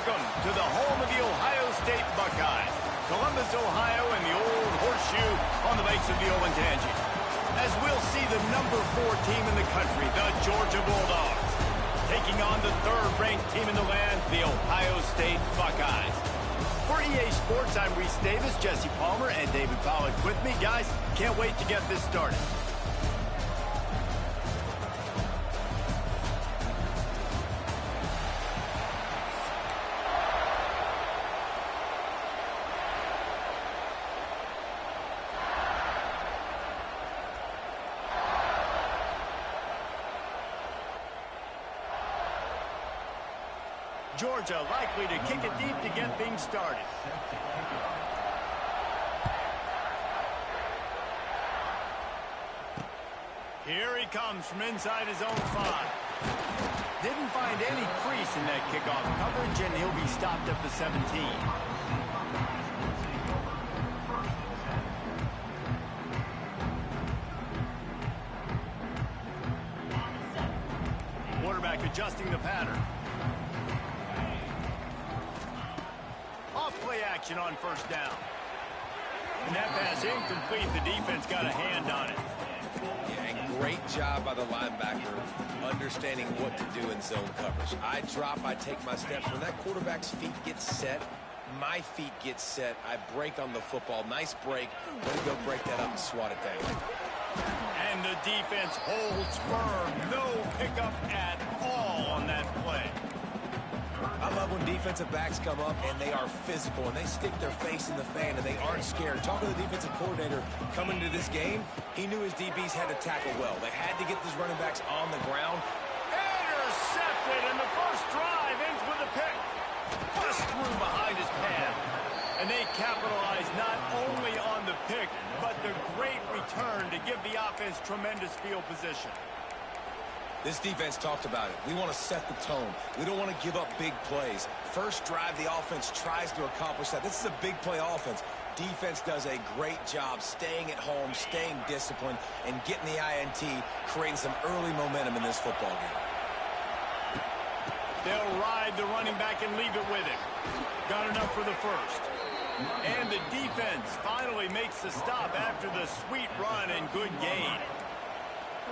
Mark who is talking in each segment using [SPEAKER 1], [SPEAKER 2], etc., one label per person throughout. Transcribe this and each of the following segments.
[SPEAKER 1] Welcome to the home of the Ohio State Buckeyes, Columbus, Ohio, and the old horseshoe on the banks of the Olentangy. As we'll see the number 4 team in the country, the Georgia Bulldogs, taking on the third-ranked team in the land, the Ohio State Buckeyes. For EA Sports, I'm Reese Davis, Jesse Palmer, and David Pollack with me. Guys, can't wait to get this started. Georgia likely to kick it deep to get things started. Here he comes from inside his own 5. Didn't find any crease in that kickoff coverage, and he'll be stopped at the 17. Quarterback adjusting the pattern. Off-play action on first down. And that pass incomplete. The defense got a hand on it.
[SPEAKER 2] Yeah, and great job by the linebacker understanding what to do in zone coverage. I drop, I take my steps. When that quarterback's feet get set, my feet get set. I break on the football. Nice break. Way to go break that up and swat it down.
[SPEAKER 1] And the defense holds firm. No pickup at all on that play.
[SPEAKER 2] I love when defensive backs come up and they are physical and they stick their face in the fan and they aren't scared. Talking to the defensive coordinator coming into this game, he knew his DBs had to tackle well. They had to get these running backs on the ground.
[SPEAKER 1] Intercepted, and the first drive ends with a pick. Bust through behind his pad. And they capitalize not only on the pick, but the great return to give the offense tremendous field position.
[SPEAKER 2] This defense talked about it. We want to set the tone. We don't want to give up big plays. First drive, the offense tries to accomplish that. This is a big play offense. Defense does a great job staying at home, staying disciplined, and getting the INT, creating some early momentum in this football game.
[SPEAKER 1] They'll ride the running back and leave it with him. Got enough for the first. And the defense finally makes the stop after the sweet run and good gain.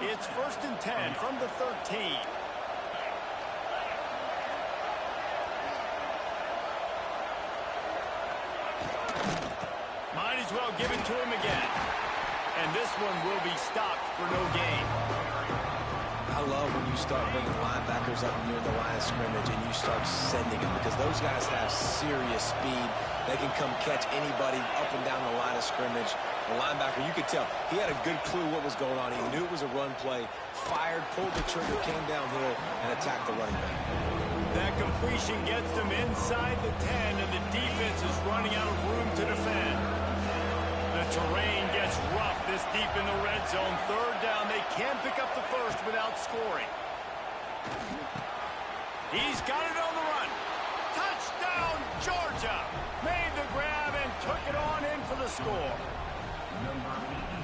[SPEAKER 1] It's 1st and 10 from the 13. Might as well give it to him again. And this one will be stopped for no gain.
[SPEAKER 2] I love when you start bringing linebackers up near the line of scrimmage and you start sending them because those guys have serious speed. They can come catch anybody up and down the line of scrimmage. The linebacker, you could tell, he had a good clue what was going on. He knew it was a run play, fired, pulled the trigger, came downhill, and attacked the running back.
[SPEAKER 1] That completion gets them inside the 10, and the defense is running out of room to defend. The terrain gets rough this deep in the red zone. 3rd down, they can't pick up the first without scoring. He's got it on the run. Touchdown, Georgia! Made the grab and took it on in for the score.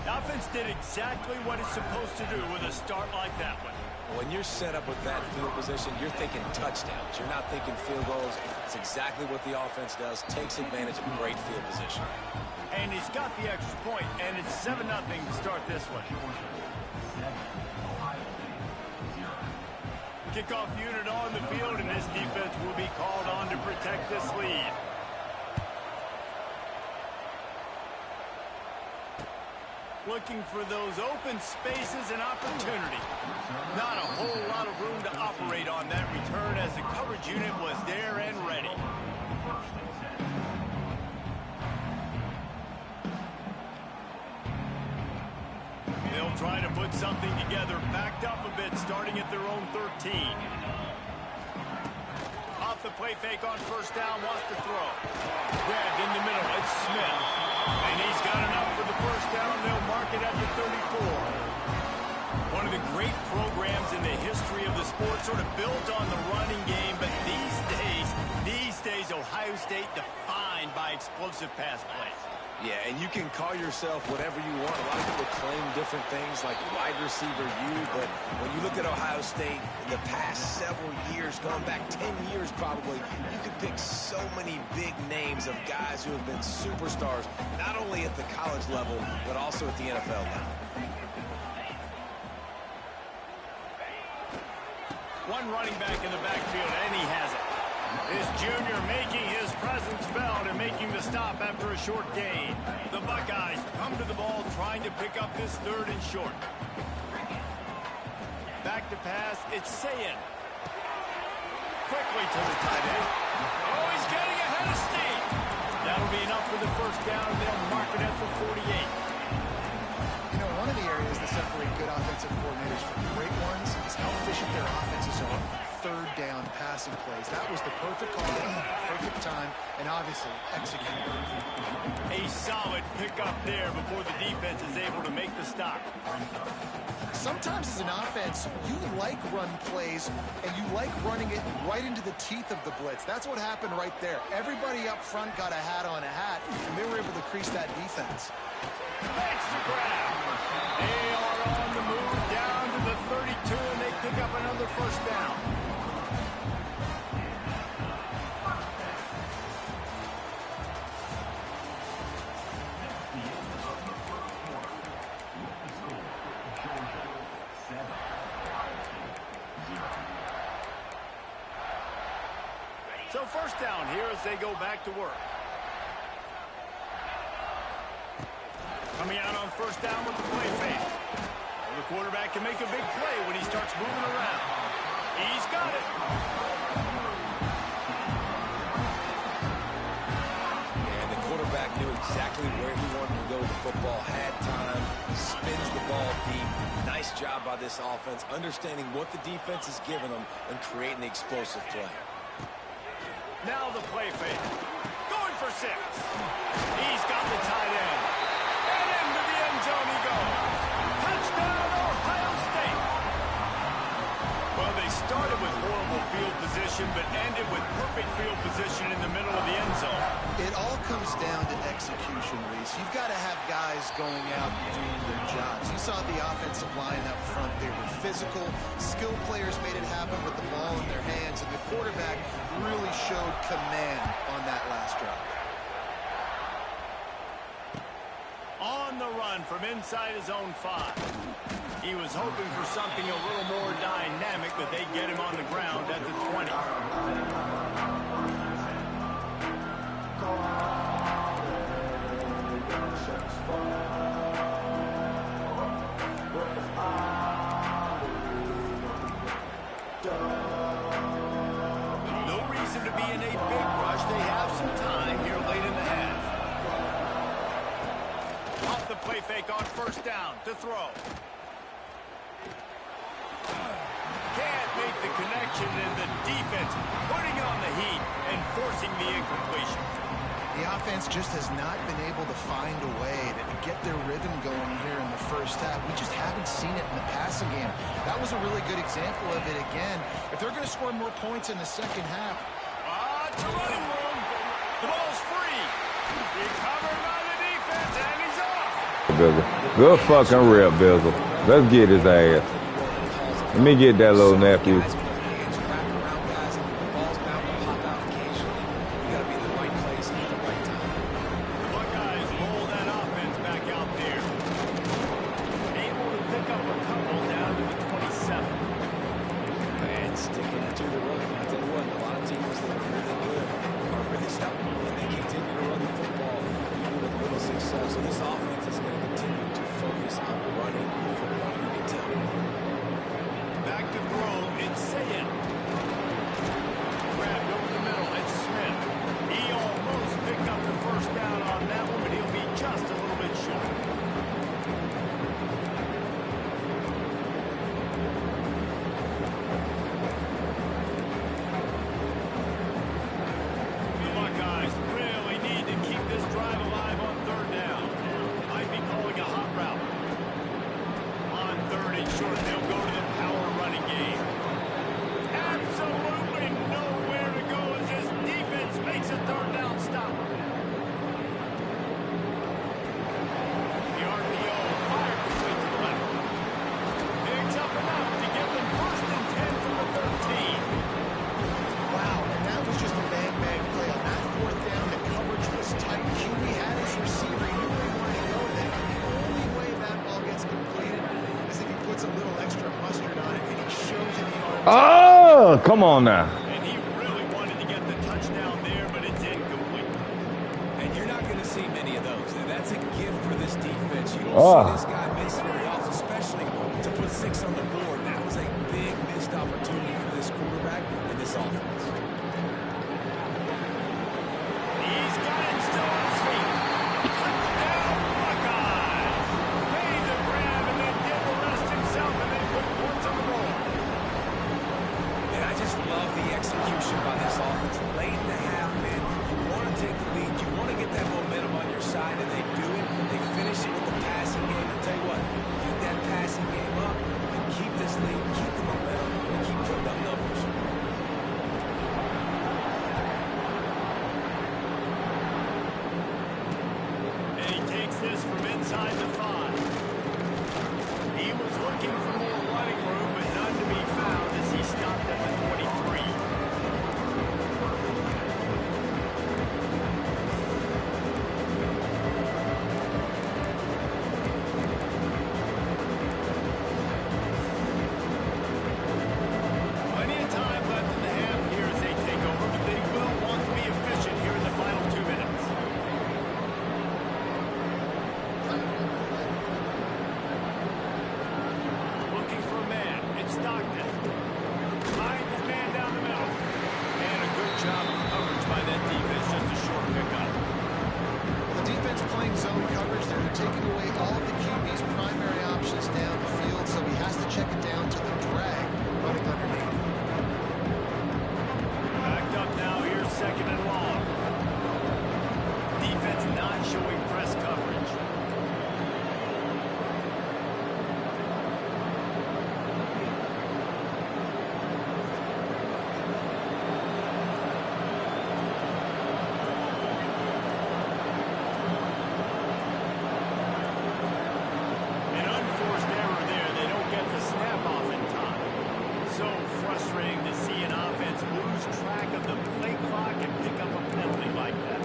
[SPEAKER 1] The offense did exactly what it's supposed to do with a start like that one.
[SPEAKER 2] When you're set up with that field position, you're thinking touchdowns. You're not thinking field goals. It's exactly what the offense does. Takes advantage of great field position.
[SPEAKER 1] And he's got the extra point, and it's 7-0 to start this one. Kickoff unit on the field, and this defense will be called on to protect this lead. Looking for those open spaces and opportunity. Not a whole lot of room to operate on that return as the coverage unit was there and ready. They'll try to put something together, backed up a bit, starting at their own 13. Off the play fake on first down, wants to throw. Grabbed in the middle, it's Smith. And he's got enough for the first down. They'll mark it at the 34. One of the great programs in the history of the sport, sort of built on the running game, but these days, Ohio State defined by explosive pass plays.
[SPEAKER 2] Yeah, and you can call yourself whatever you want. A lot of people claim different things like wide receiver U, but when you look at Ohio State in the past several years, going back 10 years probably, you could pick so many big names of guys who have been superstars, not only at the college level, but also at the NFL level.
[SPEAKER 1] One running back in the backfield, and he has it. His junior making his presence felt and making the stop after a short gain. The Buckeyes come to the ball trying to pick up this 3rd and short. Back to pass, it's Sayin. Quickly to the tight end. Oh, he's getting ahead of steam. That'll be enough for the first down, and they'll mark it at the 48.
[SPEAKER 3] You know, one of the areas that separate good offensive coordinators from great ones is how efficient their offenses are. 3rd down passing plays. That was the perfect call, perfect time, and obviously executed.
[SPEAKER 1] A solid pickup there before the defense is able to make the stop.
[SPEAKER 3] Sometimes as an offense, you like run plays, and you like running it right into the teeth of the blitz. That's what happened right there. Everybody up front got a hat on a hat, and they were able to crease that defense.
[SPEAKER 1] Makes the grab. They are on the move down to the 32, and they pick up another first down. So first down here as they go back to work. Coming out on first down with the play fake. The quarterback can make a big play when he starts moving around. He's got it.
[SPEAKER 2] And the quarterback knew exactly where he wanted to go with the football, had time, spins the ball deep. Nice job by this offense, understanding what the defense is giving them and creating the explosive play.
[SPEAKER 1] Now the play fake. Going for 6. He's got the tight end. And into the end zone he goes. Touchdown, Ohio State. Well, they started with horrible field position, but ended with perfect field position in the middle of the end zone.
[SPEAKER 3] It all comes down to execution, Reese. You've got to have guys going out and doing their jobs. You saw the offensive line up front. They were physical. Skilled players made it happen with the ball in their hands, and the quarterback really showed command on that last drive.
[SPEAKER 1] On the run from inside his own 5. He was hoping for something a little more dynamic, but they get him on the ground at the 20. No reason to be in a big rush. They have some time here late in the half. Off the play fake on first down to throw. Can't make the connection, and the defense putting on the heat and forcing the incompletion.
[SPEAKER 3] The offense just has not been able to find a way to get their rhythm going here in the first half. We just haven't seen it in the passing game. That was a really good example of it again. If they're going to score more points in the second half.
[SPEAKER 1] It's a running room. The ball's free. Recovered by the defense, and he's off.
[SPEAKER 4] Bizzle. Good fucking rip, Bizzle. Let's get his ass. Let me get that little nephew. Oh, come on now.
[SPEAKER 1] And he really wanted to get the touchdown there, but it's incomplete.
[SPEAKER 2] And you're not going to see many of those. And that's a gift for this defense. You don't see this guy miss very often, especially to put 6 on the board. That was a big missed opportunity for this quarterback and this offense.
[SPEAKER 1] He's got it still on his feet. Touchdown, Buckeyes. Made the grab and then did the rest himself and then put points on the board.
[SPEAKER 2] And I just love the execution by this offense. Late in the half, man, you want to take the lead. You want to get that momentum on your side, and they do it. They finish it with the passing game. I'll tell you what, keep that passing game up and keep this lead, keep the momentum, and keep putting up numbers.
[SPEAKER 1] And he takes this from inside the 5. He was looking for more running room, but none to be found as he stopped at the 23. Plenty of time left in the half here as they take over, but they will want to be efficient here in the final 2 minutes. Looking for a man. It's Stockton. Finds his man down the middle. And a good job of coverage by that defense. Just a short pickup.
[SPEAKER 3] The defense playing zone coverage. They're taking away all of the QB's primary options down the field, so he has to check it down to the drag running underneath.
[SPEAKER 1] Backed up now. Here's 2nd and long. Defense not showing press coverage. An unforced error there. They don't get the snap off in time. So frustrating to see an offense lose track of the play clock and pick up a penalty like that.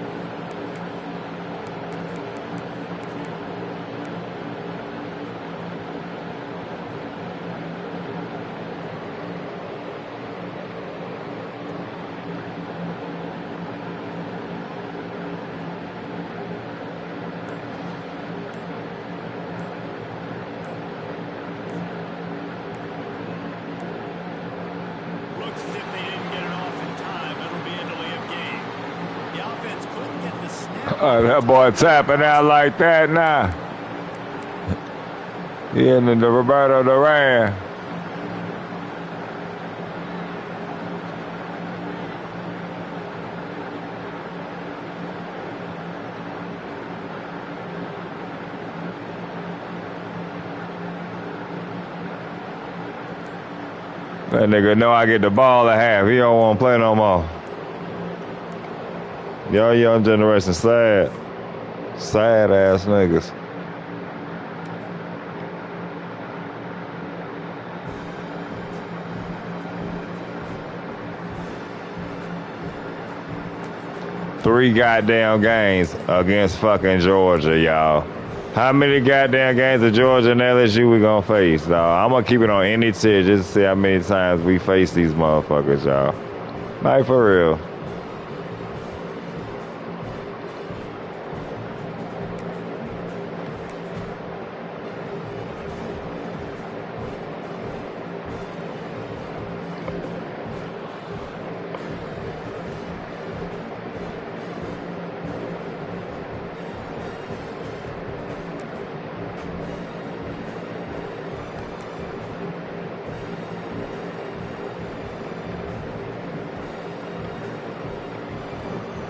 [SPEAKER 1] Looks as if they didn't get it off in time. It'll be a delay of game. The offense couldn't get the snap.
[SPEAKER 4] That boy tapping out like that now. He in the Roberto Duran. That nigga know I get the ball at half. He don't want to play no more. Y'all young generation sad. Sad ass niggas. Three goddamn games against fucking Georgia, y'all. How many goddamn games of Georgia and LSU we gonna face, dawg? I'm gonna keep it on any tier just to see how many times we face these motherfuckers, y'all. Like, for real.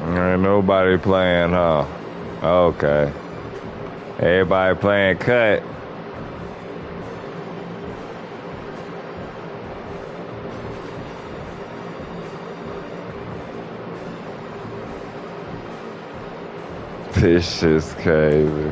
[SPEAKER 4] Ain't nobody playing, huh? Okay. Everybody playing cut. This shit's crazy.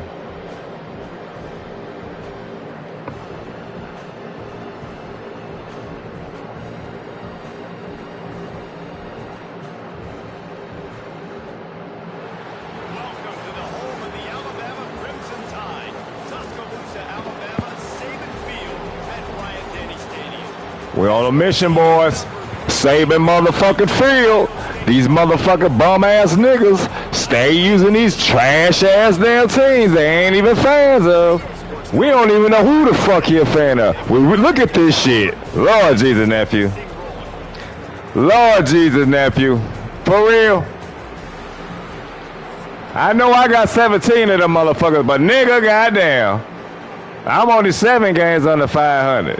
[SPEAKER 1] Welcome to the home of the Alabama Crimson Tide. Tuscaloosa, Alabama, Saban Field at Bryant-Denny Stadium.
[SPEAKER 4] We're on a mission, boys. Saving motherfucking field. These motherfucking bum ass niggas stay using these trash ass damn teams they ain't even fans of. We don't even know who the fuck he a fan of. We look at this shit. Lord Jesus, nephew. Lord Jesus, nephew. For real. I know I got 17 of them motherfuckers, but nigga, goddamn. I'm only 7 games under 500.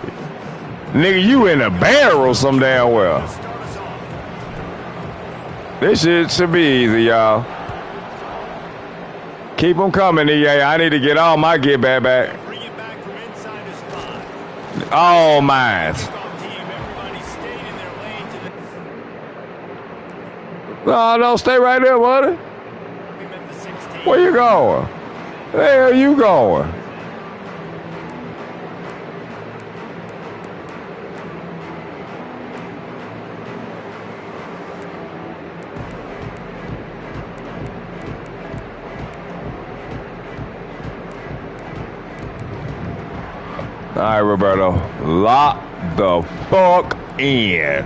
[SPEAKER 4] Nigga, you in a barrel some damn well. This shit should be easy, y'all. Keep them coming, EA. I need to get all my get back. All mine. No, stay right there, buddy. Where you going? Where are you going? All right, Roberto, lock the fuck in.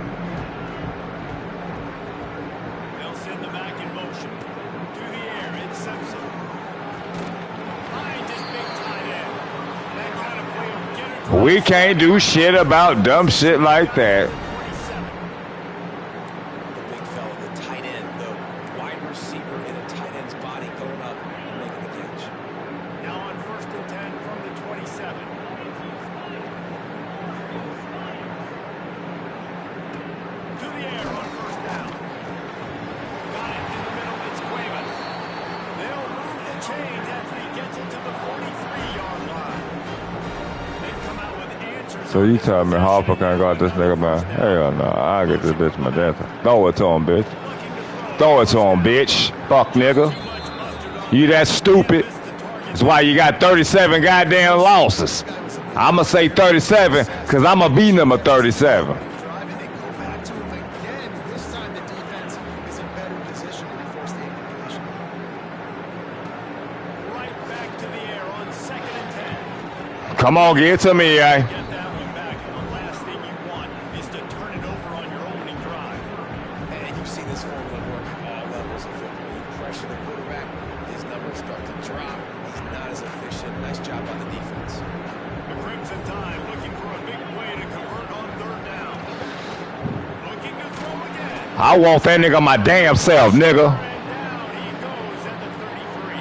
[SPEAKER 1] They'll send the back in motion. To the air, it's Simpson. Finds his big tight end. That kind of play will get it.
[SPEAKER 4] We can't do shit about dumb shit like that.
[SPEAKER 2] The big fella, the tight end, the wide receiver in a tight end's body going up and making the catch.
[SPEAKER 1] Now on 1st and 10 from the 27. To the air on 1st down. Got it in the middle. It's Cuevas. They'll move the chains after he gets it to the 43-yard line. They've come out with answers.
[SPEAKER 4] So you tell me Harper can't got this nigga, man? Hell no, I'll get this bitch my dancer. Throw it to him, bitch. Throw it to him, bitch. Fuck, nigga. You that stupid. That's why you got 37 goddamn losses. I'ma say 37, because I'ma be number 37.
[SPEAKER 3] Drive and they go back to him again. This time the defense is in better position and they force the incompletion.
[SPEAKER 1] Right back to the air on 2nd and 10.
[SPEAKER 4] Come on, get it to me, eh?
[SPEAKER 1] Get that one back, and the last thing you want is to turn it over on your opening drive.
[SPEAKER 2] And you've seen this formula work at all levels of football. You pressure the quarterback, his numbers start to drop. He's not as efficient. Nice job on the defense.
[SPEAKER 1] The Crimson Tide looking for a big play to convert on 3rd down. Looking to throw again.
[SPEAKER 4] I want that nigga my damn self, nigga.
[SPEAKER 1] And down he goes at the 33.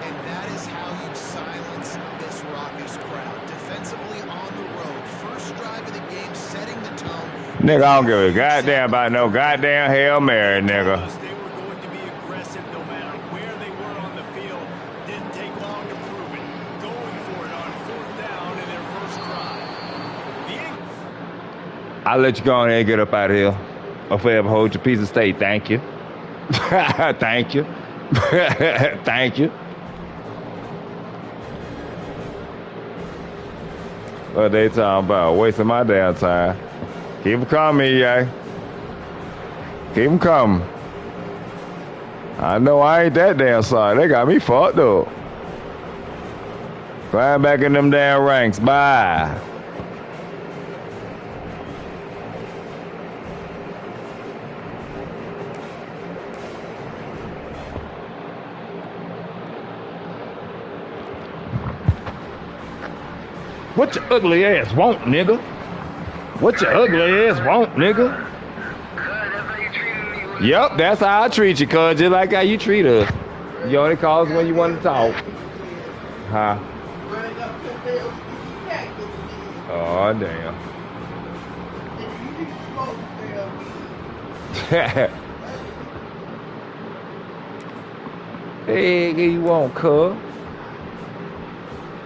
[SPEAKER 3] And that is how you silence this raucous crowd. Defensively on the road. First drive of the game, setting the tone.
[SPEAKER 4] Nigga, I don't give a goddamn about no goddamn Hail Mary, nigga.
[SPEAKER 1] They were going to be aggressive no matter where they were on the field. Didn't take long to prove it. Going for it on 4th down in their first drive.
[SPEAKER 4] I'll let you go on ahead and get up out of here. Or forever hold your piece of steak. Thank you. Thank you. Thank you. What they talking about? Wasting my damn time. Keep them coming, yeah. Keep them coming. I know I ain't that damn sorry. They got me fucked up. Climb back in them damn ranks. Bye. What your ugly ass want, nigga? What your ugly ass want, nigga? Yep, that's how I treat you, cuz. Just like how you treat us. You only call us when you want to talk. Huh? Oh, damn. Hey, you want, cuz?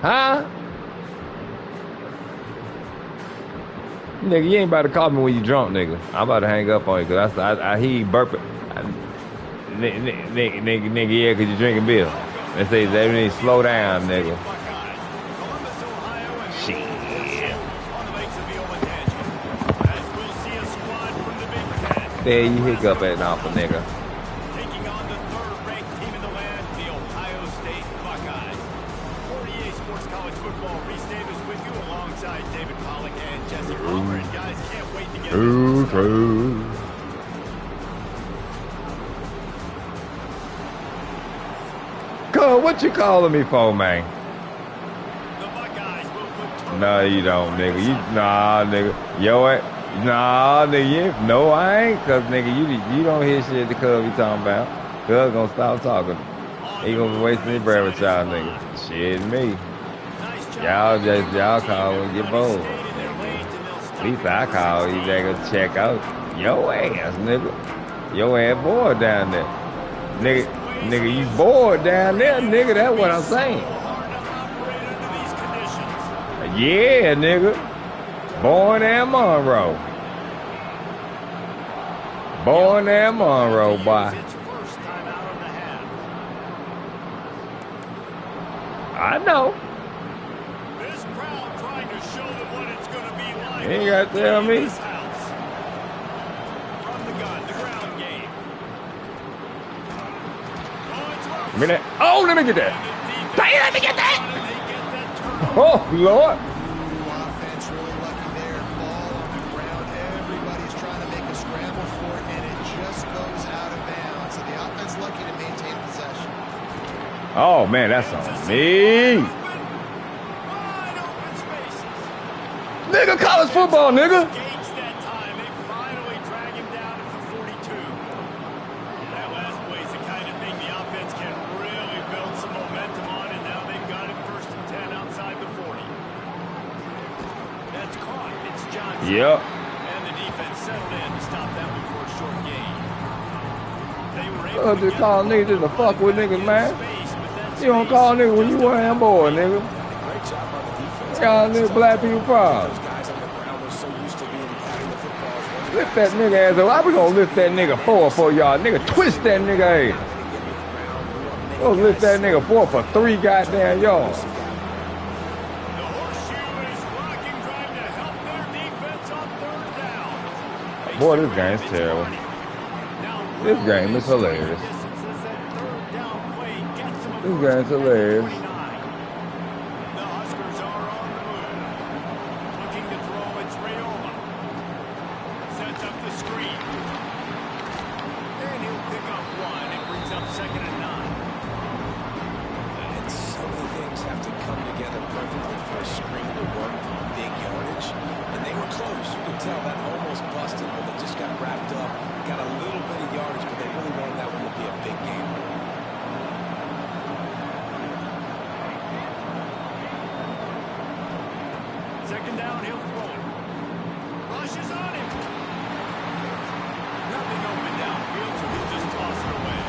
[SPEAKER 4] Huh? Nigga, you ain't about to call me when you drunk, nigga. I'm about to hang up on you, cause I hear you burping. Nigga, yeah, cause you drinking beer. They say they need to slow down, nigga. Shit. There you hiccup at now, nigga.
[SPEAKER 1] Taking on the 3rd-ranked team in the land, the Ohio State Buckeyes. 48 Sports Sports College Football. Reese Davis with you alongside David Pollack and Jesse Palmer. And guys, can't wait to get this started.
[SPEAKER 4] Cuz, what you calling me for, man?
[SPEAKER 1] The Buckeyes will put
[SPEAKER 4] No, you don't, nigga. Nah, nigga. Nah, nigga. No, I ain't. Cuz, nigga, you don't hear shit the Cuz be talking about. Cuz gonna stop talking. He gonna be wasting his breath with y'all, nigga. Shit, me. Y'all call when you get bold. At least I call you nigga check out your ass, nigga. Your ass bored down there. Nigga, you bored down there, nigga. That's what I'm saying. Yeah, nigga. Born in Monroe. Born in Monroe, boy. I know.
[SPEAKER 1] This crowd trying to show them what it's going to be like.
[SPEAKER 4] You ain't got to tell me.
[SPEAKER 1] From the gun, the ground game.
[SPEAKER 4] Oh, let me get that. Let me get that. Oh, Lord.
[SPEAKER 3] Offense really lucky there. Ball on the ground. Everybody's trying to make a scramble for it, and it just goes out of bounds. So the offense lucky to maintain possession.
[SPEAKER 4] Oh, man, that's on me. Nigga, college football, nigga.
[SPEAKER 1] That time, they finally drag him down to the 42. That last play is the kind of thing the offense can really build some momentum on, and now they've got it 1st and 10 outside the 40. That's caught. It's Johnson.
[SPEAKER 4] Yep.
[SPEAKER 1] And the defense settled in to stop that one for a short gain. They were able
[SPEAKER 4] Just call niggas just to fuck with niggas, man. You don't call niggas when you wearing boy, nigga. Y'all niggas black people proud. Lift that nigga ass up. Why we gonna lift that nigga forward for y'all? Nigga, twist that nigga ass. Go lift that nigga forward for 3 goddamn yards.
[SPEAKER 1] The horseshoe is rocking, trying to help their defense on 3rd down.
[SPEAKER 4] Boy, this game's terrible. This game is hilarious. This game's hilarious.
[SPEAKER 1] The Huskers are on the move. Looking to throw, it's Rayola. Sets up the screen. And he'll pick up 1. It brings up 2nd and 9.
[SPEAKER 2] And so many things have to come together perfectly for a screen to work for big yardage. And they were close. You could tell that almost busted, but they just got wrapped up. Got a little bit of yardage, but they really wanted that one to be a big game.
[SPEAKER 1] Second down, he'll throw it. Rushes on him. Nothing open downfield, so he'll just toss it away.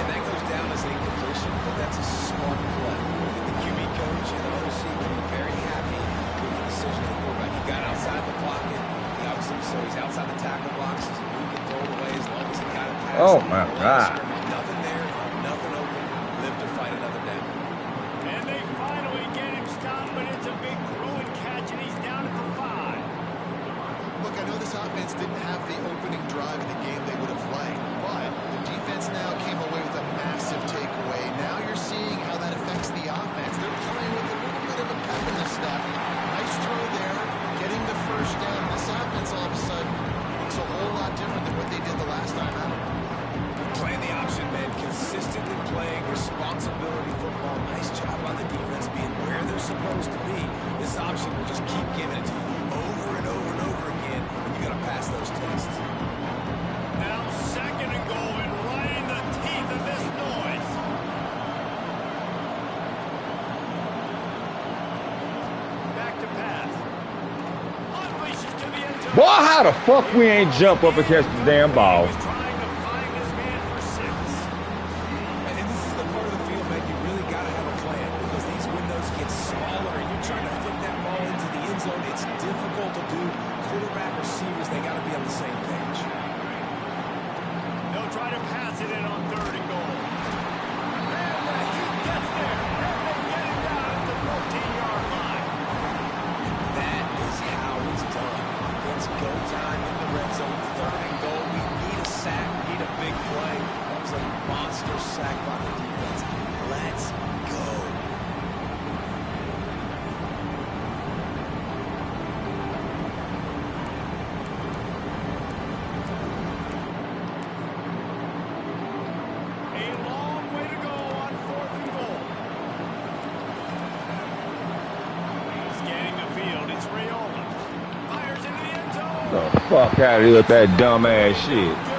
[SPEAKER 2] And that goes down as a completion, but that's a smart play. The QB coach and the OC will be very happy with the decision of the quarterback. He got outside the pocket. He obviously, so he's outside the tackle boxes, and he can throw it away as long as he got it past.
[SPEAKER 4] Oh, my God.
[SPEAKER 2] Nothing there, nothing open. Live to fight another down.
[SPEAKER 1] And they finally get him stopped, but it's a big throwing catch, and he's down at the 5.
[SPEAKER 3] Look, I know this offense didn't have the opening drive of the game they would have liked, but the defense now came away with a massive takeaway. Now you're seeing how that affects the offense. They're playing with a little bit of a pep in the step. Nice throw there, getting the 1st down. This offense all of a sudden looks a whole lot different than what they did the last time out.
[SPEAKER 2] Playing the option, man. Consistently playing responsibility football. Nice job on the defense being where they're supposed to be. This option will just keep giving it to you over and over and over again, and you got to pass those tests.
[SPEAKER 1] Now 2nd and goal, and right in the teeth of this noise. Back to pass. Unleashes to the end zone.
[SPEAKER 4] Boy, how the fuck we ain't jump up and catch the damn ball?
[SPEAKER 1] He was trying to find this man for 6.
[SPEAKER 2] And this is the part of the field, man, you really got to have a plan because these windows get smaller and you're trying to fit that ball into the end zone. It's difficult to do. Quarterback, receivers, they got to be on the same page.
[SPEAKER 1] They'll try to pass it in on 3rd and goal. And he gets there. And they get him down at the 14-yard line.
[SPEAKER 2] That is how it's done. It's go time in the red zone. 3rd and goal. We need a sack. We need a big play. That was a monster sack by the defense. Let's go.
[SPEAKER 4] The fuck out of here with that dumb ass shit.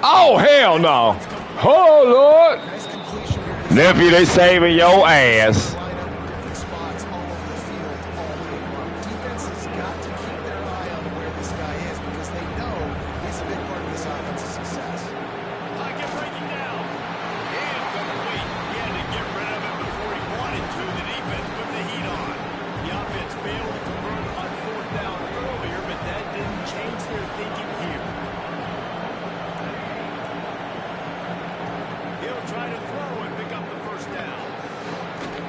[SPEAKER 4] Oh, hell no. Oh, Lord. Nephew, they saving your ass.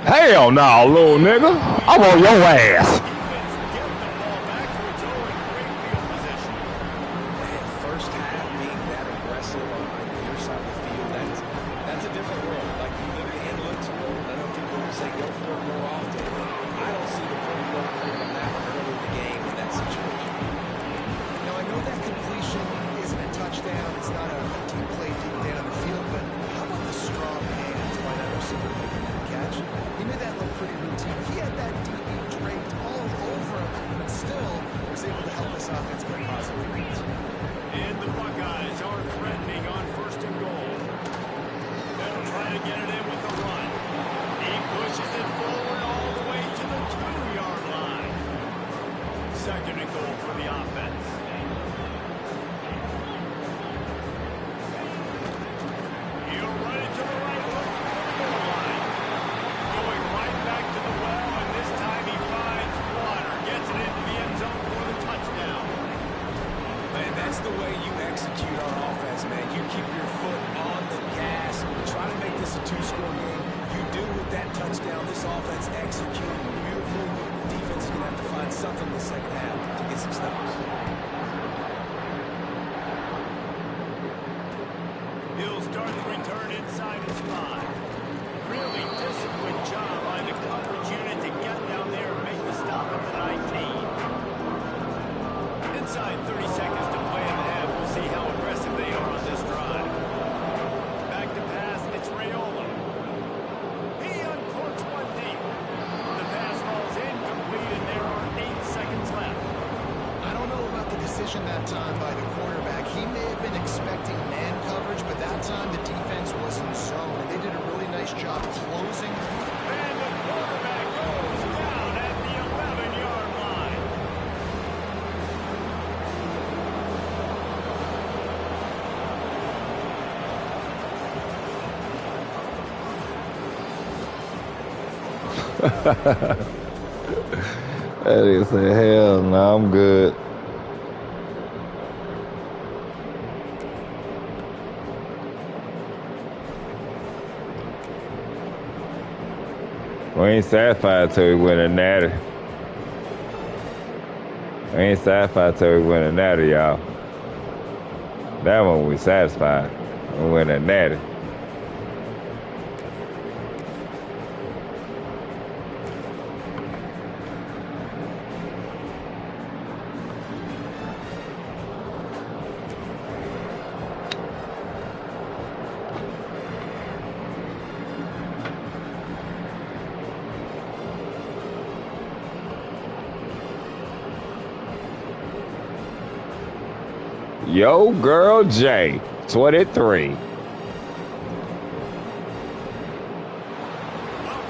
[SPEAKER 4] Hell no, little nigga. I'm on your ass.
[SPEAKER 1] Defense give the ball back to its own great field position.
[SPEAKER 2] Man, first half being that aggressive on your side of the field, that's a different world. Like you live in the analytics world, I know people will say go for it more often. I don't see the point going for it on that one early in the game in that situation.
[SPEAKER 3] Now, I know that completion isn't a touchdown. It's not a deep play deep down the field, but how about the strong hands by that receiver making that catch? He made that look pretty routine. He had that DB draped all over him, but still was able to help this offense get positive yards.
[SPEAKER 1] And the Buckeyes are threatening on 1st and goal. They'll try to get it in with the run. He pushes it forward all the way to the 2-yard line. 2nd and goal for the offense. He'll run it to the right, looking for the goal line. Going right back to the well, and this time he finds water. Gets it into the end zone for the touchdown.
[SPEAKER 2] Man, that's the way you execute on offense, man. You keep your foot on the gas, try to make this a 2-score game. You do with that touchdown. This offense executing beautifully. The defense is going to have to find something in the second half to get some stops.
[SPEAKER 1] He'll start the return inside his 5. Really disciplined job by the coverage unit to get down there and make the stop at the 19. Inside 30 seconds to play in the half. We'll see how aggressive they are on this drive. Back to pass, it's Raiola. He uncorks one deep. The pass falls incomplete, and there are 8 seconds left.
[SPEAKER 3] I don't know about the decision that time by the quarterback. He may have been expecting man coverage, but that time the defense was in zone, and they did a really nice job closing.
[SPEAKER 1] And the quarterback goes down at the 11-yard line.
[SPEAKER 4] That nigga said, hell no, I'm good. We ain't satisfied till we win a natty. We ain't satisfied till we win a natty, y'all. That one we satisfied. We win a natty. Yo, girl J, 23.
[SPEAKER 1] Welcome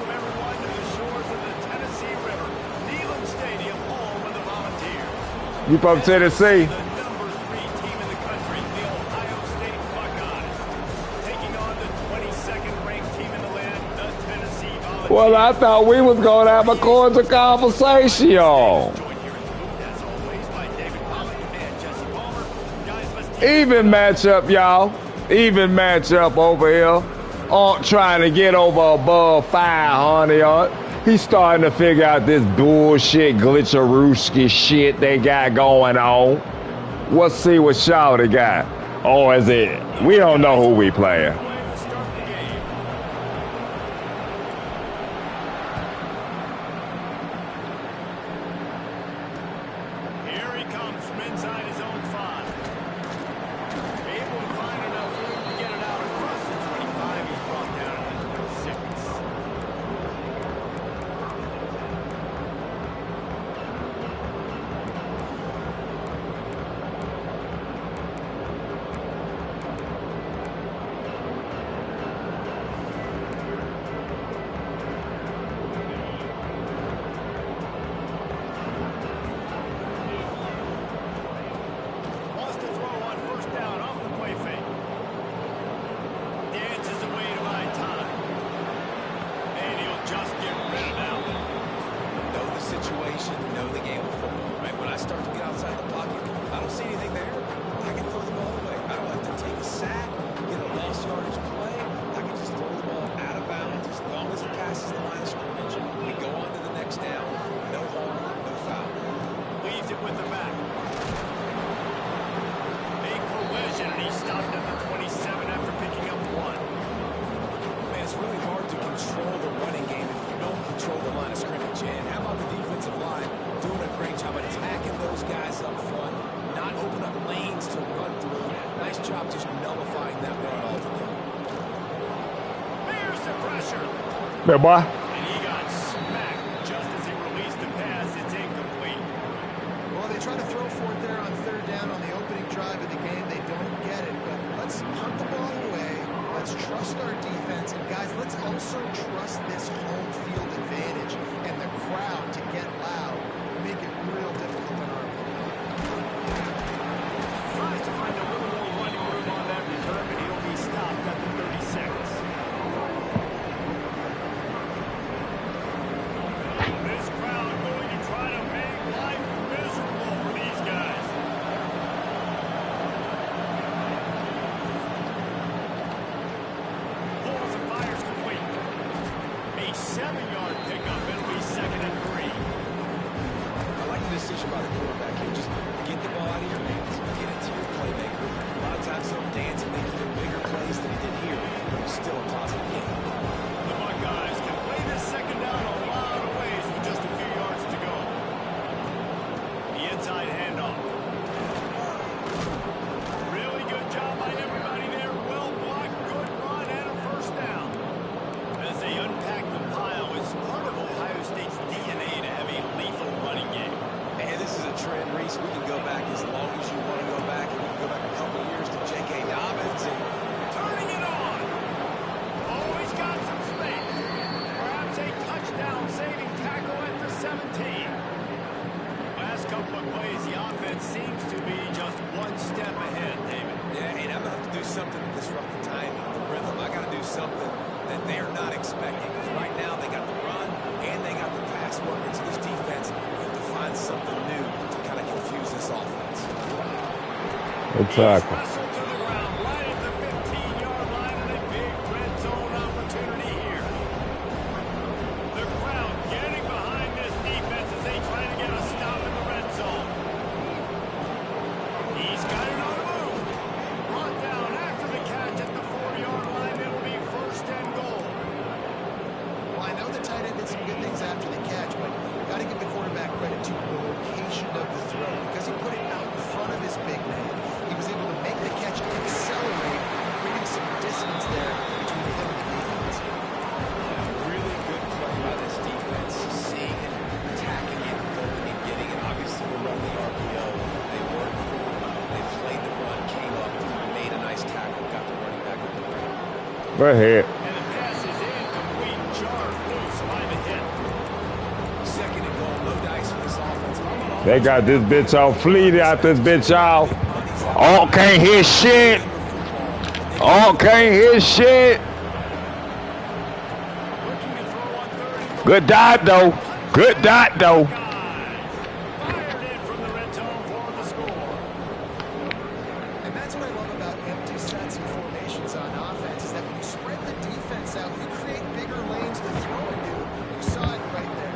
[SPEAKER 1] everyone to the shores of the Tennessee River. Neyland Stadium, home of the Volunteers.
[SPEAKER 4] You from Tennessee?
[SPEAKER 1] The number 3 team in the country, the Ohio State Buckeyes. Taking on the 22nd ranked team in the land, the Tennessee Volunteers.
[SPEAKER 4] Well, I thought we was going to have a cordial conversation.
[SPEAKER 1] Joined here in the booth, as always, by David Pollack and Jesse Palmer. Guys, let's
[SPEAKER 4] Even matchup, y'all. Even matchup over here. Trying to get over above 500 yards. He's starting to figure out this bullshit glitcherooski shit they got going on. Let's see what Shawty got. Or is it? We don't know who we playing.
[SPEAKER 1] play to start the game. Here he comes from inside his own 5. Able to find enough room to get it out across the 25. He's brought down at the 26.
[SPEAKER 4] Man, boy.
[SPEAKER 1] And he got smacked just as he released the pass. It's incomplete.
[SPEAKER 3] Well, they try to throw for it there on third down on the opening drive of the game. They don't get it, but let's punt the ball away. Let's trust our defense. And, guys, let's also trust this home field advantage and the crowd to get loud, make it real difficult on our opponent.
[SPEAKER 1] Tries to find a little more running room on that return, but he'll be stopped at the 36. This crowd going to try to make life miserable for these guys. Pulls and fires complete. A 7-yard pickup. It'll be 2nd and 3.
[SPEAKER 2] I like the decision by the quarterback here. Just get the ball out of your hands, get it to your playmaker. A lot of times they'll dance and make even bigger plays than he did here, but it's still a positive game.
[SPEAKER 1] The Buckeyes can play this 2nd down a lot of ways with just a few yards to go. The inside handoff. Really good job by everybody there. Well blocked, good run, and a 1st down. As they unpack the pile, it's part of Ohio State's DNA to have a lethal running game.
[SPEAKER 2] And this is a trend, Reese. We can go back as long as you want to go back. And we can go back a couple of years to J.K. Dobbins. And
[SPEAKER 1] Turning it on. Always got some space. Perhaps a touchdown-saving tackle at the 17. Last couple of plays, the offense seems to be just one step ahead, David.
[SPEAKER 2] yeah, and I'm going to have to do something to disrupt the timing, the rhythm. I got to do something that they're not expecting. Because right now they got the run and they got the pass working. So this defense, we have to find something new to kind of confuse this offense.
[SPEAKER 4] Good tackle.
[SPEAKER 1] Wrestled to the ground right at the 15-yard line and a big red zone opportunity here. The crowd getting behind this defense as they try to get a stop in the red zone. He's got it on the move. Brought down after the catch at the 4-yard line. It'll be 1st and goal.
[SPEAKER 3] Well, I know the tight end did some good things after the catch, but got to give the quarterback credit to the location of the throw because he put it out in front of his big man. He was able to make the catch and accelerate, creating some distance there between him and the defense.
[SPEAKER 2] Really good play by this defense, seeing it, attacking it, going and getting it. Obviously, they run the RPO. They worked for it. They played the run, came up, made a nice tackle, got the running back over the ground.
[SPEAKER 4] Go ahead.
[SPEAKER 1] And the pass is incomplete. Jarred loose by the hit.
[SPEAKER 2] 2nd and goal, no dice for this offense.
[SPEAKER 4] They got this bitch all fleet out this bitch y'all. Oh, can't hear shit. Oh, can't hear shit.
[SPEAKER 1] Looking to throw on 3rd and goal.
[SPEAKER 4] Good dot, though. Good dot, though.
[SPEAKER 1] Fired in from the red zone for the score.
[SPEAKER 3] And that's what I love about empty sets and formations on offense is that when you spread the defense out, you create bigger lanes to throw into. You saw it right there.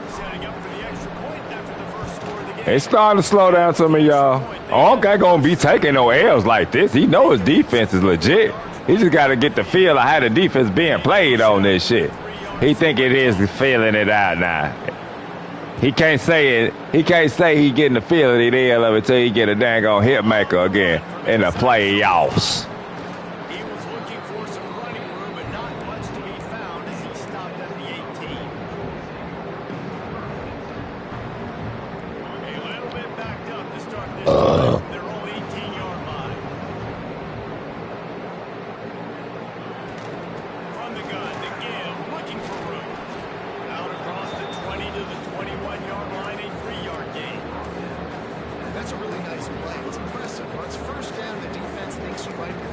[SPEAKER 1] Setting up for the extra point after the first score of the game.
[SPEAKER 4] It's starting to slow down some of y'all. Oh, okay, gonna be taking no L's like this. He know his defense is legit. He just got to get the feel of how the defense being played on this shit. He think it is feeling it out now. He can't say it. He can't say he getting the feel of it till he get a dang on hit maker again in the playoffs.
[SPEAKER 1] He was looking for some running room, but not much to be found as he stopped at the 18. A little bit backed up to start this drive. Their own 18-yard line. From the gun to give, looking for room. Out across the 20 to the 21-yard line, a 3-yard gain.
[SPEAKER 3] That's a really nice play. It's impressive. Once 1st down, the defense thinks you might be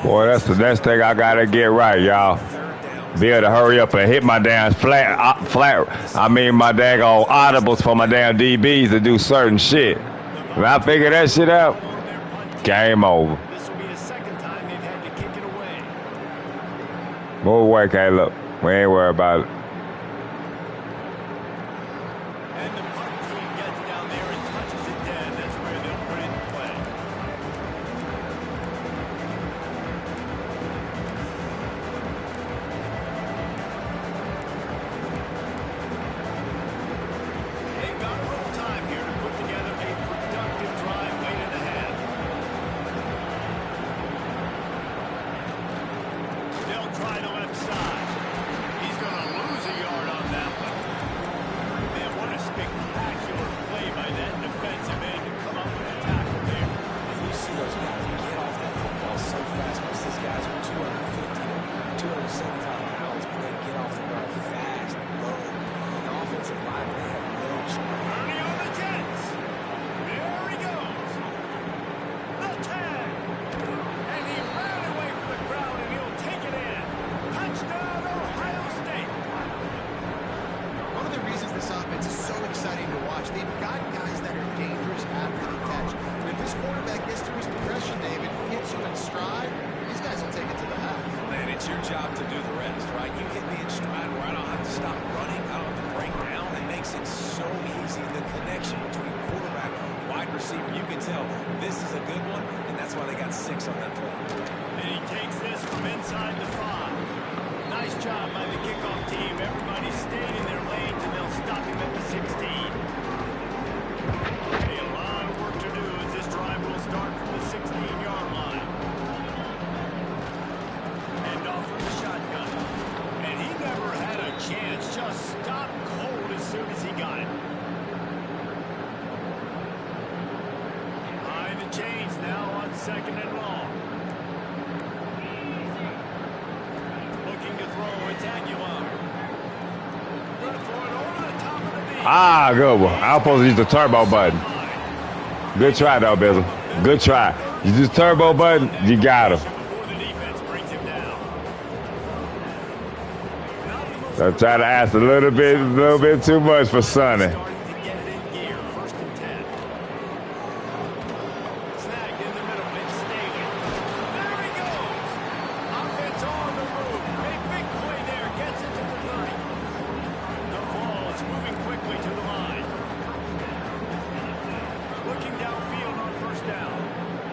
[SPEAKER 4] Boy, that's the next thing I gotta get right, y'all. Be able to hurry up and hit my damn my daggone audibles for my damn DBs to do certain shit. When I figure that shit out, game over.
[SPEAKER 1] This will be the second time they've had to kick it away.
[SPEAKER 4] Move away, Caleb. We ain't worried about it.
[SPEAKER 1] And the punt team gets down there and touches it dead. That's where they'll put it in play. They've got a little time here to put together a productive drive late in the half. They'll try the left side. He's going to lose a yard on that one. Man, what a spectacular play by that defensive end to come up with a tackle there.
[SPEAKER 2] And you see those guys get off that football so fast. Most of these guys are 250 to 275 pounds, but they get off the ball fast, low. And the offensive line, they have no chance.
[SPEAKER 1] Ernie on the Jets. There he goes. The tag. And he ran away from the crowd, and he'll take it in. Touchdown, Ohio State.
[SPEAKER 3] One of the reasons this offense is so exciting to watch, they've got guys that are dangerous after the catch. And if this quarterback gets through his progression, David, hits you in stride, these guys will take it to the house.
[SPEAKER 2] Man, it's your job to do the rest, right? You hit me in stride where I don't have to stop running. I don't have to break down. It makes it so easy. The connection between quarterback and wide receiver, you can tell this is a good one, and that's why they got 6 on that play.
[SPEAKER 1] And he takes this from inside the 5. Nice job by the kickoff team. Everybody stayed in their lanes, and they'll stop him at the 16. A lot of work to do as this drive will start from the 16-yard line. And off from the shotgun. And he never had a chance. Just stopped cold as soon as he got it. High the chains now on 2nd and long. Looking to throw, it's Aguilar. Gonna throw it over the top of the knee.
[SPEAKER 4] Ah, good one. I was supposed to use the turbo button. Good try, though, Bizzle. Good try. You use the turbo button, you got him.
[SPEAKER 1] Before the defense brings him down.
[SPEAKER 4] I try to ask a little bit too much for Sonny.
[SPEAKER 1] Starting to get it in gear. 1st and 10. Snagged in the middle. It's Staley. There he goes. Offense on the move. A big play there. Gets it to the 30. The ball is moving quickly to the line. Looking downfield on 1st down.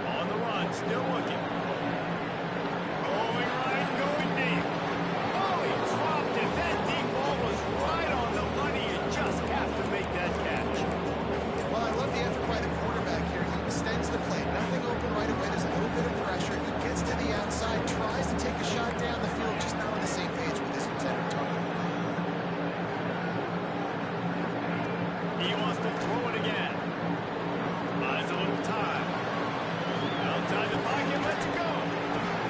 [SPEAKER 1] On the run. Still looking. Going right, going deep. Oh, he dropped it. That deep ball was right on the money. You just have to make that catch.
[SPEAKER 3] Well, I love the effort by the quarterback here. He extends the play. Nothing open right away. There's a little bit of pressure. He gets to the outside, tries to take a shot down the field, just not on the same page with his intended target.
[SPEAKER 1] He wants to throw it again. Buys a little time. Outside the pocket, let's go.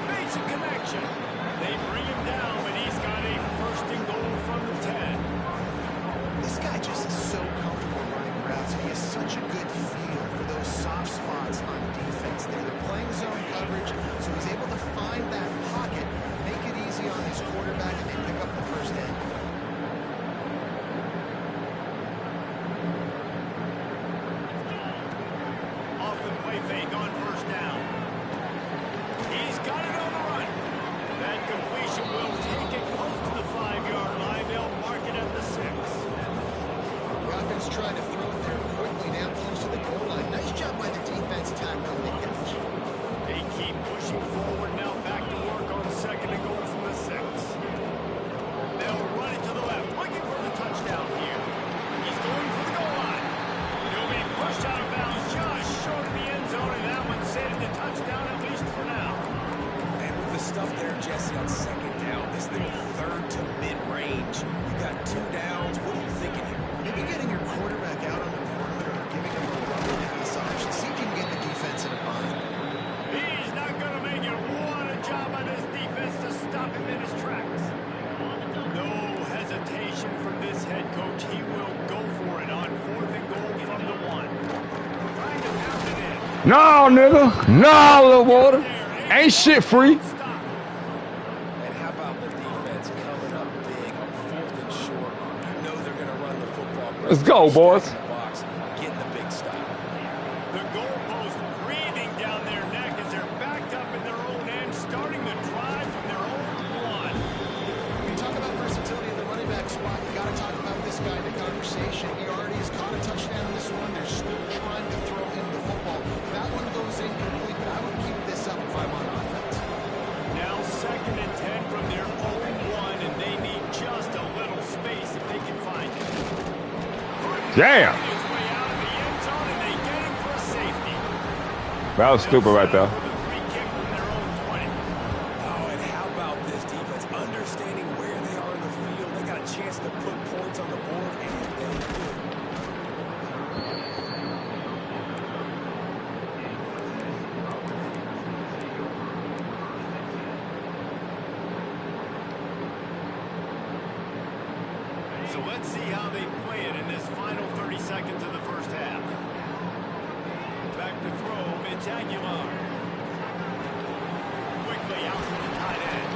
[SPEAKER 1] Makes a connection. They bring him down, but he's got a 1st and goal from the 10.
[SPEAKER 3] This guy just is so comfortable running routes. He has such a good feel for those soft spots on defense there. They're playing zone coverage, so he's able to find that pocket, make it easy on his quarterback, and they pick up the 1st down.
[SPEAKER 1] Off the play fake on 1st down. He's got it on the run. That completion will take it close to the 5-yard line. They'll mark it at the 6.
[SPEAKER 3] The offense trying to throw it there quickly down close to the goal line. Nice job by the defense tackling the catch.
[SPEAKER 1] They keep pushing forward now, back to work on 2nd and goal from the 6. They'll run it to the left, looking for the touchdown here. He's going for the goal line. He'll be pushed out of bounds just short of the end zone, and that one saved the touchdown at least for now.
[SPEAKER 2] And with the stuff there, Jesse, on 2nd down, this thing 3rd to mid-range. You got 2 downs. What are you thinking here?
[SPEAKER 3] Maybe getting your quarterback out on the perimeter or giving him a rubber pass option. See if you can get the defense in a bind.
[SPEAKER 1] He's not going to make it. What a job by this defense to stop him in his tracks. No hesitation from this head coach. He will go for it on 4th and goal from the 1. Trying to pound it in.
[SPEAKER 4] No, nigga. No, little water.
[SPEAKER 1] There,
[SPEAKER 4] Ain't shit free.
[SPEAKER 2] And how about the defense coming up big on 4th and short? You know they're going to run the football.
[SPEAKER 4] Let's go, boys.
[SPEAKER 2] Getting the big stop.
[SPEAKER 1] The goalpost breathing down their neck as they're backed up in their own end, starting the drive from their own one.
[SPEAKER 3] When you talk about versatility of the running back spot, you got to talk about this guy in the conversation. He already has caught a touchdown in this one. They're still trying to throw him the football. That one goes incomplete, but I would keep this up if I'm on offense.
[SPEAKER 1] Now 2nd and 10 from their own one, and they need just a little space if they can find it.
[SPEAKER 4] Damn.
[SPEAKER 1] His way out of the end zone, and they get him for a safety.
[SPEAKER 4] That was stupid right there.
[SPEAKER 1] With a free kick from their own 20.
[SPEAKER 2] Oh, and how about this defense understanding where they are in the field? They got a chance to put points on the board, and they do.
[SPEAKER 1] So let's see how they play it in this final 30 seconds of the first half. Back to throw, it's Aguilar. Quickly out to the tight end.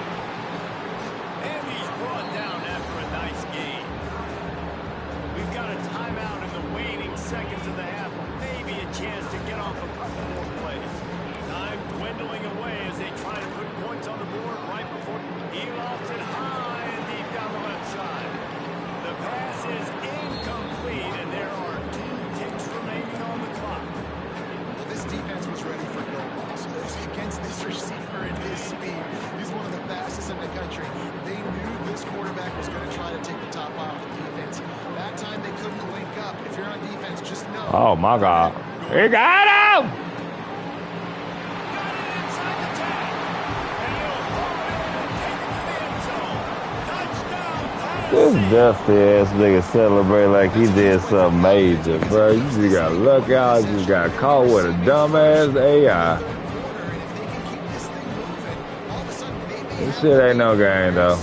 [SPEAKER 1] And he's brought down after a nice gain. We've got a timeout in the waning seconds of the half. Maybe a chance to get off a couple more plays. Time dwindling away as they try to put points on the board right before he lofts it high and deep down the left side. The pass is incomplete, and there are 2 ticks remaining on the clock.
[SPEAKER 3] Well, this defense was ready for goal balls. Against this receiver and his speed, he's one of the fastest in the country. They knew this quarterback was going to try to take the top off the defense. That time they couldn't link up. If you're on defense, just know.
[SPEAKER 4] Oh my God. He got him!
[SPEAKER 1] Got it inside the 10. And he'll pull it in and take it to the end zone. Touchdown,
[SPEAKER 4] This
[SPEAKER 1] Tennessee.
[SPEAKER 4] dusty ass nigga celebrate like he did something major, bro. You just gotta look out. You just got caught with a dumbass AI. This shit ain't no game, though.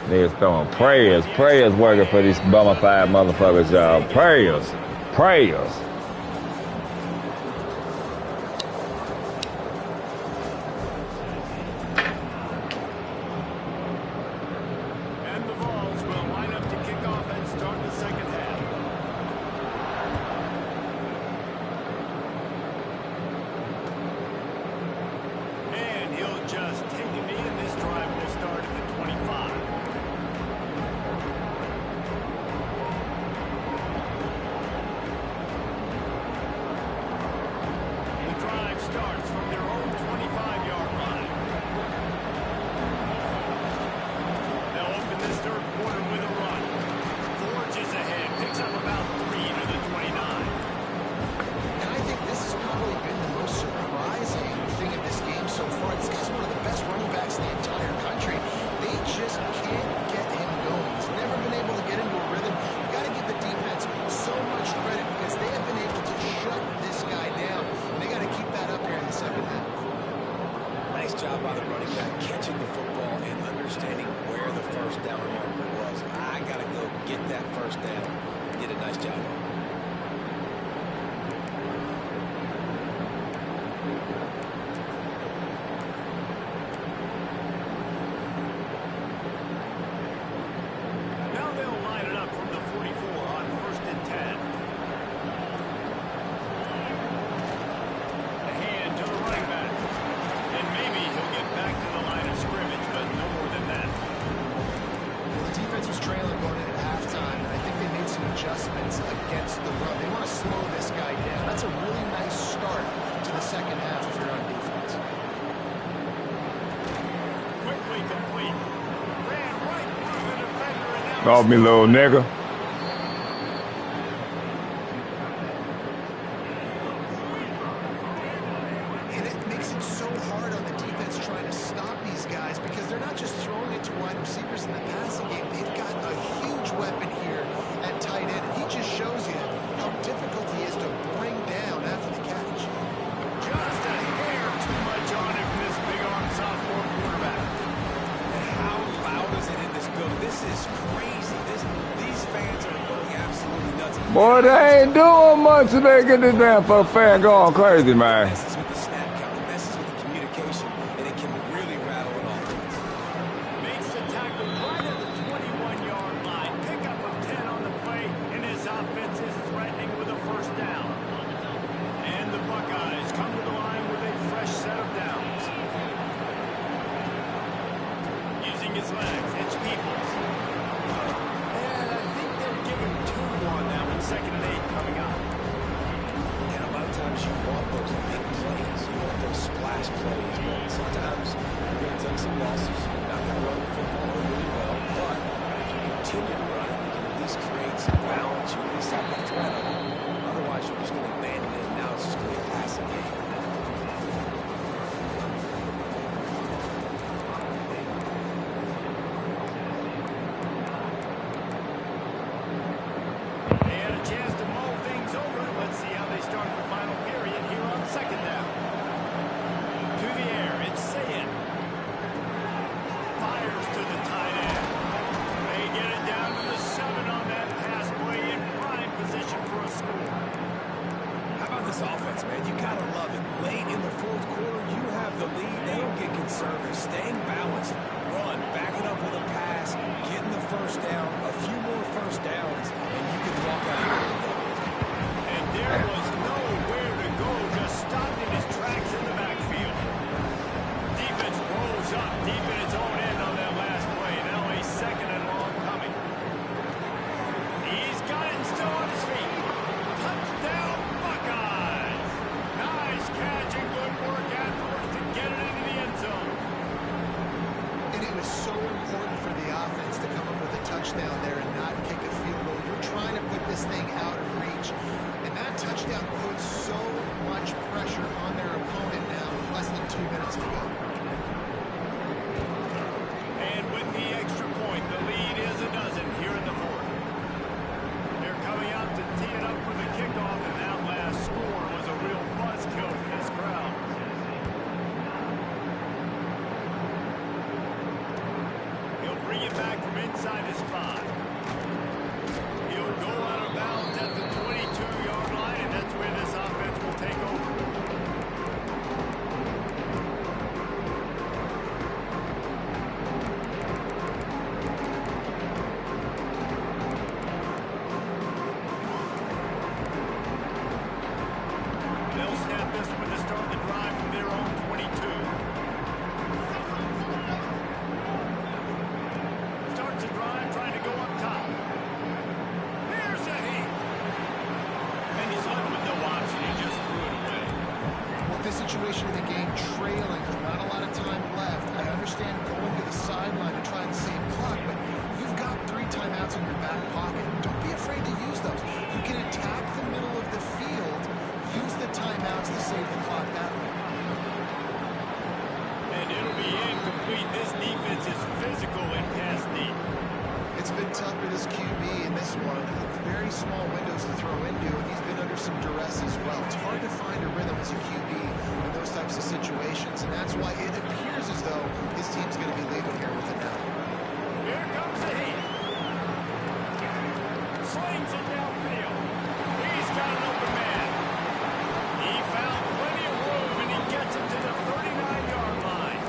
[SPEAKER 4] Niggas throwing prayers. Prayers working for these bummified motherfuckers, y'all. Prayers. Prayers.
[SPEAKER 1] And the Vols will line up to kick off and start the second half. And he'll just take him in. This drive will start at the 25. The drive starts from their own 25-yard line. They'll open this third quarter with a run. Forges ahead, picks up about 3 to the 29.
[SPEAKER 3] And I think this has probably been the most surprising thing in this game so far. This guy's one of the best running backs in the entire country. They just can't get him going. He's never been able to get into a rhythm. You got to give the defense so much credit because they have been able to shut this guy down. And they got to keep that up here in the second half.
[SPEAKER 2] Nice job by the running back catching the football and understanding where the first down marker was. I got to go get that first down. Did a nice job.
[SPEAKER 1] Now they'll line it up from the 44 on 1st and 10. A hand to the running back. And maybe he'll get back to the line of scrimmage, but no more than that.
[SPEAKER 3] Well, the defense was trailing going in at halftime, and I think they made some adjustments against the run. They want to slow this guy down. That's a really nice start to the second half if you're on defense.
[SPEAKER 1] Quickly complete. Ran right through the defender and now
[SPEAKER 4] Off me, little nigga.
[SPEAKER 3] And it makes it so hard on the defense trying to stop these guys because they're not just throwing it to wide receivers in the passing game. They've got a huge weapon here at tight end. And he just shows you how difficult he is to bring down after the catch.
[SPEAKER 1] just a hair too much on him for this big-arm sophomore quarterback.
[SPEAKER 2] And how loud is it in this building? This is crazy. These fans
[SPEAKER 4] Boy, they ain't doing much till they get this damn fan going crazy, man.
[SPEAKER 2] Messes with the snap count, it messes with the communication, and it can really rattle an offense.
[SPEAKER 1] Makes the tackle right at the 21-yard line. Pickup of 10 on the play, and his offense is threatening with a first down. And the Buckeyes come to the line with a fresh set of downs. Using his legs, it's Peoples. And I think they'll give him 2 on that one. 2nd and 8 coming up.
[SPEAKER 2] And a lot of times you want those big plays, you want those splash plays, but sometimes you're going to take some losses. You're not going to run the football really well, but if you continue to run it, you can at least create some balance. You at least have the threat of it. Otherwise, you're just going to abandon it, and now it's just going to be a passing game.
[SPEAKER 1] They had a chance to mull things over. Let's see how they start the final period here on 2nd down. To the air, it's Sayed. Fires to the tight end. They get it down to the 7 on that pass play in prime position for a score.
[SPEAKER 2] How about this offense, man? You got to love it. Late in the 4th quarter, you have the lead. They don't get conservative. Staying balanced, run, backing up with a pass, getting the first down, a few more first downs, and you can walk out here with it.
[SPEAKER 1] And there was nowhere to go, just stopped in his tracks in the backfield. Defense rolls up deep in its own end on that last play. Now a 2nd and long coming. He's got it and still on his feet. Touchdown, Buckeyes! Nice catch and good work afterwards to get it into the end zone.
[SPEAKER 3] And it was so important for the offense to come up with a touchdown there and not kick a field goal. You're trying to put this thing out of reach. And that touchdown puts so much pressure on their opponent now with less than 2 minutes to go.
[SPEAKER 1] And with the extra point, the lead is a dozen here in the 4th. They're coming out to tee it up for the kickoff, and that last score was a real buzzkill for this crowd. He'll bring it back from inside his 5. He'll go out of bounds at the 22-yard line, and that's where this offense will take over. They'll snap this one to start the drive from their own 22. Starts the drive trying to go up top. Here's a hit. And he's left with no option. He just threw it away.
[SPEAKER 3] With this situation in the game, trailing, with not a lot of time left, I understand going to the sideline to try and save clock, but you've got 3 timeouts in your back pocket. Don't be afraid to use those. You can attack the middle of the field, use the timeouts to save the clock that way.
[SPEAKER 1] And it'll be incomplete. This defense is physical and pass deep.
[SPEAKER 3] It's been tough for this QB in this one. Very small windows to throw into, and he's been under some duress as well. It's hard to find a rhythm as a QB in those types of situations, and that's why it appears as though his team's going to be leaving here with it now.
[SPEAKER 1] Here comes the heat. Slings it downfield. He's got an open man. He found plenty of room, and he gets it to the 39-yard line.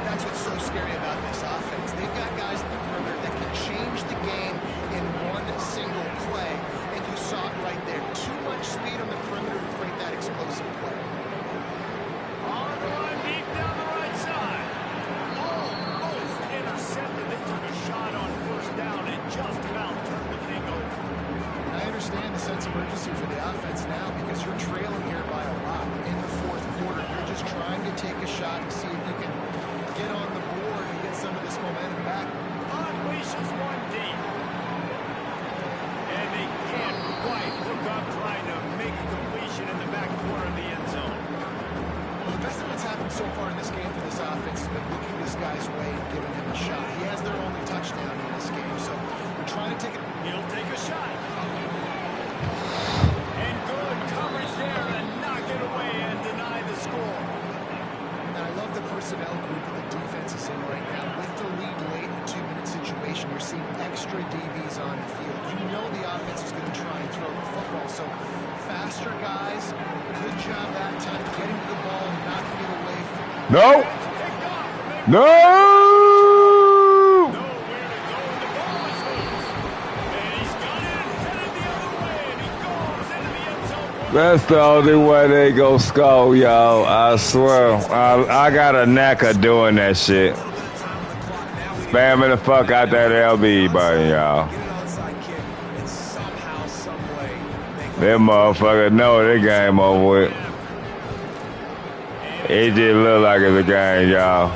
[SPEAKER 3] That's what's so scary about this offense. They've got guys in the perimeter that can change the game in one single play, and you saw it right there. Too much speed on the perimeter to create that explosive play.
[SPEAKER 1] On the line, deep down the right side. Almost intercepted. They took a shot on first down and just about turned the thing over.
[SPEAKER 3] I understand the sense of urgency for the offense now because you're trailing here by a lot. In the 4th quarter, you're just trying to take a shot and see if you can get on the board and get some of this momentum back.
[SPEAKER 1] Unleashes one deep. And they can't quite hook up trying to make a completion in the back corner of the end zone.
[SPEAKER 3] Well, the best thing that's happened so far in this game for this offense has been looking this guy's way and giving him a shot. He has their only touchdown in this game, so we're trying to take it.
[SPEAKER 1] He'll take a shot. And good coverage there to knock it away and deny the score.
[SPEAKER 3] And I love the personnel group that the defense is in right now. With the lead late in a 2-minute situation, you're seeing extra DBs on the field. You know the offense is going to try and throw the football. So faster guys, good job that time getting to the ball and knocking it away from
[SPEAKER 4] No. No. That's the only way they go score, y'all. I swear. I got a knack of doing that shit. Spamming the fuck out that LB button, y'all. That motherfucker know the game over with. It just look like it's a game, y'all.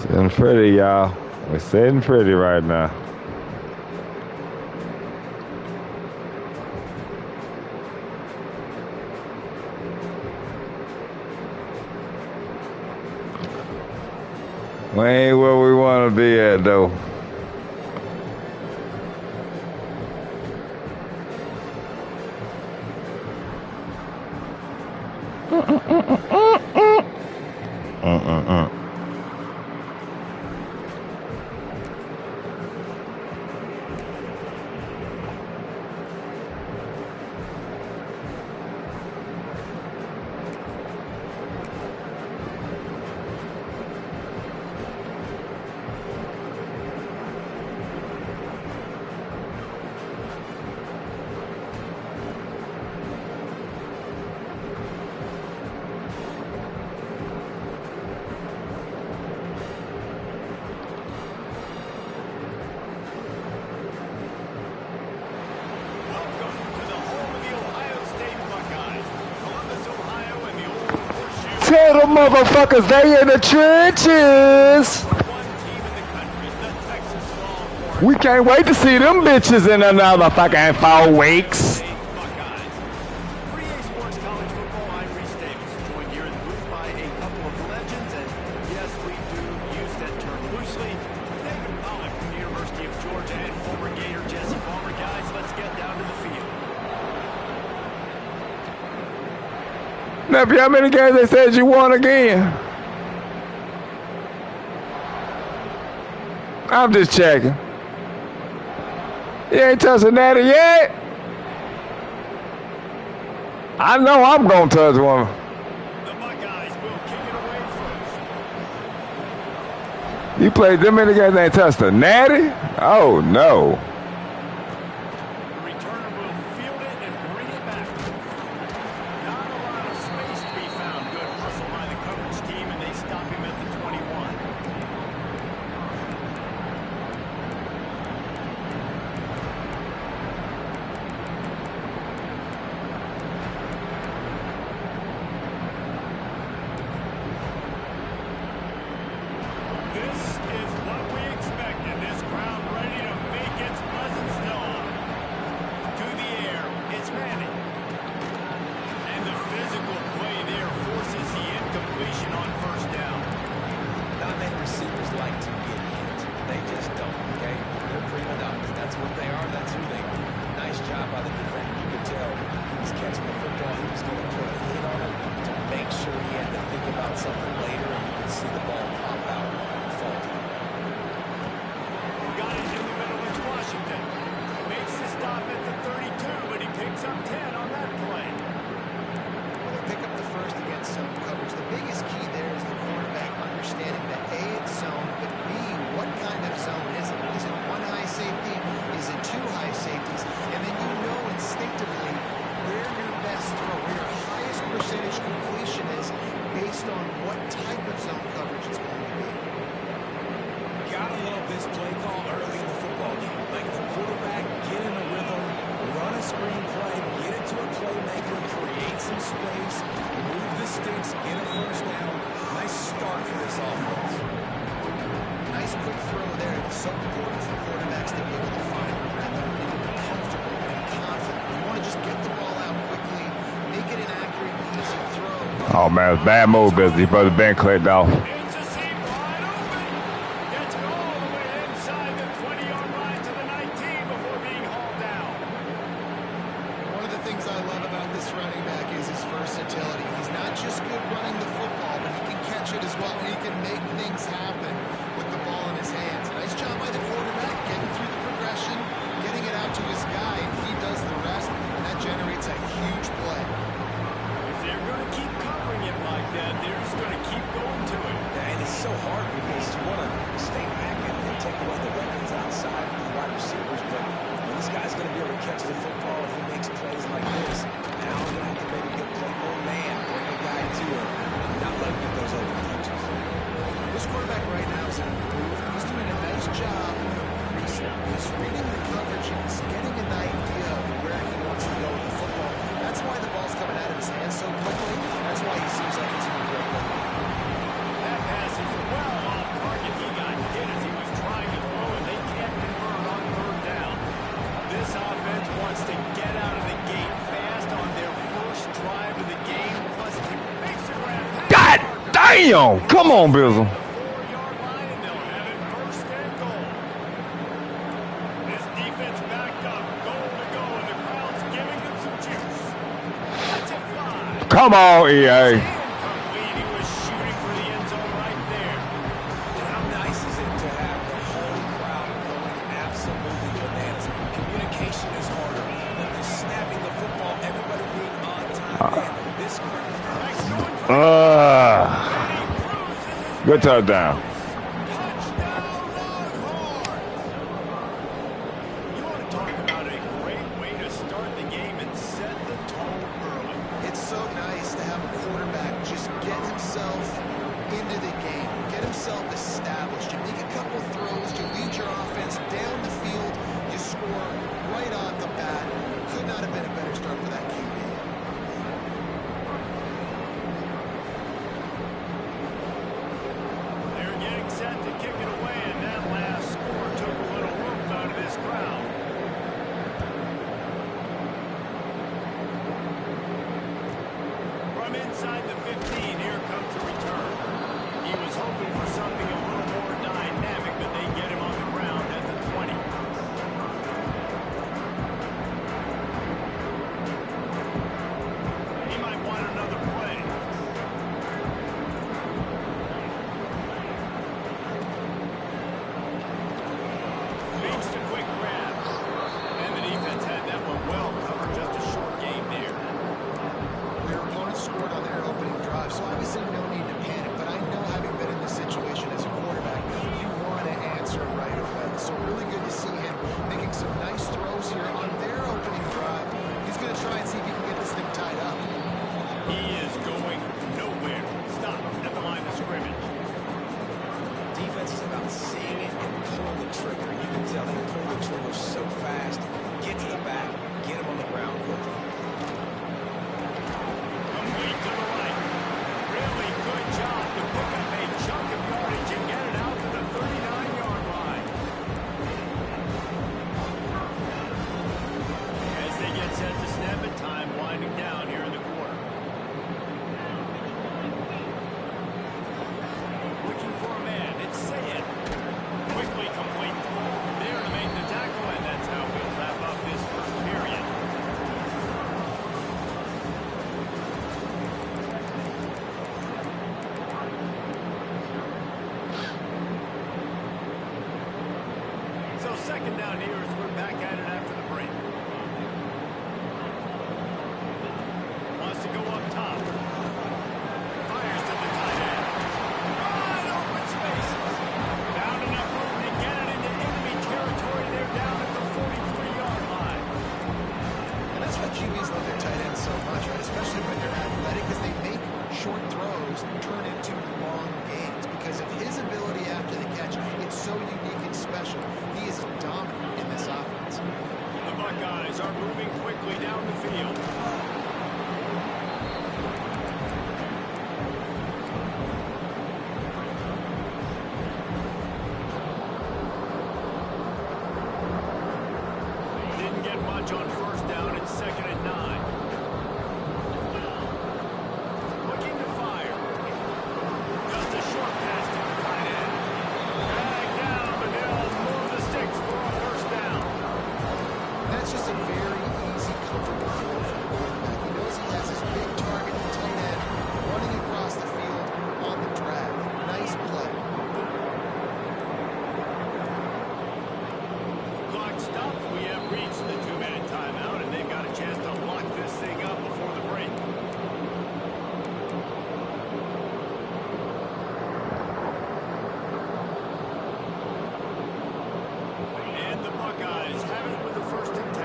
[SPEAKER 4] Sitting pretty, y'all. We're sitting pretty right now. We ain't where we want to be at, though. Tell the motherfuckers they in the trenches. We can't wait to see them bitches in another fucking 4 weeks. Nephew, how many games they said you won again? I'm just checking. You ain't touching that yet? I know I'm going to touch one.
[SPEAKER 1] The Buckeyes will kick it away first.
[SPEAKER 4] You played them many games, they ain't touched a natty? Oh, no.
[SPEAKER 1] The returner will field it and bring it back. Not a lot of space to be found. Good hustle by the coverage team, and they stop him at the 21. This is what we expected. This crowd ready to make its presence known. To the air, it's Manning. And the physical play there forces the incompletion on first down.
[SPEAKER 2] Not many receivers like to get hit. They just don't, okay? They're prima donnas. That's what they are. That's who they are. Nice job by the defender. You could tell he was catching the football. He was going to put a hit on him to make sure he had to think about something later, and you could see the ball pop out and fall to the ground.
[SPEAKER 1] Got it in the middle. It's Washington. Makes the stop at the 32, but he picks up 10 on that play.
[SPEAKER 3] Well, they pick up the first against zone coverage. The biggest key there is the quarterback understanding that A, it's zone, but B, what kind of zone is it? Is it one high safety? Is it two high safeties? And then you know instinctively where your best throw, where your highest percentage completion is based on what type of zone coverage it's going to be.
[SPEAKER 2] Gotta love this play call early in the football game. Like the quarterback, get in a rhythm, run a screen play, get it to a playmaker, create some space, move the sticks, get a first down. Nice start for this offense.
[SPEAKER 3] Nice quick throw there. It's so important for quarterbacks to be able to find a rhythm and to be comfortable and confident. You want to just get the ball out quickly, make it an accurate, easy throw.
[SPEAKER 4] Oh, man, it's bad move, Busy. Brother Ben clicked off.
[SPEAKER 1] It's a seam wide open. Gets it all the way inside the 20-yard line to the 19 before being hauled down.
[SPEAKER 3] One of the things I love about this running back is his versatility. He's not just good running the football, but he can catch it as well. He can make things happen with the ball in his hands. Nice job by the quarterback, getting through the progression, getting it out to his guy, and he does the rest, and that generates a huge play.
[SPEAKER 1] If they're going to keep covering it like that, they're just going to keep going to it.
[SPEAKER 2] And it's so hard because you want to stay back and take away the weapons outside of the wide receivers, but when this guy's going to be able to catch the football and he makes plays like this, now we're going to have to maybe get play more man, bring a guy to him, not let him get those open touches.
[SPEAKER 3] This quarterback right now is in a groove. He's doing a nice job. He's reading the coverage. He's getting an idea of where he wants to go with the football. That's why the ball's coming out of his hands so quickly. That's why he seems like he's in a great way.
[SPEAKER 1] That pass is well off target. He got hit as he was trying to throw, and they can't convert on third down. This offense wants to get out of the gate fast on their first drive of the game. Plus, he makes a grab.
[SPEAKER 4] God damn! Come on, Bizzle.
[SPEAKER 1] 4-yard line, and they'll have it first and goal. This defense backed up, goal to go, and the crowd's giving them some juice. That's a fly.
[SPEAKER 4] Come on, EA.
[SPEAKER 1] Incomplete. He was shooting for the end zone right there.
[SPEAKER 2] And how nice is it to have the whole crowd going absolutely bananas? Communication is harder. When they're snapping the football, everybody being on time. Man, this crowd.
[SPEAKER 4] Good touchdown.
[SPEAKER 1] Touchdown, Longhorns! You want to talk about a great way to start the game and set the tone early.
[SPEAKER 3] It's so nice to have a quarterback just get himself into the game, get himself established. You make a couple throws, you lead your offense down the field, you score right off the bat. Could not have been a better start for that QB.
[SPEAKER 1] They're getting set to kick it away, and that last score took a little room out of this crowd. From inside the 15, here comes the return. He was hoping for something a little more dynamic, but they get him on the ground at the 20. He might want another play. down here as we're back at it after the break. Wants to go up top. Fires to the tight end. Wide open spaces. Found enough room to get it into enemy territory. They're down at the 43-yard line.
[SPEAKER 3] And that's why QBs love their tight ends so much, right? Especially when they're athletic, because they make short throws turn into long gains. Because of his ability after the catch, it's so unique and special. He is dominant in this offense.
[SPEAKER 1] The Buckeyes are moving quickly down the field. Didn't get much on first down. It's 2nd and 9. Looking to fire. Just a short pass to the tight end. Drag down, but they'll move the sticks for a first down.
[SPEAKER 3] That's just a very easy, comfortable throw for the quarterback. He knows he has his big target in tight end running across the field on the drag. Nice play.
[SPEAKER 1] Clock stops. We have reached the 2-minute timeout, and they've got a chance to lock this thing up before the break. And the Buckeyes have it with the 1st and 10.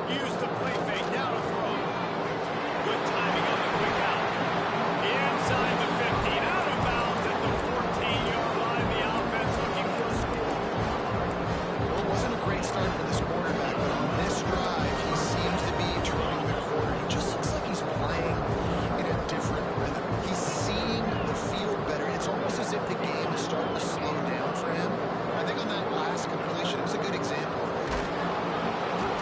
[SPEAKER 1] Use the play fake, now to throw. Good timing on the quick out. Inside the 15, out of bounds at the 14-yard line. The offense looking for a score.
[SPEAKER 3] Well, it wasn't a great start for this quarterback, but on this drive, he seems to be turning the corner. He just looks like he's playing in a different rhythm. He's seeing the field better. It's almost as if the game is starting to slow down for him. I think on that last completion, it was a good example.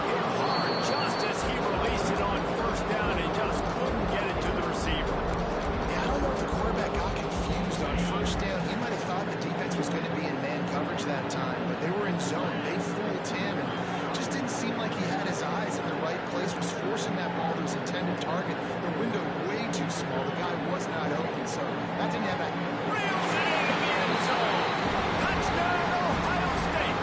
[SPEAKER 1] Hit hard just as he released it on first down and just couldn't get it to the receiver.
[SPEAKER 3] Yeah, I don't know if the quarterback got confused on first down. He might have thought the defense was going to be in man coverage that time, but they were in zone. They fooled him and just didn't seem like he had his eyes in the right place, was forcing that ball to his intended target. The window way too small. The guy was not open, so that didn't have that.
[SPEAKER 1] Reels it into the end zone. Touchdown, Ohio State.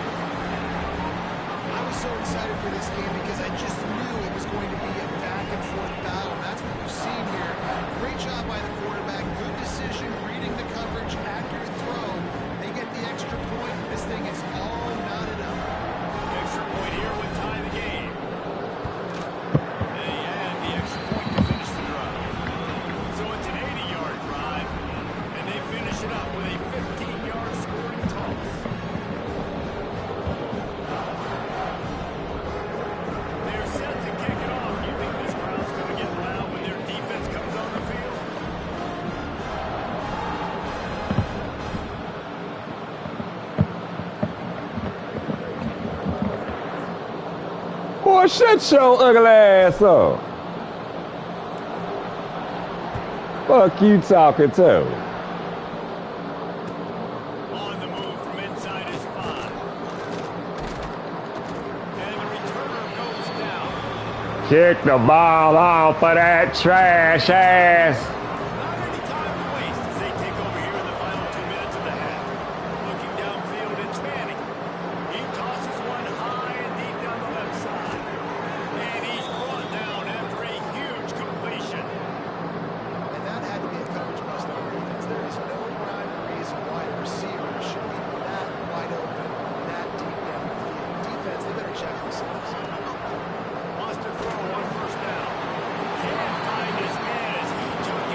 [SPEAKER 3] I was so excited for this game because I just knew it was going to be a back-and-forth battle, and that's what we've seen here. Great job by the quarterback, good decision, reading the coverage, accurate throw. They get the extra point. This thing is all knotted up.
[SPEAKER 1] Extra point here would tie the game. They had the extra point to finish the drive. So it's an 80-yard drive, and they finish it up with a 15-yard scoring toss. They're set to kick it off. You think this crowd's going to get loud when their defense comes on the field?
[SPEAKER 4] Boy, shut your ugly ass up. Fuck you talking to?
[SPEAKER 1] On the move from inside his 5. And the returner goes down.
[SPEAKER 4] Kick the ball off of that trash ass.
[SPEAKER 1] Not any time to waste as they take over here in the final 2 minutes of the half. Looking downfield, it's Manning. He tosses one high and deep down the left side. And he's brought down after a huge completion.
[SPEAKER 3] And that had to be a coverage bust on defense. There is no rhyme or reason why a receiver should be that wide open, that deep down the field. Defense, they better check themselves.
[SPEAKER 1] Wants to throw on first down. Can't find his man as he took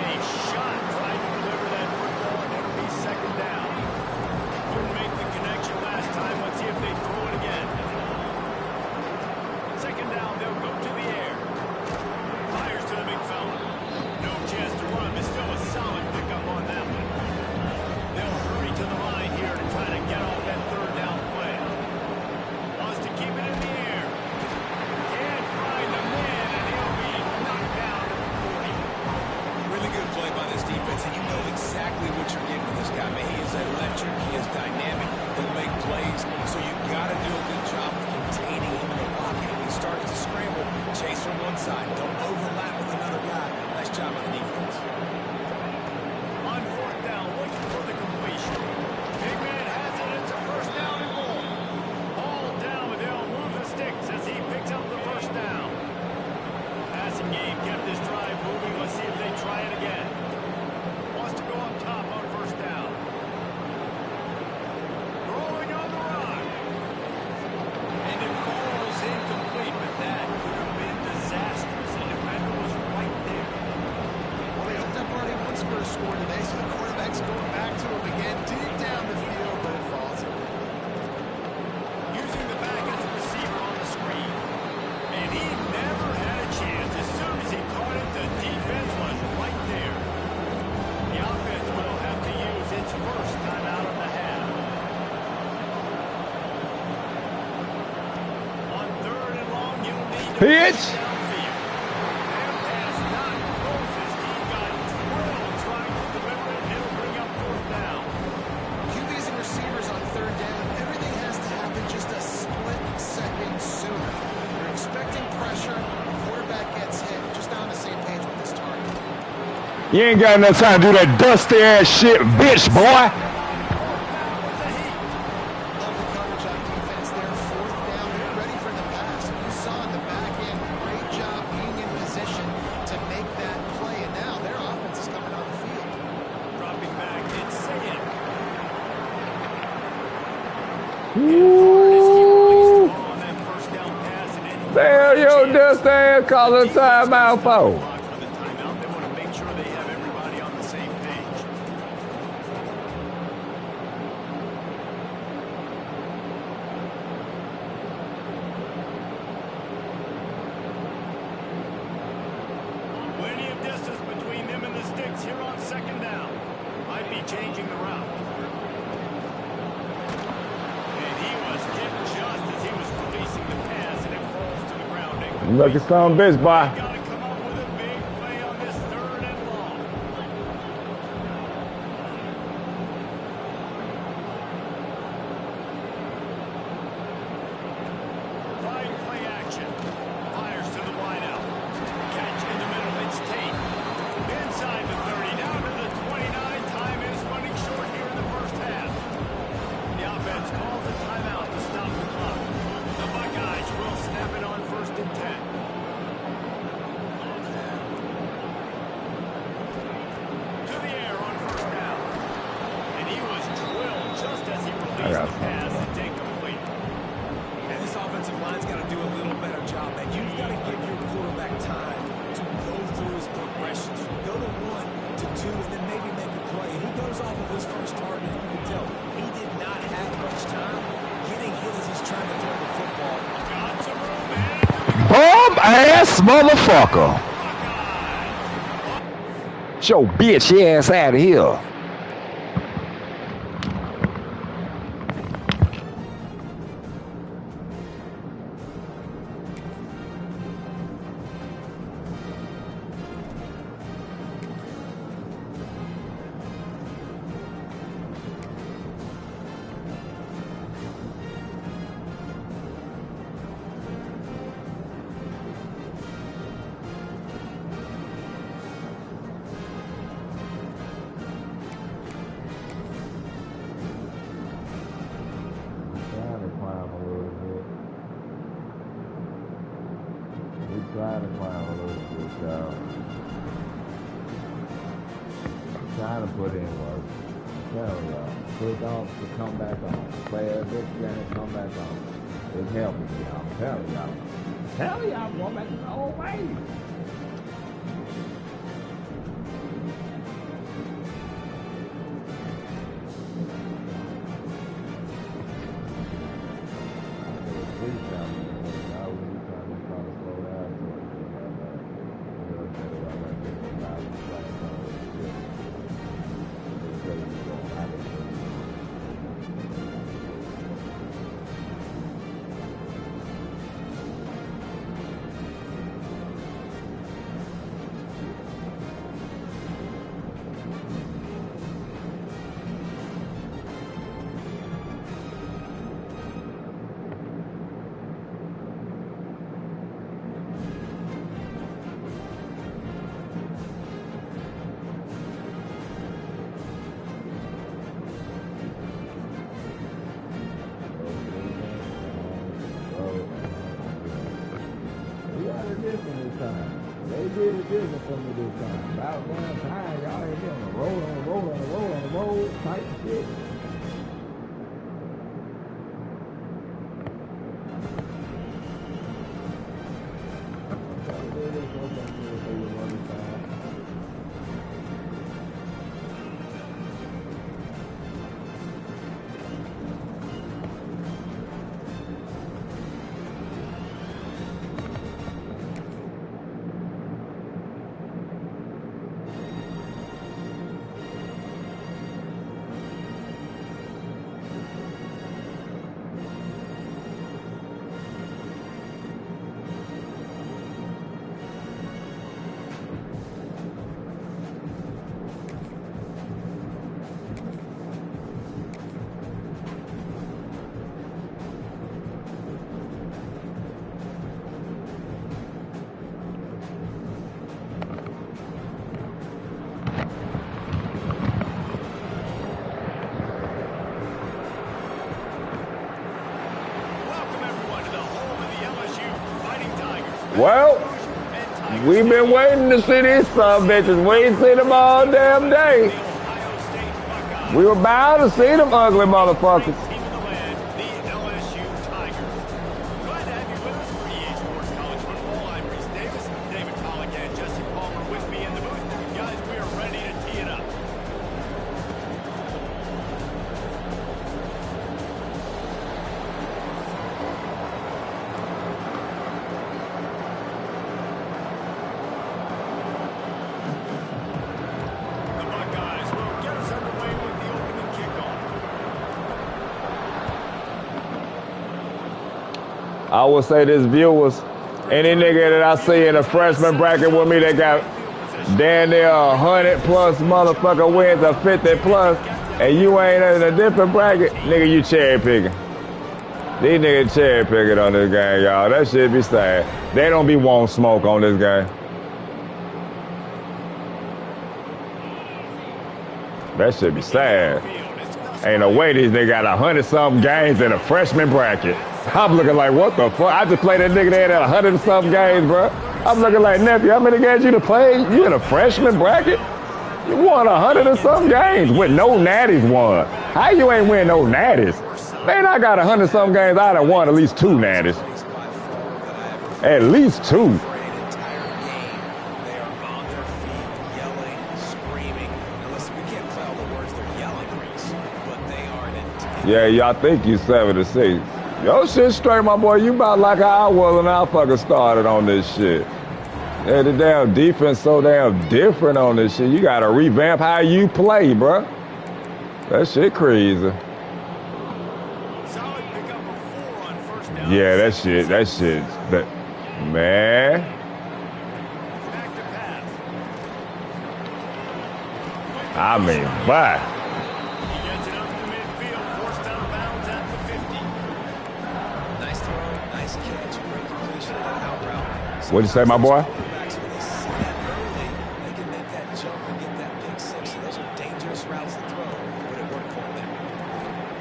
[SPEAKER 4] Pitch.
[SPEAKER 3] QBs and receivers on third down, everything has to happen just a split second sooner. You're expecting pressure, the quarterback gets hit, just not on the same page with this target.
[SPEAKER 4] You ain't got enough time to do that dusty ass shit, bitch, boy.
[SPEAKER 3] Love the coverage on defense there, fourth down, they're ready for the pass. You saw in the back end, great job being in position to make that play, and now their offense is coming on the field.
[SPEAKER 1] Dropping back, it's Sayed.
[SPEAKER 4] Woo.
[SPEAKER 1] On that first down pass, and then
[SPEAKER 4] Damn, yo, dusty ass calling timeout for.
[SPEAKER 1] on the timeout. They want to make sure they have everybody on the same page. Plenty of distance between them and the sticks here on second down. Might be changing the route. And he was hit just as he was releasing the pass, and it falls to the ground.
[SPEAKER 4] Lucky son of a bitch, boy.
[SPEAKER 1] Got to come up with a big play on this third and long. Fine play action. Fires to the wideout. Catch in the middle. It's Tate. Inside the 30, down to the 29. Time is running short here in the first half. The offense calls a timeout to stop the clock. The Buckeyes will snap it on first and 10. To the air on first down. And he was drilled just as he released the pass. It's incomplete.
[SPEAKER 2] And this offensive line's got to do a little better job, man. You've got to give your quarterback time to go through his progressions. Go to 1 to 2 and then maybe make a play. And he goes off of his first target. You can tell he did not have much time getting hit as he's trying to throw the football.
[SPEAKER 1] Got some room, man.
[SPEAKER 4] Bomb ass motherfucker. Get your bitch ass out of here. Trying to climb a little bit, y'all. Trying to put in work. Tell y'all. Click off to come back on. Play a good game, come back on. It's helping me, I'm telling y'all. Tell y'all, I'm going back to the old way. They did it different for me this time. About damn time, y'all ain't been on the road, on the road, on the road, on the road type shit. Well, we've been waiting to see these some bitches. We ain't seen them all damn day. We were bound to see them ugly motherfuckers. I would say this viewers, any nigga that I see in a freshman bracket with me that got damn near 100 plus motherfucker wins or 50 plus, and you ain't in a different bracket, nigga, you cherry picking. These niggas cherry picking on this game, y'all. That shit be sad. They don't be wanting smoke on this game. That shit be sad. Ain't no way these niggas got 100-something games in a freshman bracket. I'm looking like, what the fuck? I just played that nigga there at 100-something games, bro. I'm looking like, nephew, how many games you done played? You in a freshman bracket? You won 100-something games with no natties won. How you ain't win no natties? Man, I got 100-something games. I done won at least 2 natties. At least 2. Yeah, y'all think you 7-6. Yo, shit straight, my boy. You about like how I was when I fucking started on this shit. Yeah, the damn defense so damn different on this shit. You gotta revamp how you play, bro. That shit crazy. Yeah, that shit, that, man. I mean, bye. What'd you say, my boy?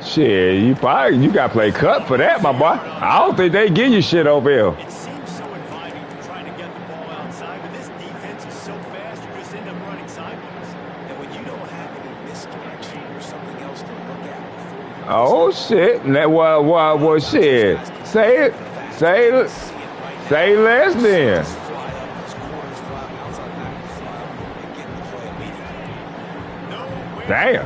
[SPEAKER 4] Shit, you gotta play cut for that, my boy. I don't think they give you shit over here.
[SPEAKER 1] It seems so inviting to try to get the ball outside, but this defense is so fast you just end up running sideways.
[SPEAKER 2] And when you don't have any misdirection, there's something else to look at before you.
[SPEAKER 4] Oh shit! Well, shit. Say it. Say less then. Damn.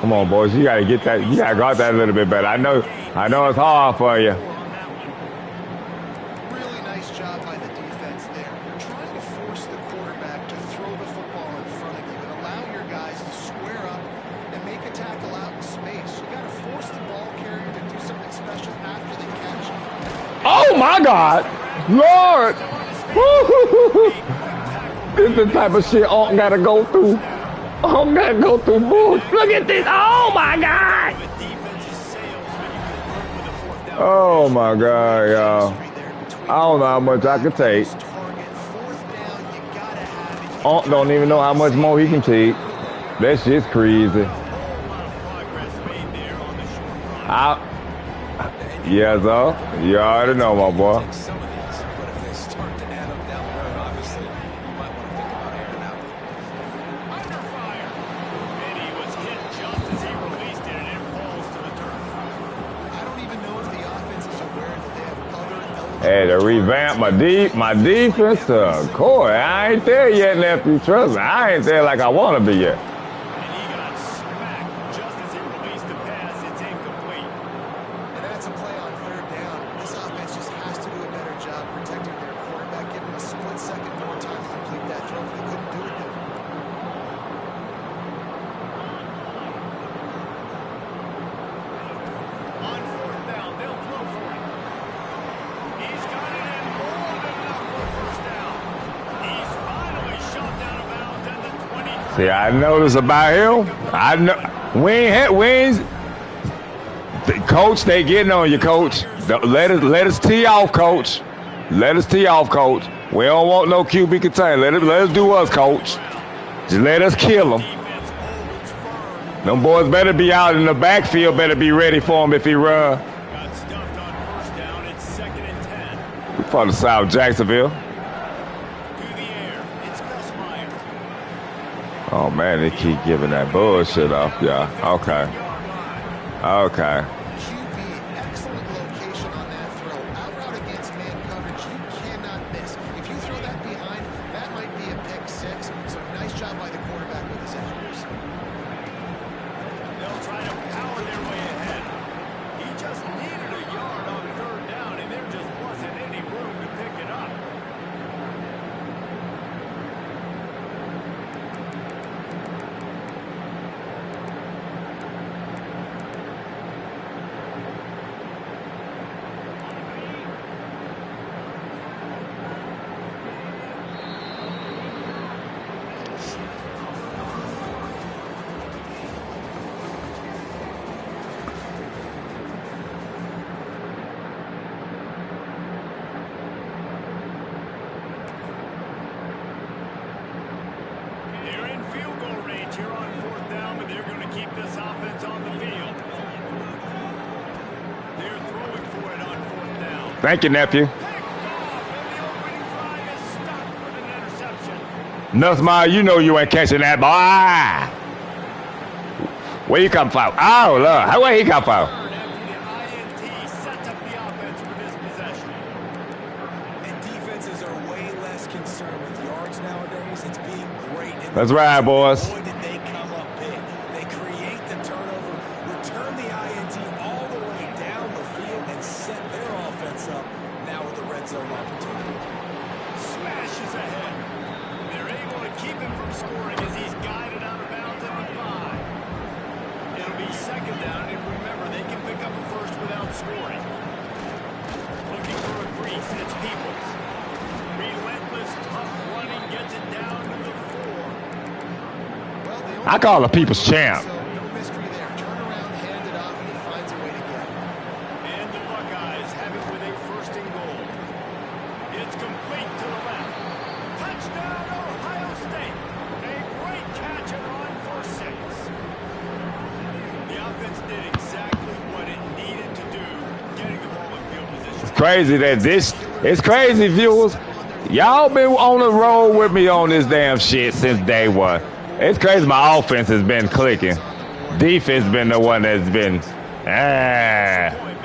[SPEAKER 4] Come on, boys. You gotta get that. You gotta guard that a little bit better. I know it's hard for you.
[SPEAKER 3] Really nice job by the defense there. You're trying to force the quarterback to throw the football in front of you and allow your guys to square up and make a tackle out in space. You gotta force the ball carrier to do something special after they catch.
[SPEAKER 4] Oh my God, Lord! This is the type of shit Unc gotta go through. Unc gotta go through bull. Look at this! Oh my God! Oh my God, y'all! I don't know how much I can take. Unc don't even know how much more he can take. That shit's crazy. Yeah, though. You already know, my boy. Hey, to revamp my defense, of course. I ain't there yet, nephew. Trust me, I ain't there like I want to be yet. See, I notice about him. I know Coach, they getting on you, Coach. Let us tee off, Coach. Let us tee off, Coach. We don't want no QB contain. Let us do us, Coach. Just let us kill them. Them boys better be out in the backfield, better be ready for him if he run.
[SPEAKER 1] Got stuffed on first down. It's 2nd and 10.
[SPEAKER 4] From the South Jacksonville.
[SPEAKER 1] To the air. It's Gus Myers.
[SPEAKER 4] Oh, man, they keep giving that bullshit off, y'all. Okay. Okay.
[SPEAKER 3] QB, excellent location on that throw. Out route against man coverage, you cannot miss. If you throw that behind, that might be a pick six. So nice job by the quarterback with his accuracy.
[SPEAKER 1] They'll try to power their way ahead. He just needed a yard on 3rd down, and there just wasn't any room to pick it up. They're in field goal range here on 4th down, but they're going to keep this offense on the field. They're throwing for it on 4th down.
[SPEAKER 4] Thank you, nephew.
[SPEAKER 1] Picked off, and the opening drive is stopped with an interception.
[SPEAKER 4] Nussmire, you know you ain't catching that boy. Where you come from? Oh, Lord. Where he come from?
[SPEAKER 1] Third after the INT sets up the offense for this possession.
[SPEAKER 2] And defenses are way less concerned with yards nowadays. It's being great.
[SPEAKER 4] That's right, boys.
[SPEAKER 2] Boy, did they come up big. They create the turnover, return the INT all the way down the field, and set their offense up now with a red zone opportunity.
[SPEAKER 1] Smashes ahead. They're able to keep him from scoring as he's guided out of bounds at the 5. It'll be 2nd down, and remember, they can pick up a first without scoring. Looking for a crease, it's Peoples. Relentless, tough running, gets it down to the 4.
[SPEAKER 3] Well, they only
[SPEAKER 4] I call a people's champ.
[SPEAKER 3] So no mystery there. Turn around, hand it off, and he finds a way to get it.
[SPEAKER 1] And the Buckeyes have it with a 1st and goal. It's complete to the left. Touchdown, Ohio State. A great catch and run for 6. The offense did exactly what it needed to do, getting the ball in field position.
[SPEAKER 4] Crazy that this, it's crazy, viewers. Y'all been on the road with me on this damn shit since day one. It's crazy my offense has been clicking. Defense been the one that's been,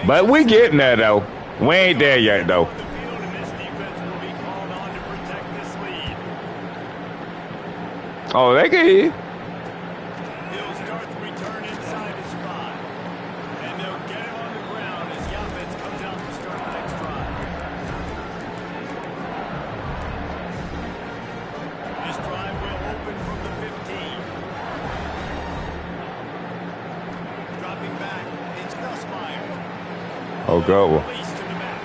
[SPEAKER 4] But we getting there, though. We ain't there yet, though.
[SPEAKER 1] The field, and this defense will be called on to protect this lead.
[SPEAKER 4] Oh, they can hear.
[SPEAKER 1] He'll start the return inside his 5. And they'll get him on the ground as the offense comes out to start the next drive. This drive will open from the 15. Dropping back, it's Gus Myers.
[SPEAKER 4] Oh, go.
[SPEAKER 1] Release to the back.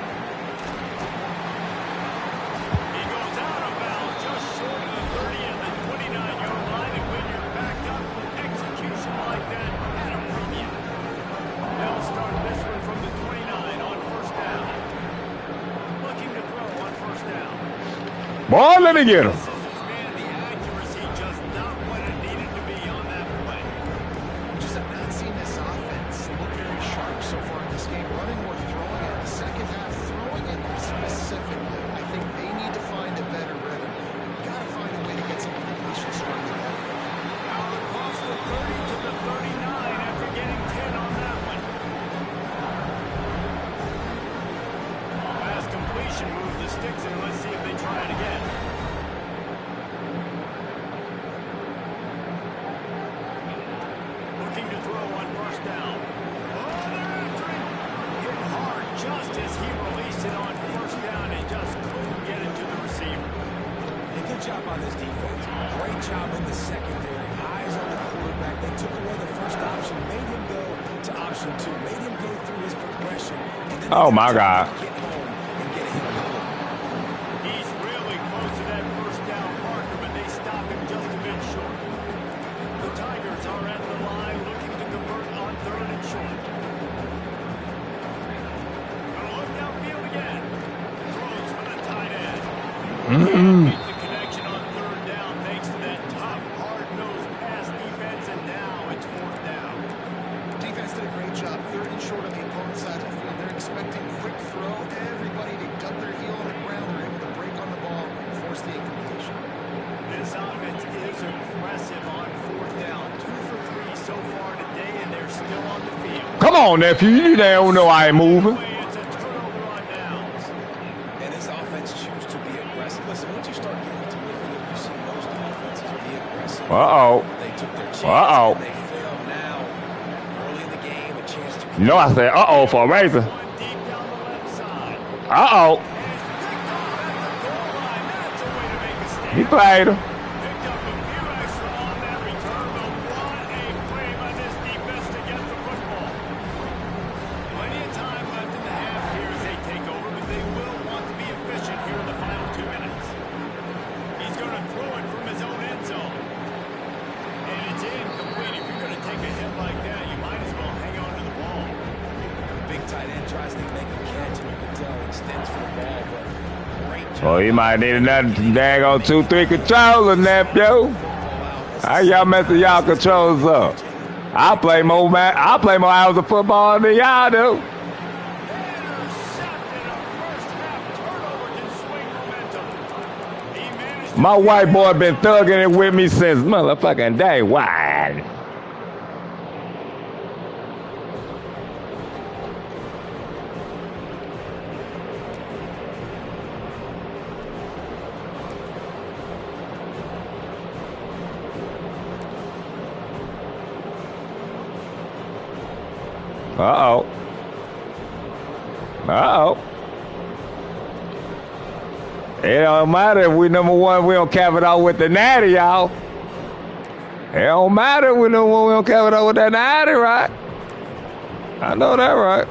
[SPEAKER 1] He goes out of bounds just short of the 30 and the 29-yard line, and when you're backed up, execution like that had a from you. They'll start this one from the 29 on 1st down. Looking to throw on 1st down.
[SPEAKER 4] Boy, let me get him.
[SPEAKER 1] This is man, the accuracy just not what it needed to be on that play.
[SPEAKER 3] Just have not seen this offense look very sharp so far in this game. Running or throwing it in the second half, throwing it specifically. I think they need to find a better rhythm. Got to find a way to get some completion starting to happen.
[SPEAKER 1] Out across the 30 to the 39 after getting 10 on that one. Pass completion moves the sticks in. Let's see if they try it again. Looking to throw on 1st down. Oh, they're after him. Hit hard just as he released it on 1st down and just couldn't get it to the receiver.
[SPEAKER 2] And good job on this defense. Great job in the secondary. Eyes on the quarterback. They took away the first option, made him go to option 2, made him go through his progression. And then
[SPEAKER 4] Oh, my God.
[SPEAKER 2] get home and get a hit on the quarterback.
[SPEAKER 1] He's really close to that 1st down marker, but they stop him just a bit short. The Tigers are at the line looking to convert on 3rd and short. Gonna look downfield again. Throws for the tight end. Can't make the connection on 3rd down thanks to that tough, hard-nosed pass defense, and now it's 4th down.
[SPEAKER 4] Come on, nephew. You don't know I ain't moving.
[SPEAKER 1] It's a turnover on downs.
[SPEAKER 2] And this offense choose to be aggressive. Listen, once you start getting to midfield, you see most offenses be aggressive.
[SPEAKER 4] Uh-oh.
[SPEAKER 2] They took their chance
[SPEAKER 4] Uh-oh.
[SPEAKER 2] and they failed now. Early in the game, a chance to...
[SPEAKER 4] You know I said uh-oh for a reason.
[SPEAKER 1] One deep down the left side.
[SPEAKER 4] Uh-oh.
[SPEAKER 1] And he's picked off at the goal line. That's a way to make a stand.
[SPEAKER 4] He played him.
[SPEAKER 1] Picked up a few extra on that return, but what a play by this defense to get the football. Plenty of time left in the half here as they take over, but they will want to be efficient here in the final 2 minutes. He's going to throw it from his own end zone. And it's incomplete. If you're going to take a hit like that, you might as well hang on to the ball.
[SPEAKER 2] The big tight end tries to make a catch, and you can tell he extends for the ball, but great job.
[SPEAKER 4] Well, you might need another daggone 2-3 controller, nephew. How y'all messing y'all controls up? I play more hours of football than y'all do.
[SPEAKER 1] Intercepted. A first half turnover can swing momentum. He managed to
[SPEAKER 4] My white boy been thugging it with me since motherfucking day one. Uh-oh. Uh-oh. It don't matter if we number one, we don't cap it out with the natty, y'all. It don't matter if we number one, we don't cap it out with that natty, right? I know that, right?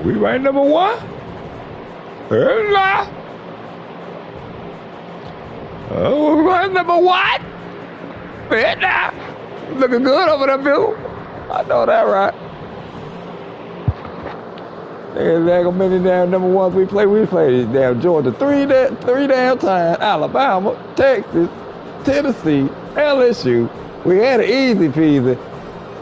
[SPEAKER 4] We ranked number one? Hell nah. Oh, we ranked number one? Hell nah. Looking good over there, Bill. I know that, right? There's ain't gonna many damn number ones we played this damn Georgia three damn times. Alabama, Texas, Tennessee, LSU. We had an easy peasy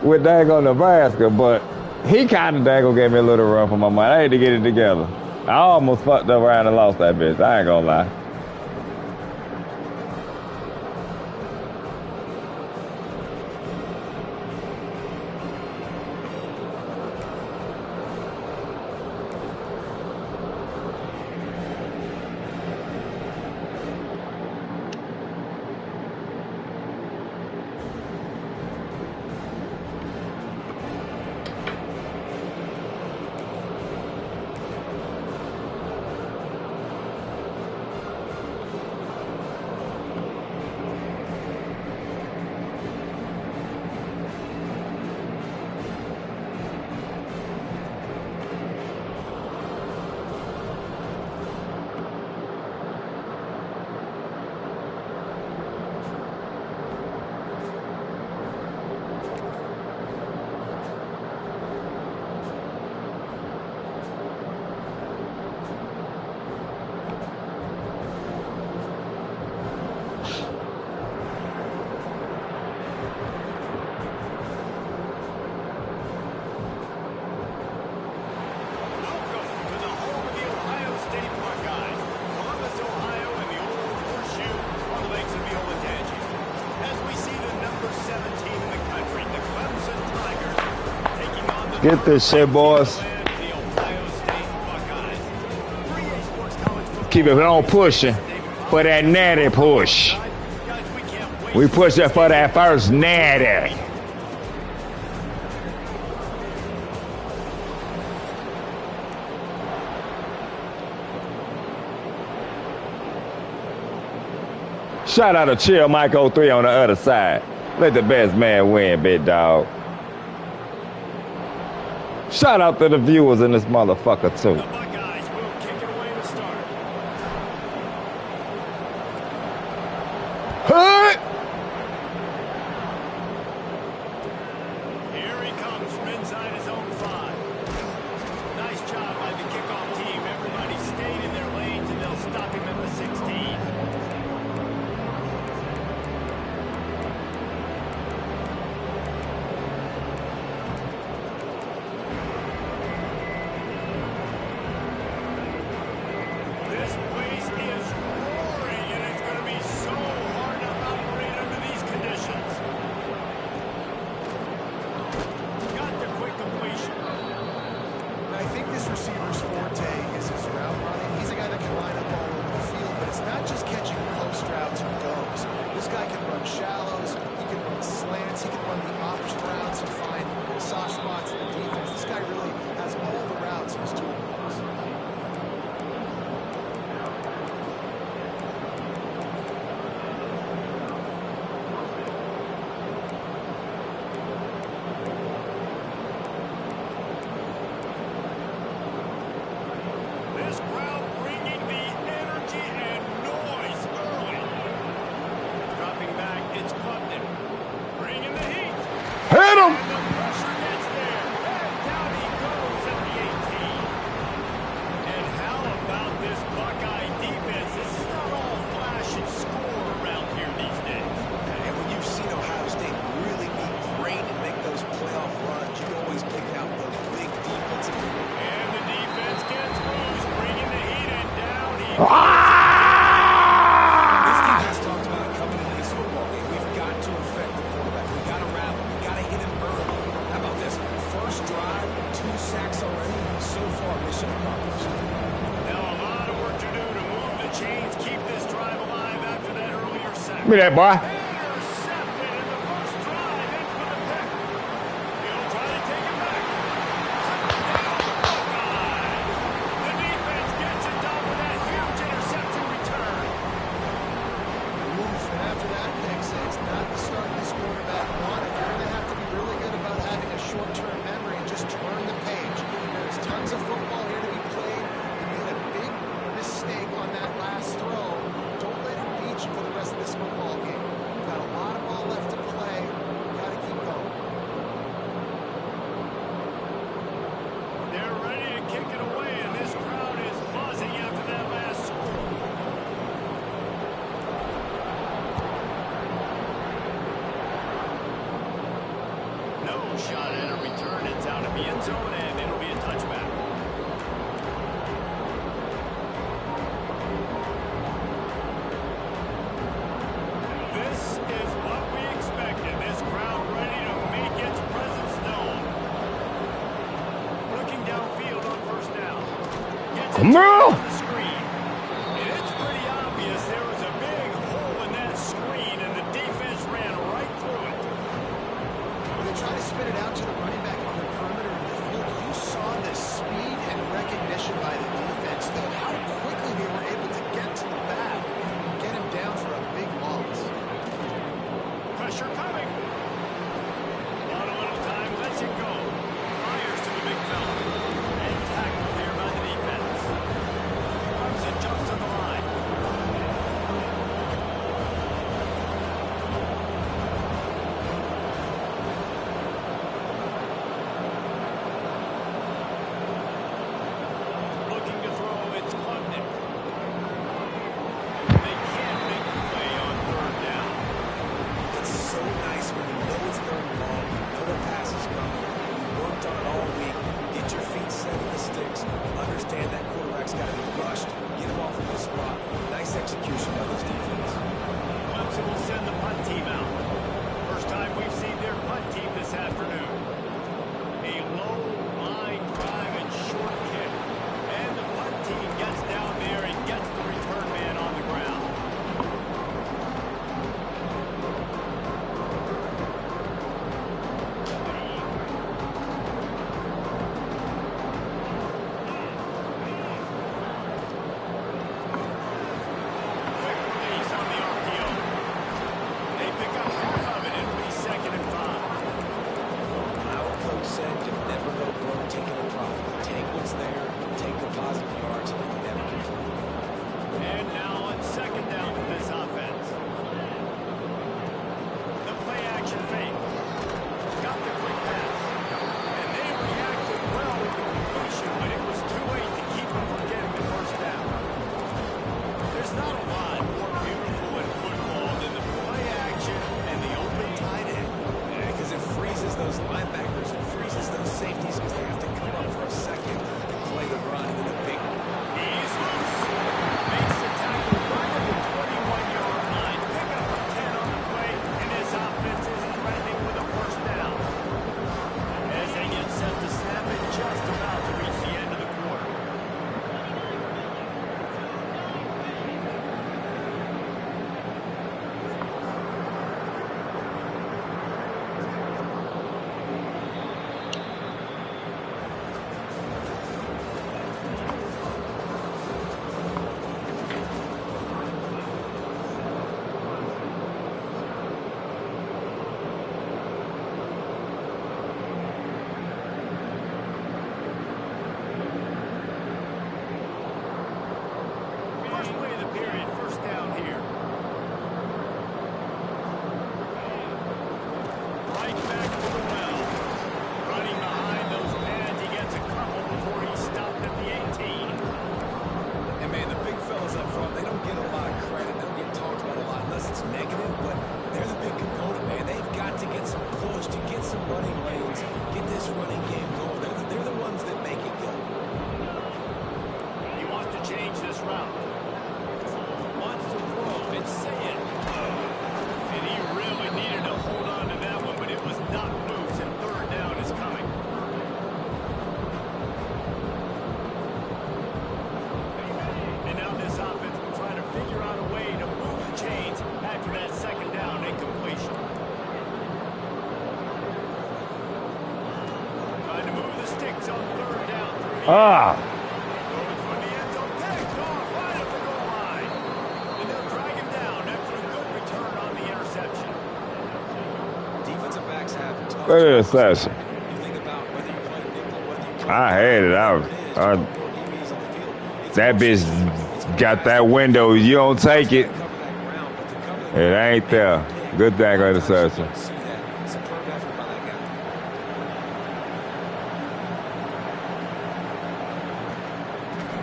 [SPEAKER 4] with daggone Nebraska, but he kind of daggone gave me a little run for my money. I had to get it together. I almost fucked up around and lost that bitch. I ain't gonna lie. Get this shit, boys. Keep it on pushing for that natty push. We push it for that first natty. Shout out to Chill Mike 03 on the other side. Let the best man win, big dog. Shout out to the viewers in this motherfucker, too.
[SPEAKER 1] The Buckeyes will kick it away to start.
[SPEAKER 4] Hey!
[SPEAKER 1] Here he comes from inside his own 5. Nice job by the kickoff team. Everybody stayed in their lanes, and they'll stop him at the 16. This place is roaring, and it's going to be so hard to operate under these conditions. Got the quick completion.
[SPEAKER 3] I think this receiver's forte is his route running. He's a guy that can line up all over the field, but it's not just catching post routes or goes. This guy can run shallows, he can run slants, he can run the option routes and find soft spots in the defense. This guy really has all the routes in his toolbox.
[SPEAKER 1] This crowd bringing the energy and noise early. Dropping back, it's Klubnik. Bringing the heat.
[SPEAKER 4] Hit him!
[SPEAKER 1] And the pressure gets there. And down he goes at the 18. And how about this Buckeye defense? This is not all flash and score around here these days.
[SPEAKER 2] And when you've seen Ohio State really be great and make those playoff runs, you always pick out those big defensive.
[SPEAKER 1] And the defense gets loose, bringing the heat, and down he
[SPEAKER 2] This
[SPEAKER 4] Ah!
[SPEAKER 2] team has talked about it coming into this football game. We've got to affect the quarterback. We've got to rattle him. We've got to hit him early. How about this? First drive, 2 sacks already. So far, mission accomplished.
[SPEAKER 1] Now a lot of work to do to move the chains, keep this drive alive after that earlier sack.
[SPEAKER 4] Give me that, boy.
[SPEAKER 1] Intercepted in the first drive, ends with a pick. He'll try to take it back. Buckeyes. The defense gets it done with that huge interception return.
[SPEAKER 3] Oof, and after that pick six, not the start this quarterback wanted. You're going to have to be really good about having a short-term memory and just turn the page. There's tons of football here to be played. You made a big mistake on that last throw. Don't let him beat you for the rest of this football game. You've got a lot of ball left to play. You've got to keep going.
[SPEAKER 1] They're ready to kick it away, and this crowd is buzzing after that last score. No shot at a return. It's out of the end zone, and it'll be a touchback. This is what we expected. This crowd ready to make its presence known. Looking downfield on first down. Gets it
[SPEAKER 4] Come on!
[SPEAKER 1] on the screen. And it's pretty obvious there was a big hole in that screen, and the defense ran right through it.
[SPEAKER 3] They try to spit it out to the running back on the perimeter of the field. You saw the speed and recognition by the defense, though, how quickly they were able to get to the back and get him down for a big loss.
[SPEAKER 1] Pressure coming. On a little time, lets it go. Fires to the big fella. And tackled there by the defense.
[SPEAKER 4] Ah.
[SPEAKER 1] Goes for the end zone. Takes off right at the goal line. And they'll drag him down after a good return on the interception.
[SPEAKER 2] Defensive backs have tough
[SPEAKER 4] What
[SPEAKER 2] jobs.
[SPEAKER 4] interception?
[SPEAKER 2] You think about whether you play nickel, whether you play
[SPEAKER 4] I had it.
[SPEAKER 2] whatever it is,
[SPEAKER 4] I-
[SPEAKER 2] you put more DBs on the field. It's
[SPEAKER 4] That
[SPEAKER 2] more
[SPEAKER 4] bitch
[SPEAKER 2] speed. It's more
[SPEAKER 4] got that
[SPEAKER 2] fast.
[SPEAKER 4] window. You don't take it.
[SPEAKER 2] Cover that ground, but to cover the
[SPEAKER 4] It
[SPEAKER 2] ground,
[SPEAKER 4] ain't there. Good thing on interception.
[SPEAKER 2] see that. Superb effort by that guy.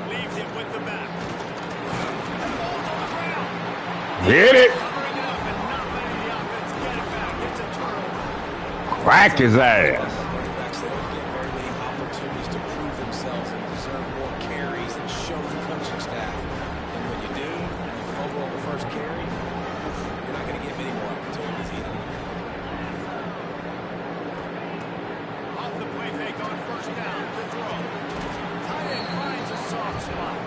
[SPEAKER 1] Leaves it with the back. The ball's on the ground.
[SPEAKER 4] Hit it.
[SPEAKER 1] Covering it up and not letting the offense get it back. It's a turnover.
[SPEAKER 4] Crack his ass.
[SPEAKER 2] Running backs, they don't get very many opportunities to prove themselves and deserve more carries and show the coaching staff. And when you do, and you fumble on the first carry, you're not going to get many more opportunities either.
[SPEAKER 1] Off the play fake on first down. The throw. Tight end finds a soft spot.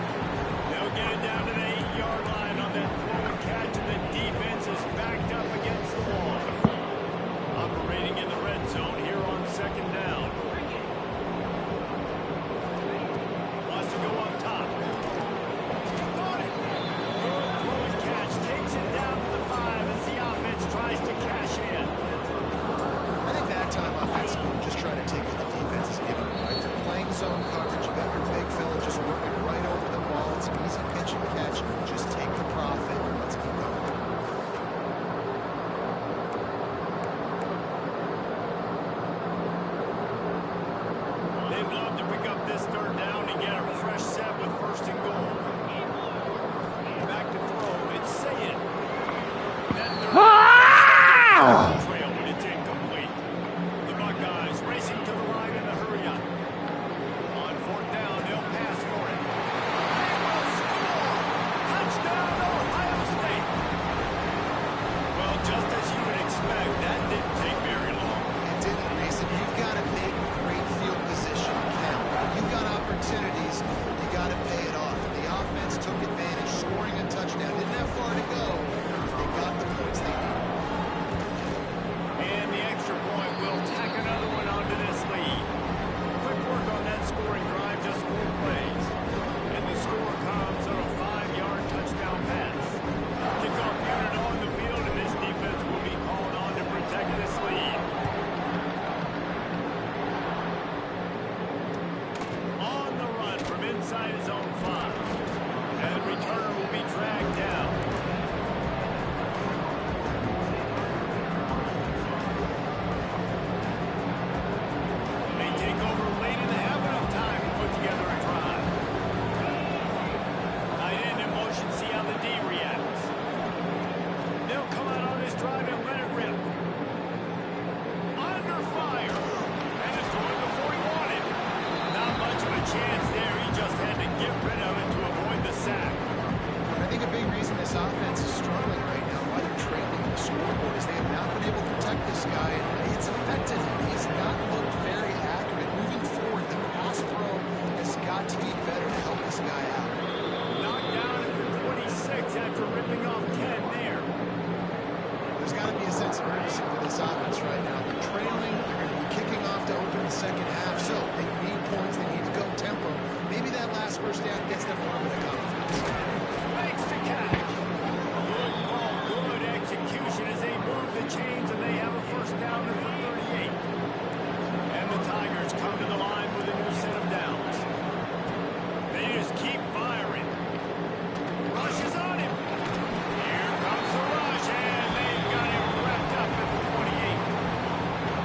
[SPEAKER 1] They'll get it down to the 8-yard line on that throw and catch, and the defense is backed up against the wall. Operating in the red zone here on second down. Wants to go up top. Got it. Good throw and catch. Takes it down to the 5 as the offense tries to cash in.
[SPEAKER 3] I think that time offense just trying to take what the defense is giving them, right? They're playing zone coverage. You got your big fella just working right over the ball. It's an easy pitch and catch. Just take the profit. Let's keep going.
[SPEAKER 1] They'd love to pick up this third down and get a fresh set with first and goal. Back to throw. It's Sayed. That third trail, but it's incomplete. The Buckeyes racing to the line in a hurry up. On fourth down, they'll pass for it. They will score! Touchdown, Ohio State! Well, just as you would expect, that didn't take very long.
[SPEAKER 3] It didn't, Mason. You've got to make great field position count. You've got opportunities. You got to pay it off. The offense took advantage, scoring a touchdown. Didn't have far to go. They got the points they needed.
[SPEAKER 1] And the extra point will tack another one onto this lead. Quick work on that scoring drive, just 4 plays. And the score comes on a 5-yard touchdown pass. Kickoff unit on the field, and this defense will be called on to protect this lead. On the run from inside his own 5. And returner will be dragged down. They take over late and have enough time to put together a drive. Tight end in motion, see how the D reacts. They'll come out on this drive and let it rip. Under fire. And it's throwing before he wanted. Not much of a chance there. He just had to get rid of it to avoid the sack.
[SPEAKER 3] I think a big reason this offense is struggling right now, why they're trailing in the scoreboard, is they have not been able to protect this guy, and it's affected him. He's not looked very accurate. Moving forward, the pass pro has got to be better to help this guy out.
[SPEAKER 1] Knocked down at the 26 after ripping off 10 there.
[SPEAKER 3] There's got to be a sense of urgency for this offense right now. They're trailing, they're going to be kicking off to open the second half, so they need points, they need to go tempo. Maybe that last first down gets them a little bit of confidence.
[SPEAKER 1] Makes the catch. Good call, good execution as they move the chains, and they have a first down at the 38. And the Tigers come to the line with a new set of downs. They just keep firing. Rush is on him. Here comes the rush, and they've got him wrapped up at the 28.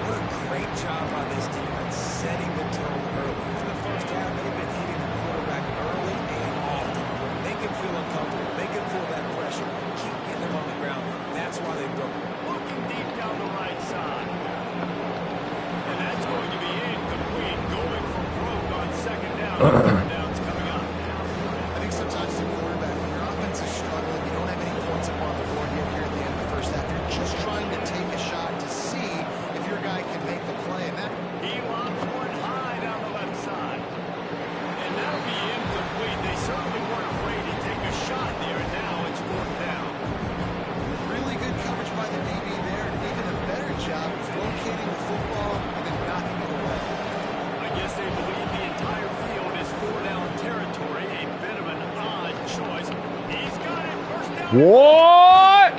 [SPEAKER 2] What a great job by this defense setting the tone early. In the first half, they've been hitting the quarterback early and often. Make him feel uncomfortable. Make him feel that pressure. Keep getting them on the ground. That's why they broke.
[SPEAKER 1] Looking deep down the right side. And that's going to be incomplete. Going for broke on second down. Third down's coming up.
[SPEAKER 3] I think sometimes as a quarterback, when your offense is struggling, you don't have any points up on the board yet here at the end of the first half. You're just trying to take a shot to see if your guy can make the play. And that
[SPEAKER 1] He lobs one high down the left side. And that'll be incomplete. They certainly weren't afraid to take a shot there, and now it's fourth down.
[SPEAKER 3] really good coverage by the DB there, and even a better job of locating the football and then knocking it away.
[SPEAKER 1] I guess they believe the entire field is
[SPEAKER 4] What?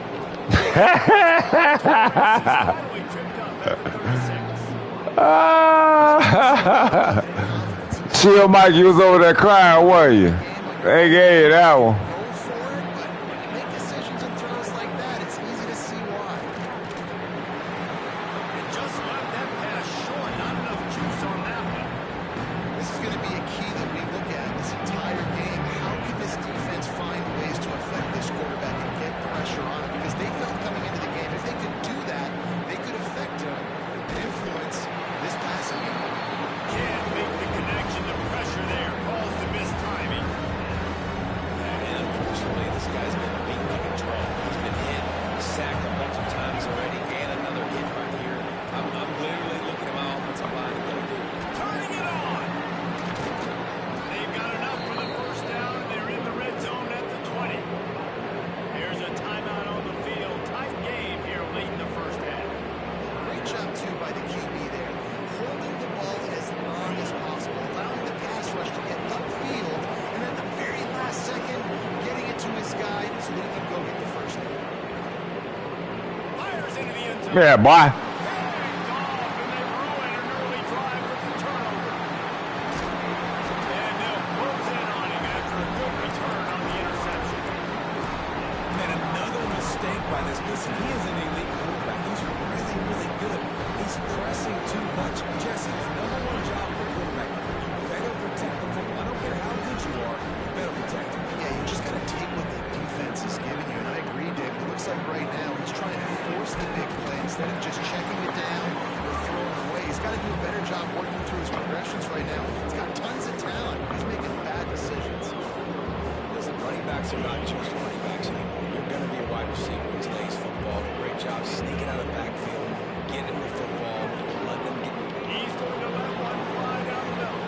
[SPEAKER 4] Chill Mike, you was over there crying, were you? They gave you that one.
[SPEAKER 3] Go for it, but when you make decisions and throws like that, it's easy to see why.
[SPEAKER 1] And just left that pass short. Not enough juice on that one.
[SPEAKER 3] This is going to be a key that we look at this entire game. How can this defense find ways to affect this quarterback and get pressure on him? Because they felt coming into the game, if they could do that, they could affect him and influence this passing game.
[SPEAKER 1] Can't make the connection. The pressure there caused the missed timing.
[SPEAKER 2] And unfortunately, this guy's been beaten like a drum. He's been hit, sacked a bunch of times already, and another hit right here. I'm literally looking at my offensive line and going, dude,
[SPEAKER 1] Turning it on. They've got enough for the first down. They're in the red zone at the 20. There's a timeout on the field. Tight game here late in the first half.
[SPEAKER 3] Great job, too, by the QB there. Holding the ball as long as possible, allowing the pass rush to get upfield, and at the very last second, getting it to his guy so that he can go get the first down.
[SPEAKER 1] Fires into the end zone.
[SPEAKER 4] Yeah, boy.
[SPEAKER 1] Picked off, and they ruin an early drive with the turnover. And they'll close in on him after a good return on the interception.
[SPEAKER 2] and another mistake by this. Listen, he is an elite quarterback. He's really, really good. He's pressing too much. Jesse, the number one job for a quarterback, you better protect the football. I don't care how good you are, you better protect it.
[SPEAKER 3] Yeah, you just got to take what the defense is giving you. And I agree, David. It looks like right now he's trying to force the big play instead of just checking it down or throwing away. He's got to do a better job working through his progressions right now. He's got tons of talent. He's making bad decisions.
[SPEAKER 2] Listen, running backs are not just running backs anymore. You're going to be a wide receiver in today's football. A great job sneaking out of the backfield, getting the football, letting them get.
[SPEAKER 1] He's going to let one fly down the middle.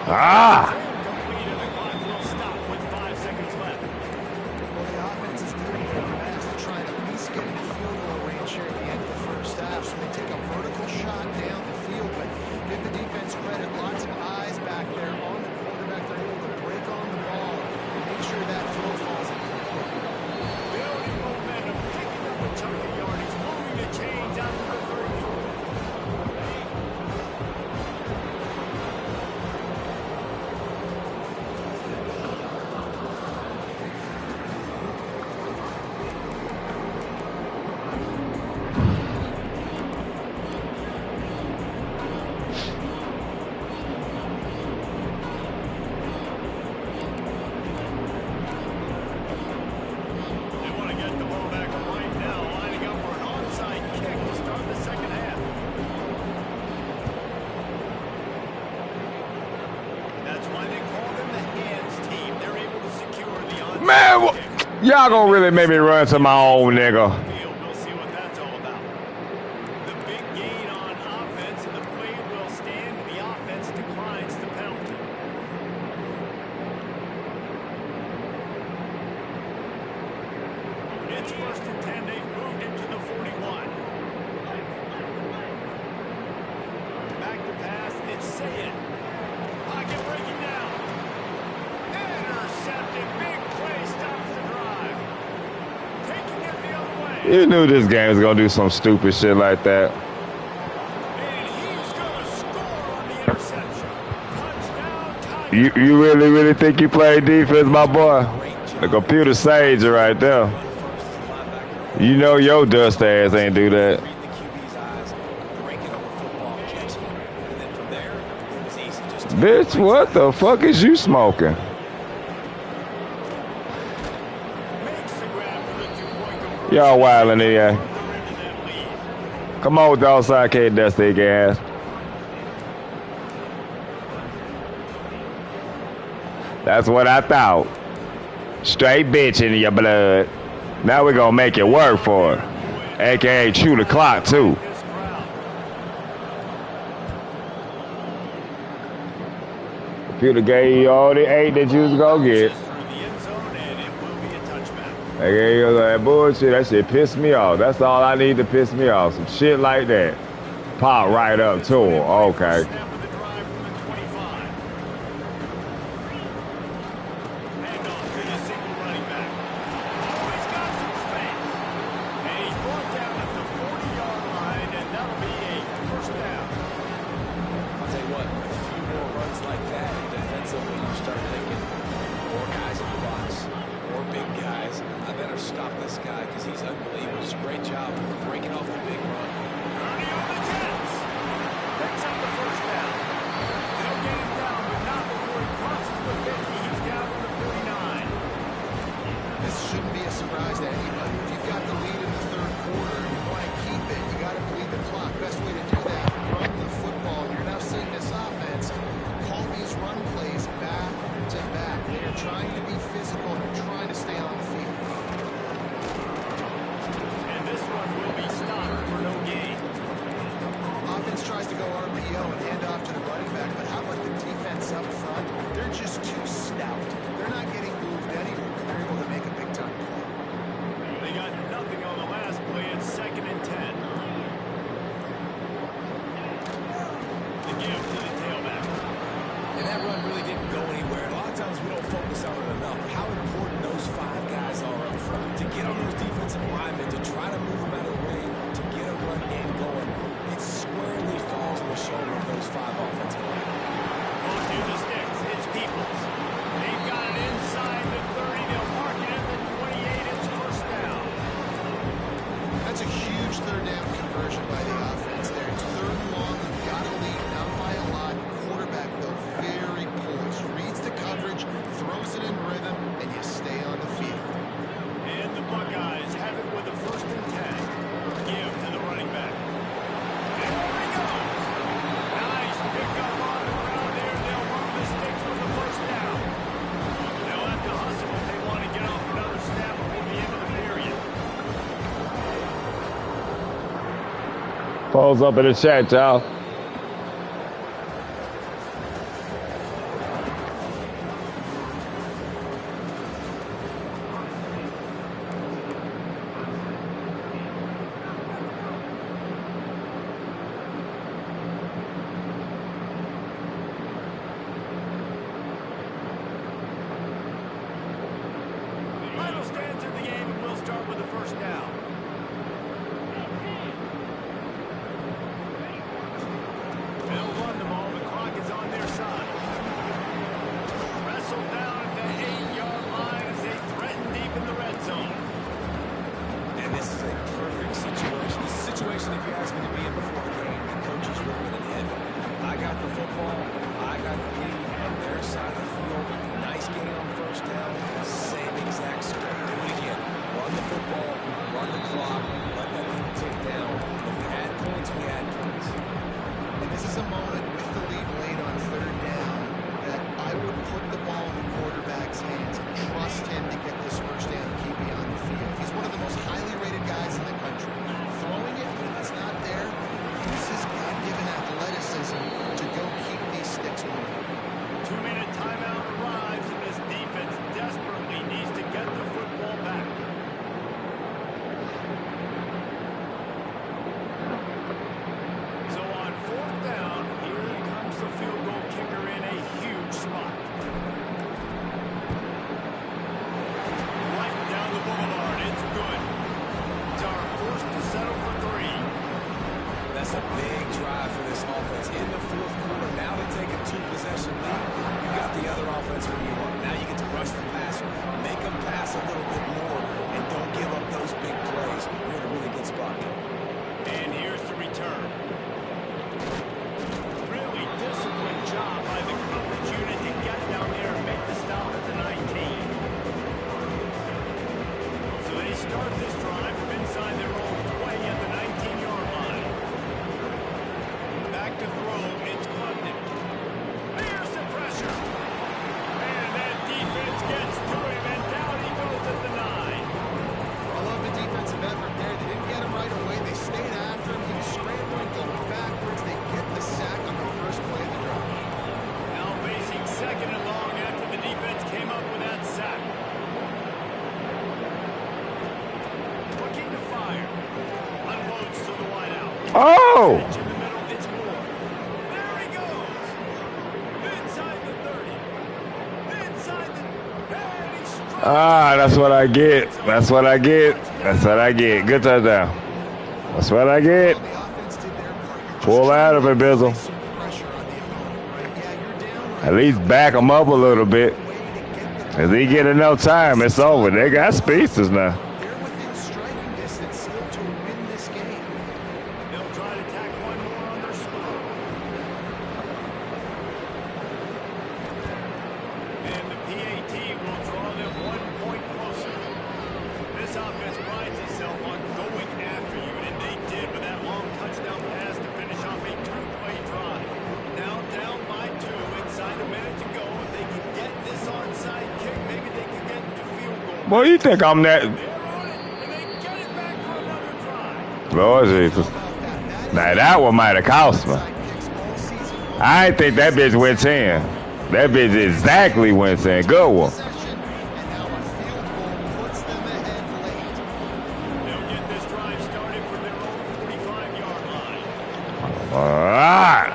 [SPEAKER 4] Ah!
[SPEAKER 1] Complete, and the clock will stop with 5 seconds left.
[SPEAKER 3] Well, the offense is doing their best to try and at least get into field goal range here at the end of the first half. So they take a vertical shot down the field, but give the defense credit. Lots of eyes back there on the quarterback. They're able to break on the ball and make sure that throw falls into the play.
[SPEAKER 1] Building momentum, picking up a chunk of yardage, moving the chains out to the 34. They want to get the ball back right now, lining up for an onside kick to start the second half. That's why they call them the hands team. They're able to secure the onside
[SPEAKER 4] Man,
[SPEAKER 1] kick.
[SPEAKER 4] y'all gonna really make me run to my own nigga.
[SPEAKER 1] Field. We'll see what that's all about. The big gain on offense, and the play will stand. The offense declines the penalty. It's 1st and 10. They've moved it to the 41. Back to pass. It's Sayed. Pocket breaking down. Intercepted. Big play stops the drive. Taking it the other way.
[SPEAKER 4] You knew this game was gonna do some stupid shit like that.
[SPEAKER 1] And he's going to score on the interception. Touchdown, Tiger.
[SPEAKER 4] You really think you played defense, my boy? The computer saved you right there.
[SPEAKER 2] First as a linebacker.
[SPEAKER 4] You know your dust ass ain't do that.
[SPEAKER 2] Read the QB's eyes, breaking up the football, catching it. And then from there, it was easy just to.
[SPEAKER 4] Bitch, what the fuck is you smoking?
[SPEAKER 1] Makes the grab for the 2-point conversion.
[SPEAKER 4] Y'all wildin' in here.
[SPEAKER 1] Further into that lead.
[SPEAKER 4] Come on with the outside kid, dust their gas. That's what I thought. Straight bitch in your blood. Now we're gonna make it work for it. AKA chew the clock too.
[SPEAKER 1] This crowd.
[SPEAKER 4] Computer gave you all the 8 that you was gonna get.
[SPEAKER 1] Through the end zone, and it will be a touchback.
[SPEAKER 4] They gave you that bullshit. That shit pissed me off. That's all I need to piss me off. Some shit like that. Pop right up to her. Okay.
[SPEAKER 1] Snap of the drive from the 25. Hand off to the single running back. Always
[SPEAKER 2] stop this guy because he's unbelievable. It's a great job breaking off the big run.
[SPEAKER 1] Ernie on the Jets. Picks up the first down. They'll get him down, but not before he crosses the 50. He's down to the 49.
[SPEAKER 3] This shouldn't be a surprise to anybody. If you've got the lead in the third quarter and you want to keep it, you got to bleed the clock. Best way to do that, run the football. You're now seeing this offense call these run plays back to back. They are trying to be physical. They're trying to stay on the field.
[SPEAKER 1] And this one will be stopped for no gain.
[SPEAKER 3] Offense tries to go RPO and hand off to the running back, but how about the defense up front? They're just too stout. They're not getting moved anywhere. They're able to make a big-time play.
[SPEAKER 1] They got nothing on the last play. It's 2nd and 10. The give to the tailback.
[SPEAKER 2] And that run really didn't go anywhere. A lot of times we don't focus on it enough. How important those 5 guys are up front to get on those defensive linemen, to try to move them out of the way, to get a run in going. It squarely falls on the shoulder of those 5 offensive linemen.
[SPEAKER 1] Goes to the sticks. It's Peoples. They've got it inside the 30. They'll mark it at the 28. It's first down.
[SPEAKER 3] That's a huge third down conversion by the offense there. It's 3rd and long. You've got to lead, not by a lot. Quarterback, though, very poised. Reads the coverage, throws it in rhythm, and you stay on the field.
[SPEAKER 1] And the Buckeyes have it with the 1st and 10. Give to the running back. And there he goes. Nice pickup on the ground there. They'll run the sticks with the first down. They'll have to hustle if they want to get off another snap before the end of the period.
[SPEAKER 4] Polls up in the chat, y'all.
[SPEAKER 1] Final stands in the game, and we'll start with the first down. They'll run the ball. The clock is on their side. Wrestled down at the 8-yard line as they threaten deep in the red zone.
[SPEAKER 2] And this is a perfect situation. This is a situation, if you asked me to be in before the game, the coaches would have been in heaven. I got the football. I got the lead on their side of the field. Nice game on first down. Same exact script. Do it again. Run the football. Run the clock. Let that thing tick down. If we had points, we had points.
[SPEAKER 3] And this is a moment with the lead late on 3rd down that I would put the ball in the quarterback's hands and trust him to get this first down and keep me on the field. He's one of the most highly rated guys in the country. Throwing it when it's not there, use his God-given athleticism to go keep these sticks moving.
[SPEAKER 1] 2-minute timeout arrives, and this defense desperately needs to get the football back. So on 4th down, here comes the field goal kicker in a huge spot. Right down the boulevard. It's good. Tar forced to settle for 3.
[SPEAKER 2] That's a big drive for this offense in the 4th quarter. Now to take a 2-possession lead, you got the other offense where you want. Now you get to rush the passer, make them pass a little bit more, and don't give up those big plays. You're in a really good spot there.
[SPEAKER 1] And here's the return. Really disciplined job by the coverage unit to get down there and make the stop at the 19. So they start this drive from inside their own 20 at the 19-yard line. Back to throw. It's Clemson. There's the pressure. And that defense gets to him, and down he goes at the 9.
[SPEAKER 3] I love the defensive effort there. They didn't get him right away. They stayed after him. He was scrambling, going backwards. They get the sack on the first play of the drive.
[SPEAKER 1] Now facing 2nd and long after the defense came up with that sack. Looking to fire. Unloads to the wideout.
[SPEAKER 4] Oh!
[SPEAKER 1] Catch in the middle. It's Moore. There he goes. Inside the 30. Inside the... And he strikes.
[SPEAKER 4] Ah, that's what I get. That's what I get. That's what I get. Good touchdown. That's what I get.
[SPEAKER 3] The offense did their part. You're just
[SPEAKER 4] Pull out of it, Bizzle.
[SPEAKER 3] some pressure on the opponent, right? Yeah, you're down right
[SPEAKER 4] At least back them up a little bit.
[SPEAKER 3] away to get the
[SPEAKER 4] If they get enough time, it's over. They got spaces now.
[SPEAKER 3] They're
[SPEAKER 4] Boy, you think I'm that? Lord Jesus. Now that one might have cost me. I didn't think that bitch went 10. That bitch exactly went 10. Good one. All right.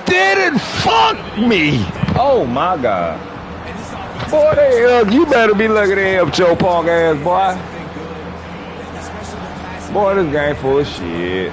[SPEAKER 4] They didn't fuck me. Oh my God. Boy, you better be looking at him, Joe Pong ass boy. Boy, this game full of shit.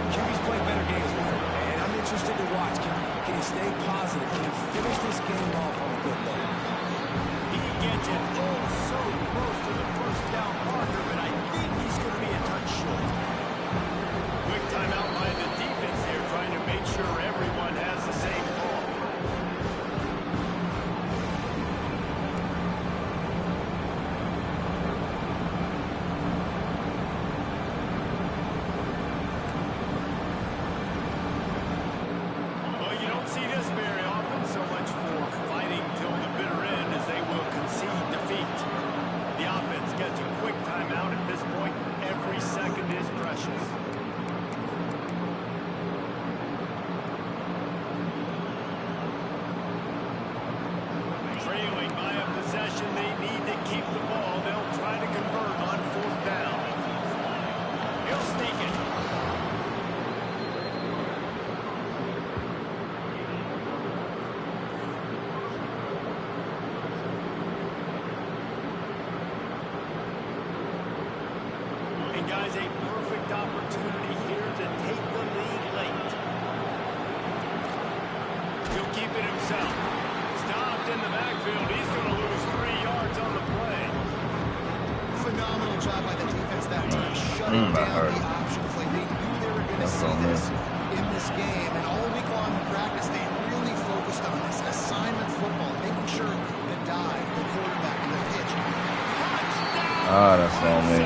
[SPEAKER 4] Ah, that's on me.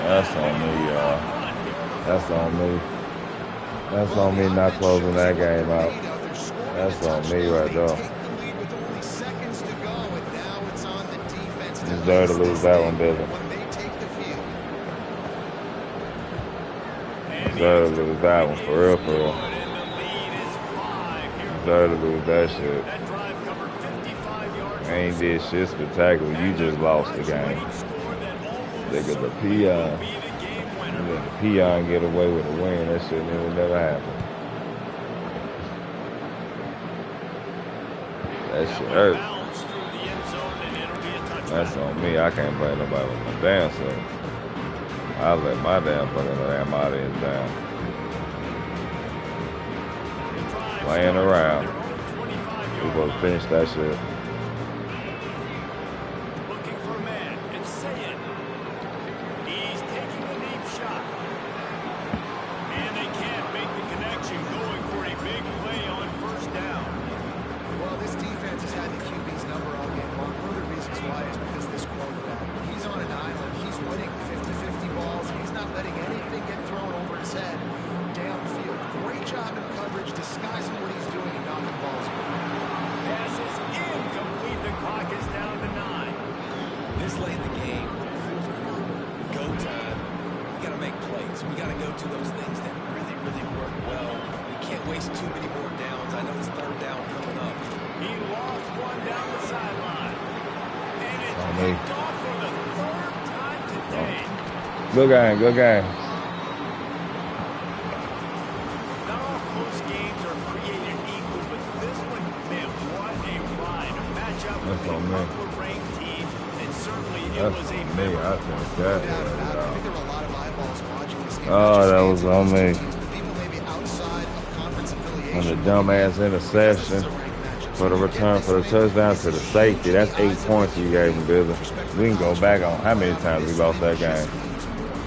[SPEAKER 4] That's on me, y'all. That's on me. That's on me not closing that game out. That's on me right there. You deserve to lose that one, Billy. You deserve to lose that one, for real, for real. You deserve to lose that shit. Ain't did shit spectacular. You just lost the game. Nigga, the peon. Let the peon get away with a win. That shit never happened. That shit hurt. That's on me. I can't blame nobody with my damn self. I let my damn fucking audience down. Playing around. We supposed to finish that shit. Good game, good game.
[SPEAKER 1] Not all close games are created equal, but this one, man, a ride, a matchup
[SPEAKER 4] That's
[SPEAKER 1] with
[SPEAKER 4] on
[SPEAKER 1] a
[SPEAKER 4] me.
[SPEAKER 1] upper-ranked team, and certainly it
[SPEAKER 4] That's
[SPEAKER 1] was a
[SPEAKER 4] on me. I think that
[SPEAKER 3] No doubt
[SPEAKER 4] was,
[SPEAKER 3] about it. I think there were a lot of eyeballs watching this game.
[SPEAKER 4] Oh,
[SPEAKER 3] not just
[SPEAKER 4] that
[SPEAKER 3] fans
[SPEAKER 4] was
[SPEAKER 3] of
[SPEAKER 4] on
[SPEAKER 3] these two
[SPEAKER 4] me.
[SPEAKER 3] teams, but people maybe outside of conference
[SPEAKER 4] on
[SPEAKER 3] affiliation.
[SPEAKER 4] the dumbass interception for the return for the touchdown to the safety. That's 8 points you gave him, Billy. We can go back on how many times we lost that game.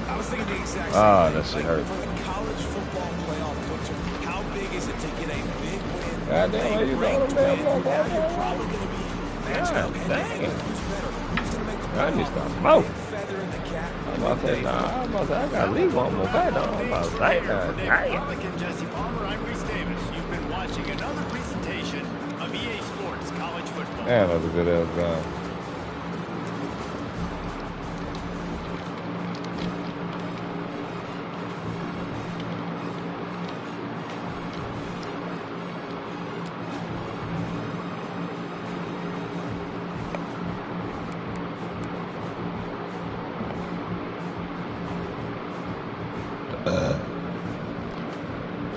[SPEAKER 2] I was thinking the exact same
[SPEAKER 4] Ah,
[SPEAKER 2] thing.
[SPEAKER 4] that shit
[SPEAKER 2] Like,
[SPEAKER 4] hurt.
[SPEAKER 2] from a college football playoff picture, how big is it to get a big win?
[SPEAKER 4] Goddamn,
[SPEAKER 2] a
[SPEAKER 4] you know
[SPEAKER 2] ranked
[SPEAKER 4] them damn
[SPEAKER 2] win? Now you're
[SPEAKER 4] motherfuckers.
[SPEAKER 2] probably going to be matching
[SPEAKER 4] God
[SPEAKER 2] up head-to-head.
[SPEAKER 4] damn.
[SPEAKER 2] Who's better? Who's going to make the
[SPEAKER 4] I need to
[SPEAKER 2] playoff?
[SPEAKER 4] stop smoking.
[SPEAKER 2] Big feather in the cap.
[SPEAKER 4] I'm about to say, nah, I'm about to say, I got to leave one more back on. I'm about to say,
[SPEAKER 1] For Dave
[SPEAKER 4] damn.
[SPEAKER 1] Pollack and Jesse Palmer, I'm Reese Davis. You've been watching another presentation of EA Sports College Football.
[SPEAKER 4] Damn, that was a good ass gun.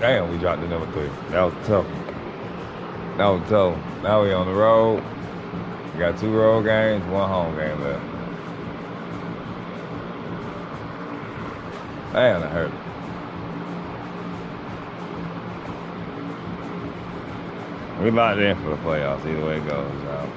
[SPEAKER 4] Damn, we dropped to number 3. That was tough. That was tough. Now we on the road. We got 2 road games, 1 home game left. Damn, that hurt. We locked in for the playoffs, either way it goes, y'all.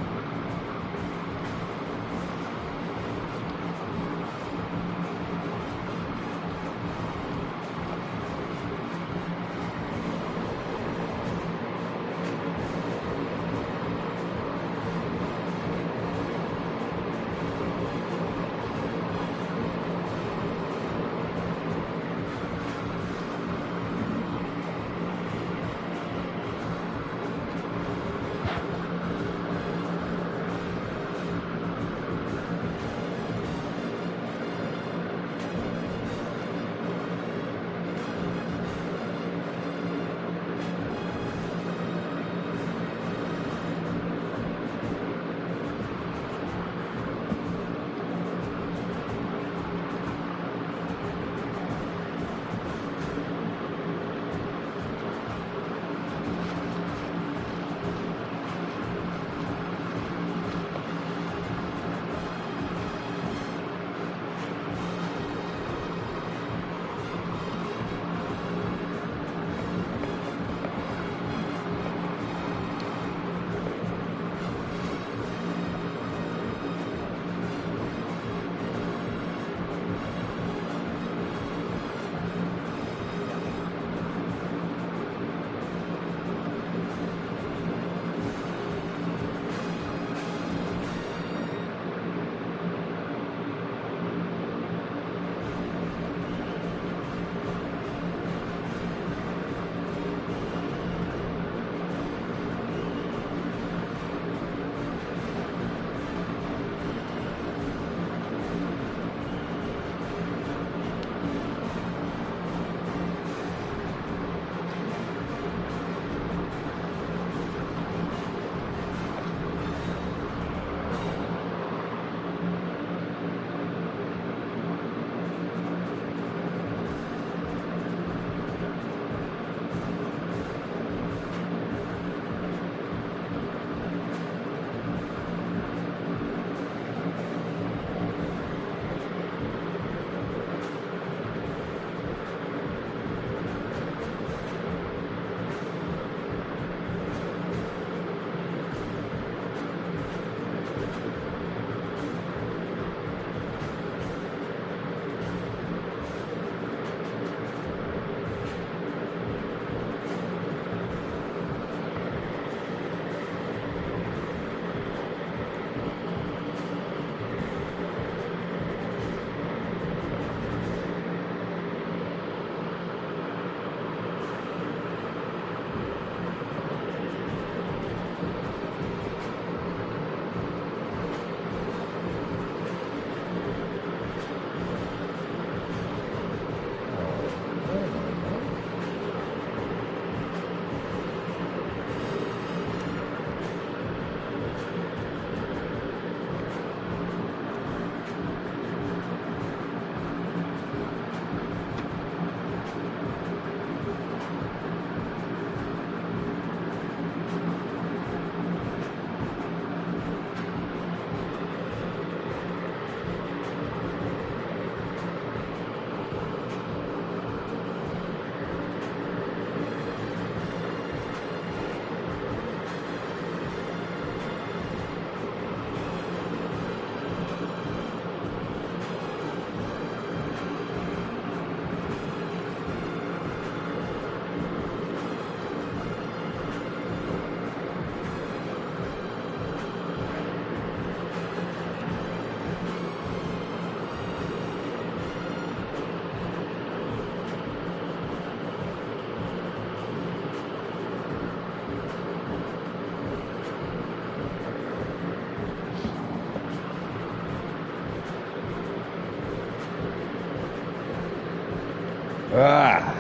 [SPEAKER 4] Ah.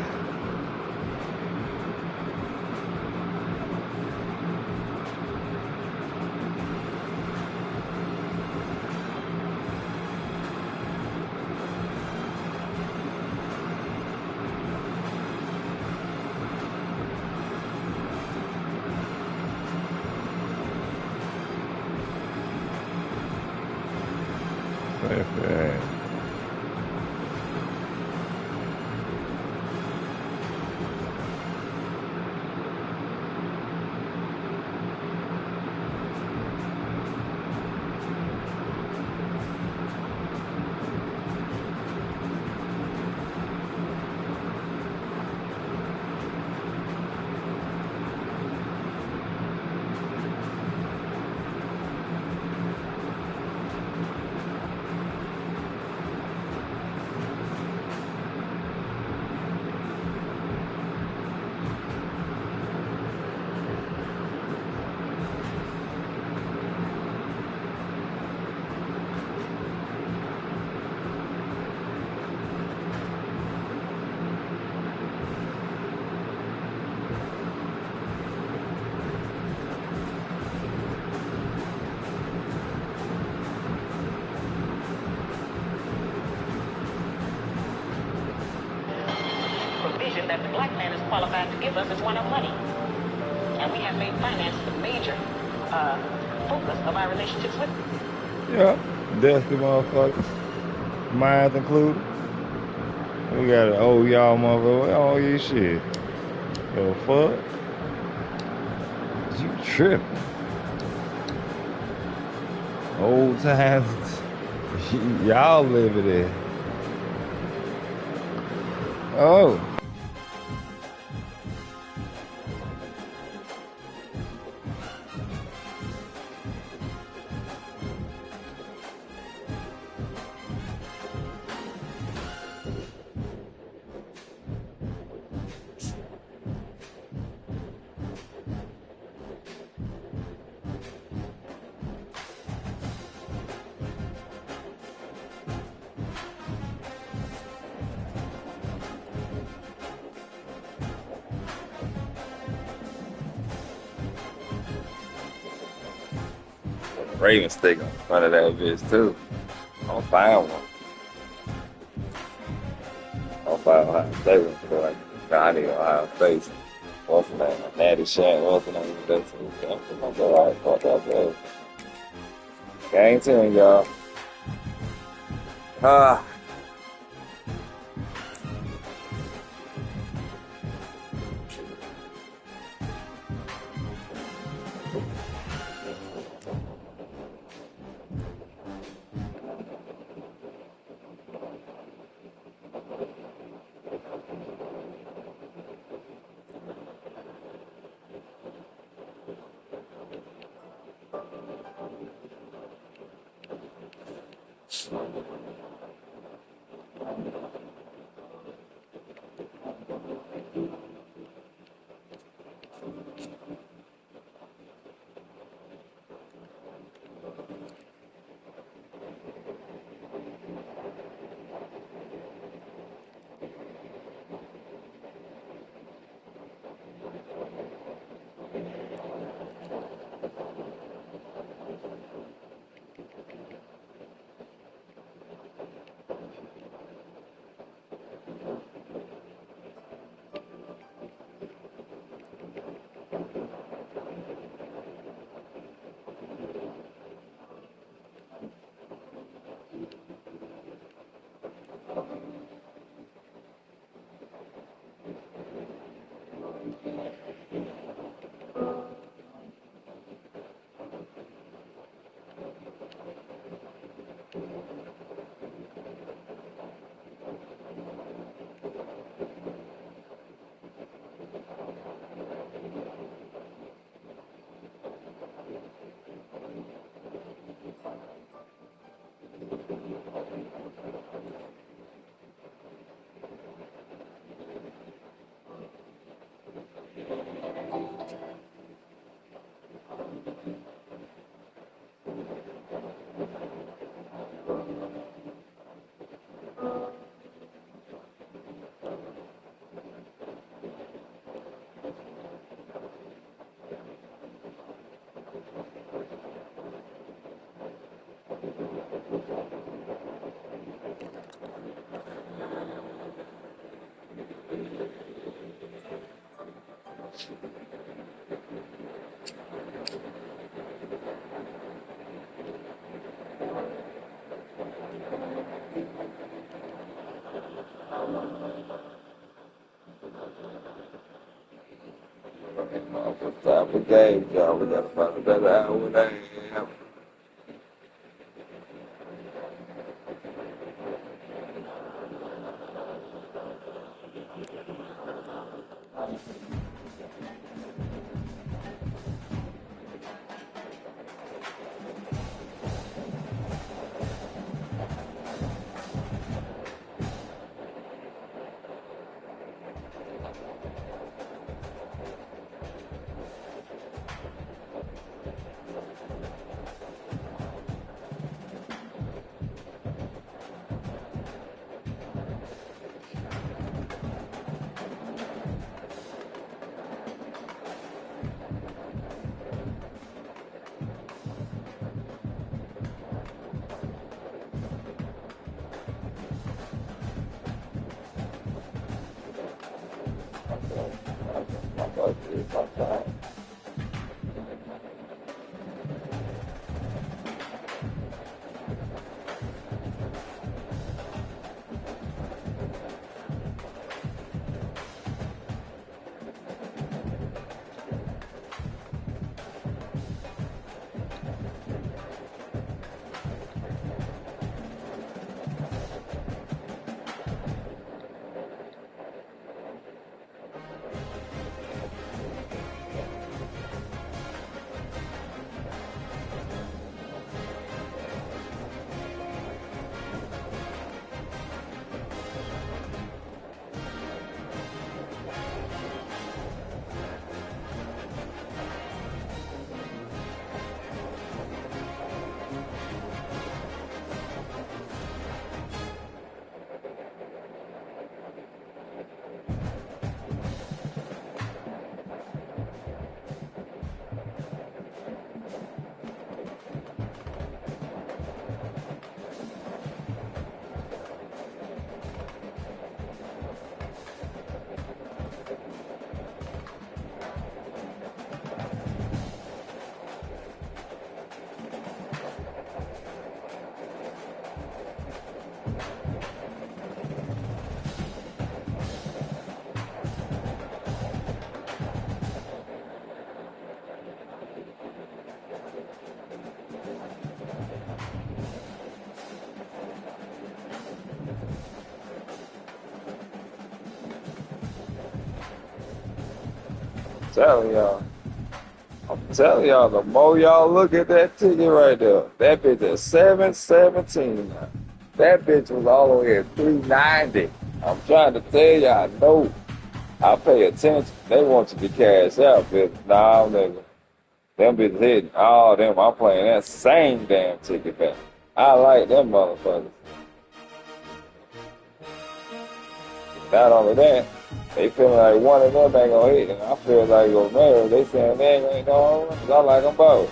[SPEAKER 4] Okay.
[SPEAKER 5] Provision that the black man is qualified to give us is one of money. And we have made finance the major focus of our relationships with them.
[SPEAKER 4] Yeah, dusty motherfuckers. Mines included. We gotta owe y'all motherfuckers. We owe you shit. The fuck? You tripping. Old times. Y'all living it. Oh. Raven stick on front of that bitch too. I'll find one. I'll find Ohio State one for like Johnny Ohio State. What's the name? Natty Shank, what's the name? That's alright, fuck that bro. Gang 10, y'all.
[SPEAKER 6] Time for games, y'all. We gotta find a better hour and a half. I'm telling y'all, the more y'all look at that ticket right there, that bitch at 717 now. That bitch was all the way at 390. I'm trying to tell you, I know. I pay attention. They want you to cash out, bitch. Nah, nigga. Them bitches hitting all them. I'm playing that same damn ticket back. I like them motherfuckers. Not only that, they feeling like one of them ain't gonna hit, and I feel like Romero, they saying they ain't gonna run, 'cause I like them both.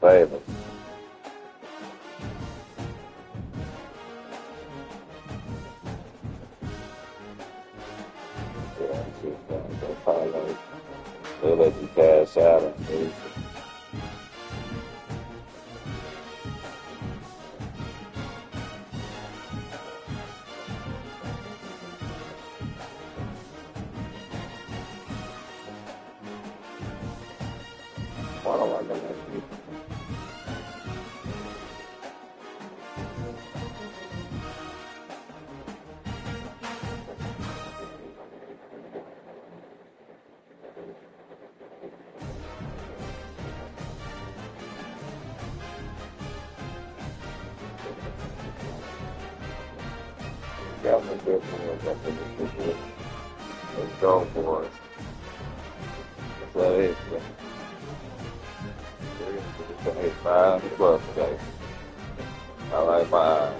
[SPEAKER 6] Baby. They'll parlay. They'll let you cash out on these. Why don't I go like this? Got me good for us. I think it's good. Let's go for it. That's what it is. Hey, 5+ today. I like my eyes.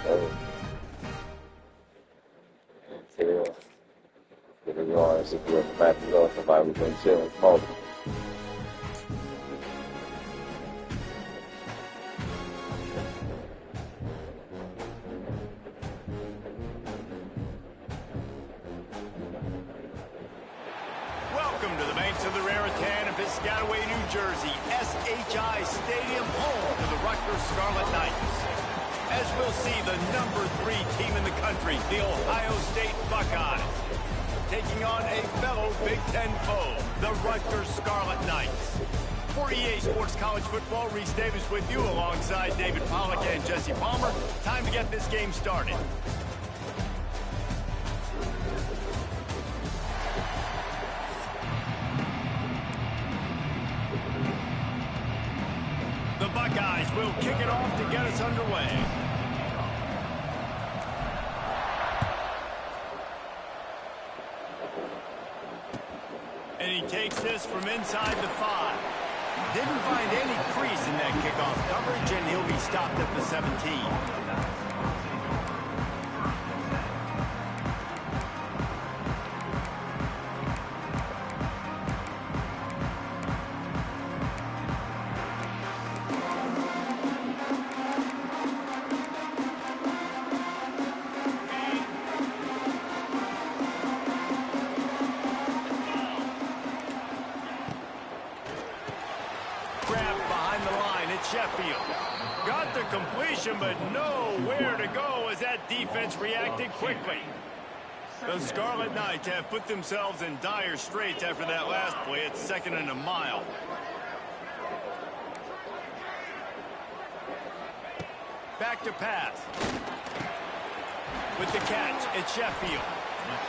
[SPEAKER 6] Get it going. If you're in the back of the somebody we've been chilling, smoking.
[SPEAKER 1] Welcome to the banks of the Raritan in Piscataway, New Jersey. SHI Stadium, home to the Rutgers Scarlet Knights. As we'll see, the number 3 team in the country, the Ohio State Buckeyes, taking on a fellow Big Ten foe, the Rutgers Scarlet Knights. For EA Sports College Football, Reese Davis with you alongside David Pollack and Jesse Palmer. Time to get this game started. The Buckeyes will kick it off to get us underway. And he takes this from inside the 5. Didn't find any crease in that kickoff coverage, and he'll be stopped at the 17. Sheffield got the completion, but nowhere to go as that defense reacted quickly. The Scarlet Knights have put themselves in dire straits after that last play. It's 2nd and a mile. Back to pass. With the catch, it's Sheffield.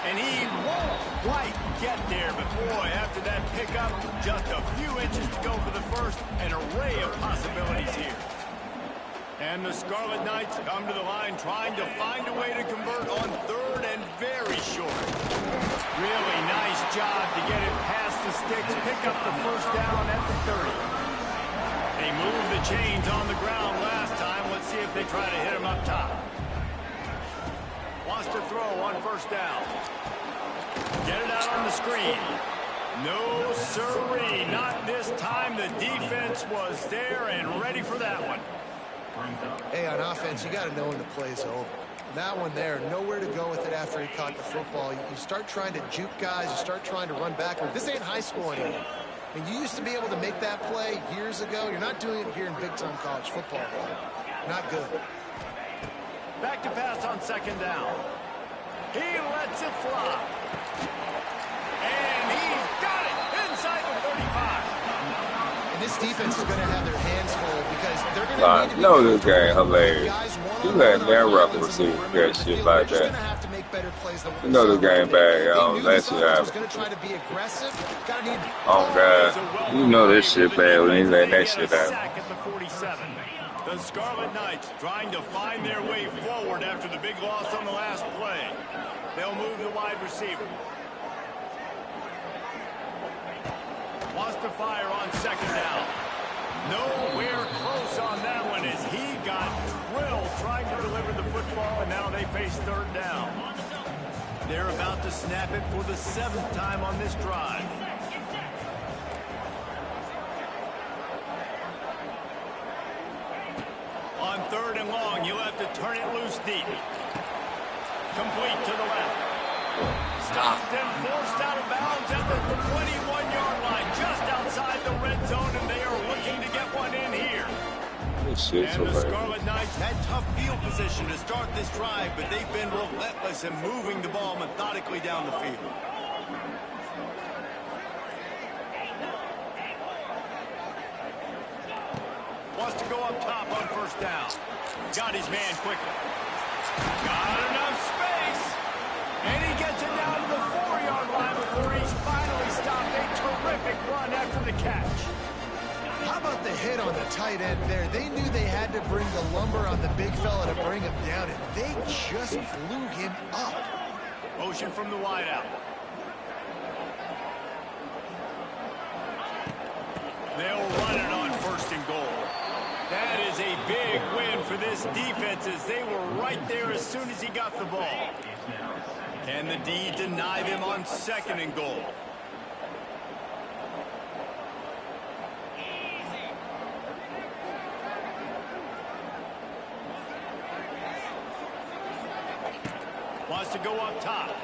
[SPEAKER 1] And he won't quite get there, but boy, after that pickup, just a few inches to go for the first. An array of possibilities here. And the Scarlet Knights come to the line trying to find a way to convert on 3rd and very short. Really nice job to get it past the sticks, pick up the first down at the 30. They moved the chains on the ground last time. Let's see if they try to hit him up top. Wants to throw on 1st down. Get it out on the screen. No sirree, not this time. The defense was there and ready for that one.
[SPEAKER 3] Hey, on offense, you got to know when the play's over. That one there, nowhere to go with it after he caught the football. You start trying to juke guys. You start trying to run backward. This ain't high school anymore. I mean, you used to be able to make that play years ago. You're not doing it here in big-time college football. Not good.
[SPEAKER 1] Back to pass on 2nd down. He lets it fly. And he's got it inside the 35.
[SPEAKER 3] And this defense is going to have their hands full because they're going to need to
[SPEAKER 6] know this game hilarious. You let that rough receiver get shit like that. You know the game bad, y'all. Last year, oh God, you know this shit bad when he let that shit out.
[SPEAKER 1] The Scarlet Knights trying to find their way forward after the big loss on the last play. They'll move the wide receiver. Wants to fire on 2nd down. Nowhere close on that one as he got drilled trying to deliver the football, and now they face 3rd down. They're about to snap it for the 7th time on this drive. On 3rd and long, you'll have to turn it loose deep. Complete to the left. Stopped and forced out of bounds at the 21-yard line, just outside the red zone, and they are looking to get one in here. And the Scarlet Knights had tough field position to start this drive, but they've been relentless in moving the ball methodically down the field. Wants to go up top on first down. Got his man quickly. Got enough space. And he gets it down to the 4-yard line before he's finally stopped. A terrific run after the catch.
[SPEAKER 3] How about the hit on the tight end there? They knew they had to bring the lumber on the big fella to bring him down, and they just blew him up.
[SPEAKER 1] Motion from the wideout. They'll run it on first and goal. That is a big win for this defense as they were right there as soon as he got the ball. Can the D deny them on second and goal? Wants to go up top.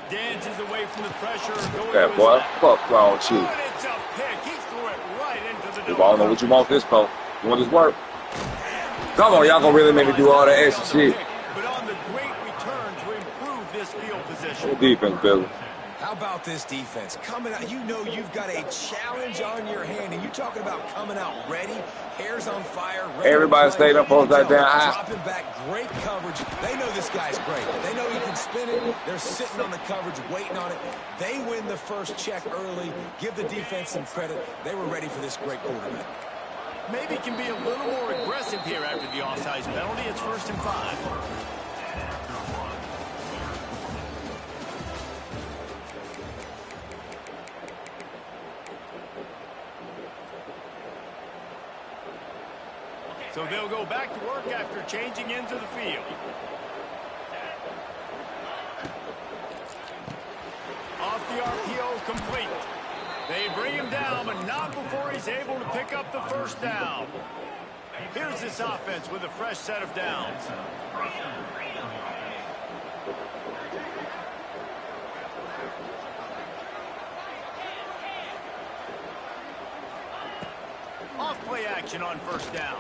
[SPEAKER 1] Dances away from the pressure.
[SPEAKER 6] That boy, fuck wrong with you.
[SPEAKER 1] And it's a pick. He threw it right into the
[SPEAKER 6] I don't know what you want this for. You want this work? Come on, y'all gonna really make me do all that extra shit.
[SPEAKER 1] But on the great return to improve this field position.
[SPEAKER 6] Good defense, Billy.
[SPEAKER 2] How about this defense? Coming out, you know you've got a challenge on your hand, and you're talking about coming out ready, hairs on fire.
[SPEAKER 6] Everybody stayed up on that down high.
[SPEAKER 2] Dropping back, great coverage. They know this guy's great. They know he can spin it. They're sitting on the coverage, waiting on it. They win the first check early. Give the defense some credit. They were ready for this great quarterback.
[SPEAKER 1] Maybe can be a little more aggressive here after the offsides penalty. It's 1st and 5. So they'll go back to work after changing into the field. Off the RPO, complete. They bring him down, but not before he's able to pick up the first down. Here's this offense with a fresh set of downs. Off play action on first down.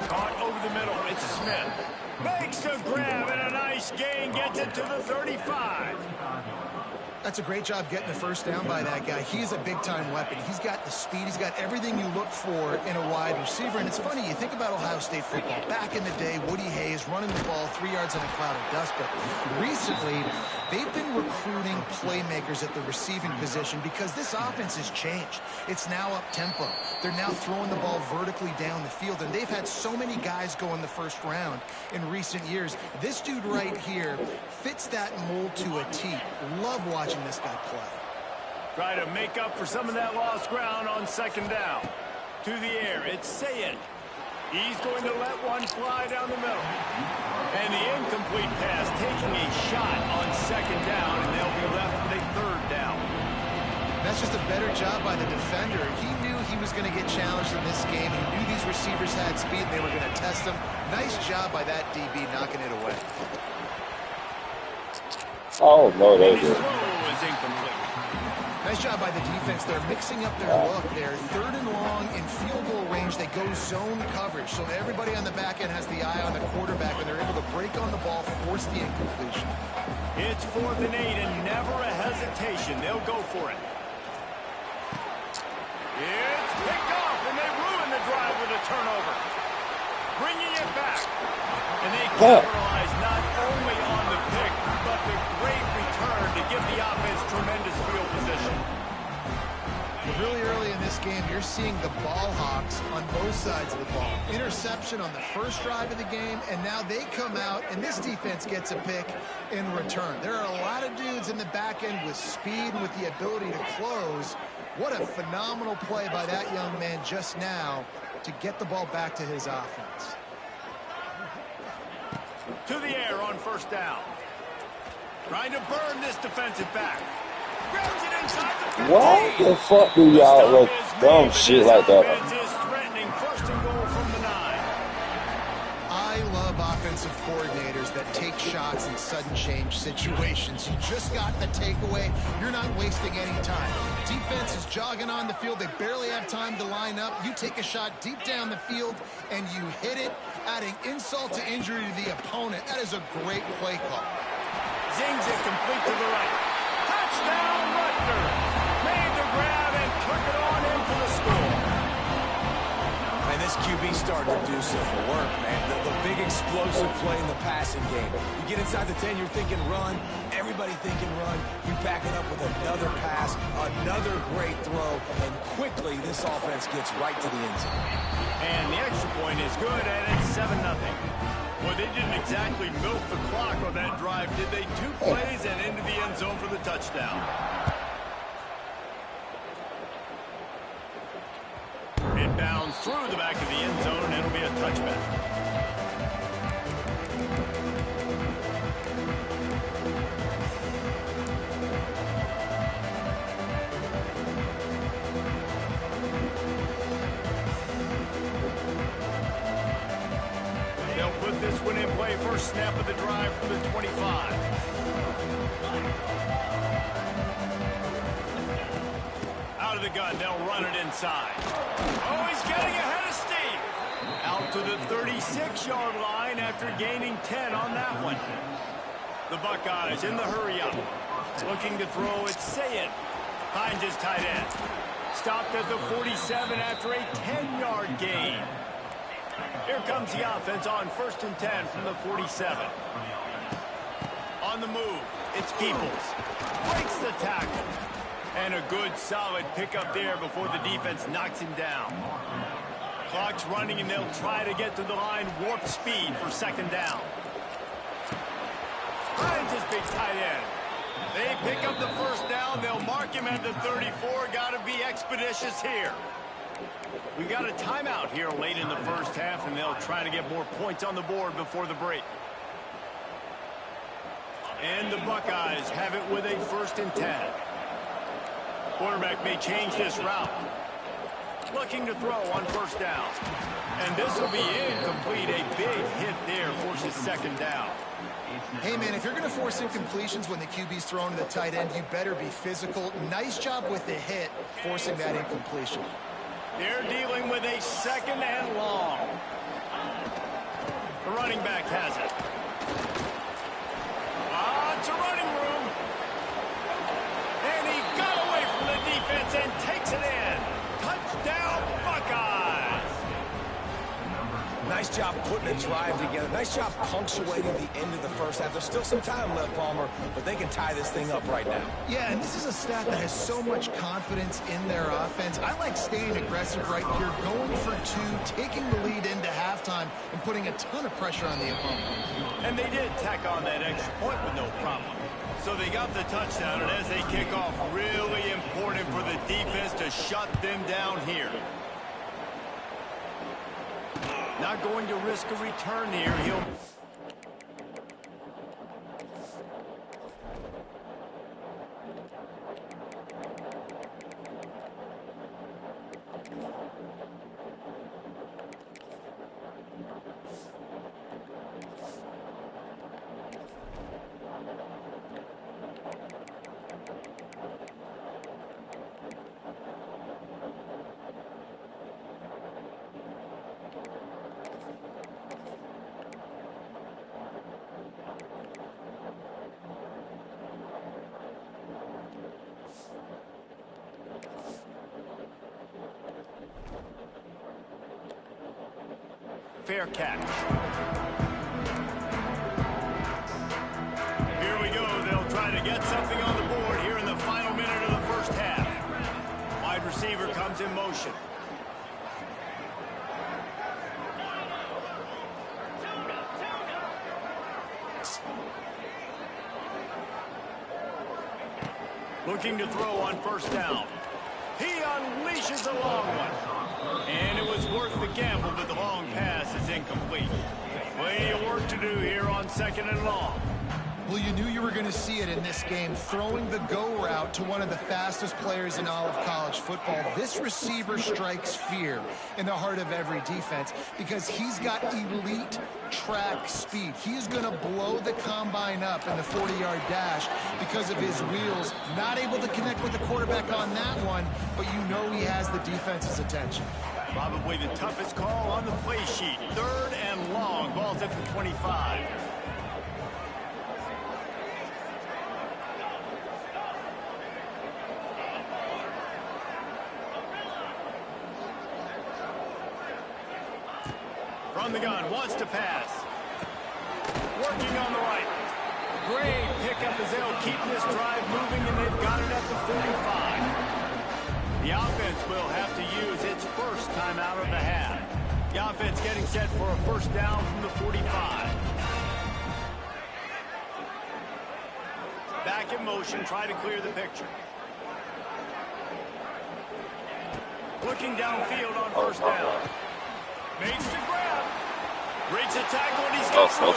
[SPEAKER 1] Caught over the middle. It's Smith. Makes a grab and a nice gain. Gets it to the 35.
[SPEAKER 3] That's a great job getting the first down by that guy. He's a big-time weapon. He's got the speed. He's got everything you look for in a wide receiver. And it's funny, you think about Ohio State football. Back in the day, Woody Hayes running the ball 3 yards in a cloud of dust. But recently, they've been recruiting playmakers at the receiving position because this offense has changed. It's now up-tempo. They're now throwing the ball vertically down the field. And they've had so many guys go in the first round in recent years. This dude right here fits that mold to a T. Love watching this guy play.
[SPEAKER 1] Try to make up for some of that lost ground on second down. To the air, it's Sayed. He's going to let one fly down the middle. And the incomplete pass taking a shot on second down, and they'll be left with a third down.
[SPEAKER 3] That's just a better job by the defender. He knew he was going to get challenged in this game. He knew these receivers had speed and they were going to test him. Nice job by that DB knocking it away.
[SPEAKER 6] Oh, no, they
[SPEAKER 1] His
[SPEAKER 6] did.
[SPEAKER 1] throw is incomplete.
[SPEAKER 3] Nice job by the defense. They're mixing up their look there. 3rd and long in field goal range. They go zone coverage. So everybody on the back end has the eye on the quarterback, and they're able to break on the ball, force the incompletion.
[SPEAKER 1] It's 4th and 8 and never a hesitation. They'll go for it. It's picked off, and they ruin the drive with a turnover. Bringing it back. And they capitalize not only on the pick, but the great return to give the offense tremendous field position.
[SPEAKER 3] Really early in this game, you're seeing the ball hawks on both sides of the ball. Interception on the first drive of the game, and now they come out, and this defense gets a pick in return. There are a lot of dudes in the back end with speed and with the ability to close. What a phenomenal play by that young man just now to get the ball back to his offense.
[SPEAKER 1] To the air on first down. Trying to burn this defensive back. Grabs it inside the 15.
[SPEAKER 6] What the fuck do y'all look dumb shit like that?
[SPEAKER 1] Offense is threatening 1st and goal from the 9.
[SPEAKER 3] I love offensive offensive coordinators that take shots in sudden change situations. You just got the takeaway. You're not wasting any time. Defense is jogging on the field. They barely have time to line up. You take a shot deep down the field, and you hit it, adding insult to injury to the opponent. That is a great play call.
[SPEAKER 1] Zings it complete to the right. Touchdown, Rutgers. Made the grab and took it on in for the score.
[SPEAKER 2] And this QB starting to do some work, man. The big explosive play in the passing game. You get inside the 10, you're thinking run. Everybody thinking run. You back it up with another pass, another great throw, and quickly this offense gets right to the end zone.
[SPEAKER 1] And the extra point is good, and it's 7-0. Well, they didn't exactly milk the clock on that drive, did they? 2 plays and into the end zone for the touchdown. It bounds through the back of the end zone, and it'll be a touchback. They'll put this one in play. First snap of the drive for the 25. Out of the gun, they'll run it inside. Oh, he's getting ahead of Steve. Out to the 36-yard line after gaining 10 on that one. The Buckeyes in the hurry-up. Looking to throw, it's Sayed. Finds his tight end. Stopped at the 47 after a 10-yard gain. Here comes the offense on 1st and 10 from the 47. On the move, it's Peoples. Breaks the tackle. And a good, solid pickup there before the defense knocks him down. Clock's running, and they'll try to get to the line warp speed for 2nd down. Finds his big tight end. They pick up the 1st down. They'll mark him at the 34. Got to be expeditious here. We got a timeout here late in the 1st half, and they'll try to get more points on the board before the break. And the Buckeyes have it with a 1st and 10. Quarterback may change this route. Looking to throw on 1st down. And this will be incomplete. A big hit there forces 2nd down.
[SPEAKER 3] Hey, man, if you're going to force incompletions when the QB's thrown to the tight end, you better be physical. Nice job with the hit, forcing that incompletion.
[SPEAKER 1] They're dealing with a 2nd and long. The running back has it. It's a running room. And he got away from the defense and takes it in. Touchdown, Buckeyes.
[SPEAKER 2] Nice job putting a drive together. Nice job punctuating the end of the 1st half. There's still some time left, Palmer, but they can tie this thing up right now.
[SPEAKER 3] Yeah, and this is a staff that has so much confidence in their offense. I like staying aggressive right here, going for 2, taking the lead into halftime, and putting a ton of pressure on the opponent.
[SPEAKER 1] And they did tack on that extra point with no problem. So they got the touchdown, and as they kick off, really important for the defense to shut them down here. Not going to risk a return here. He'll... Fair catch. Here we go. They'll try to get something on the board here in the final minute of the 1st half. Wide receiver comes in motion. Looking to throw on 1st down. He unleashes a long one. And it was worth the gamble, but the long pass is incomplete. Plenty of work to do here on 2nd and long.
[SPEAKER 3] Well, you knew you were going to see it in this game, throwing the go route to one of the fastest players in all of college football. This receiver strikes fear in the heart of every defense because he's got elite track speed. He's going to blow the combine up in the 40-yard dash because of his wheels. Not able to connect with the quarterback on that one, but you know he has the defense's attention.
[SPEAKER 1] Probably the toughest call on the play sheet. 3rd and long. Ball's at the 25. From the gun, wants to pass. Working on the right. Great pickup as they'll keep this drive moving, and they've got it at the 45. The offense will have to use its first timeout of the half. The offense getting set for a first down from the 45. Back in motion, try to clear the picture. Looking downfield on first down. Makes the grab. Breaks the tackle, and he's got room.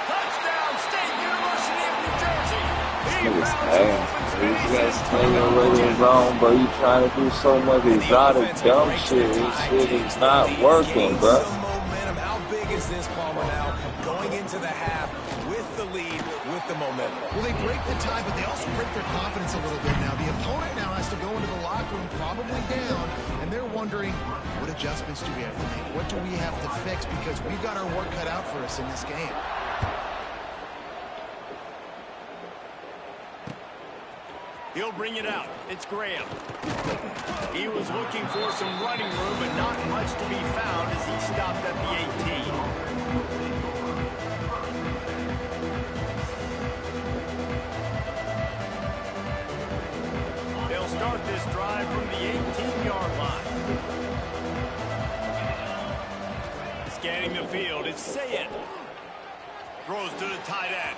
[SPEAKER 1] Touchdown, State University of New Jersey. He found some open space.
[SPEAKER 6] You guys playing your radio zone, but you trying to do so much exotic dumb shit. This shit is not working, bro.
[SPEAKER 2] How big is this, Palmer, now? Going into the half with the lead, with the momentum.
[SPEAKER 3] Well, they break the tie, but they also break their confidence a little bit now. The opponent now has to go into the locker room probably down, and they're wondering, what adjustments do we have to make? What do we have to fix? Because we've got our work cut out for us in this game.
[SPEAKER 1] He'll bring it out. It's Graham. He was looking for some running room, but not much to be found as he stopped at the 18. They'll start this drive from the 18-yard line. Scanning the field, it's Sayed. Throws to the tight end.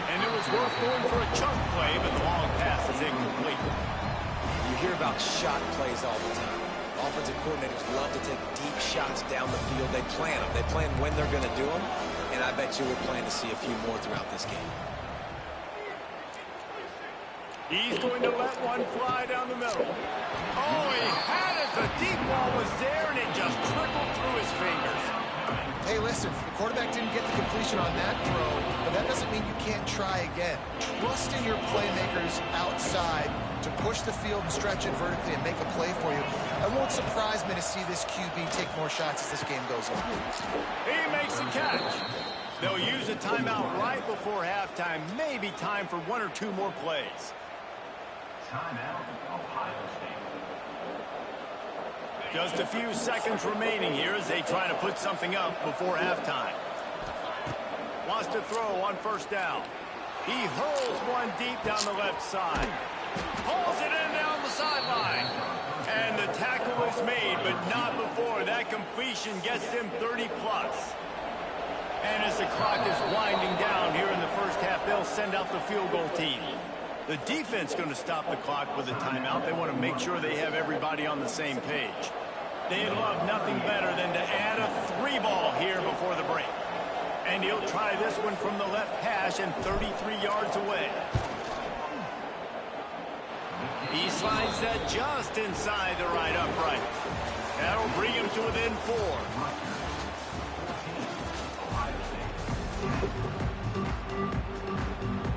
[SPEAKER 1] And it was worth going for a chunk play, but the long pass is incomplete.
[SPEAKER 2] You hear about shot plays all the time. Offensive coordinators love to take deep shots down the field. They plan them. They plan when they're going to do them. And I bet you we're planning to see a few more throughout this game.
[SPEAKER 1] He's going to let one fly down the middle. Oh, he had it. The deep ball was there, and it just trickled through his fingers.
[SPEAKER 3] Hey, listen, the quarterback didn't get the completion on that throw, but that doesn't mean you can't try again. Trust in your playmakers outside to push the field and stretch it vertically and make a play for you. It won't surprise me to see this QB take more shots as this game goes on.
[SPEAKER 1] He makes the catch. They'll use a timeout right before halftime. Maybe time for 1 or 2 more plays.
[SPEAKER 7] Timeout, Ohio State.
[SPEAKER 1] Just a few seconds remaining here as they try to put something up before halftime. Wants to throw on first down. He hurls one deep down the left side. Pulls it in down the sideline. And the tackle is made, but not before. That completion gets them 30-plus. And as the clock is winding down here in the first half, they'll send out the field goal team. The defense going to stop the clock with a timeout. They want to make sure they have everybody on the same page. They'd love nothing better than to add a 3-ball here before the break. And he'll try this one from the left hash and 33 yards away. He slides that just inside the right upright. That'll bring him to within 4.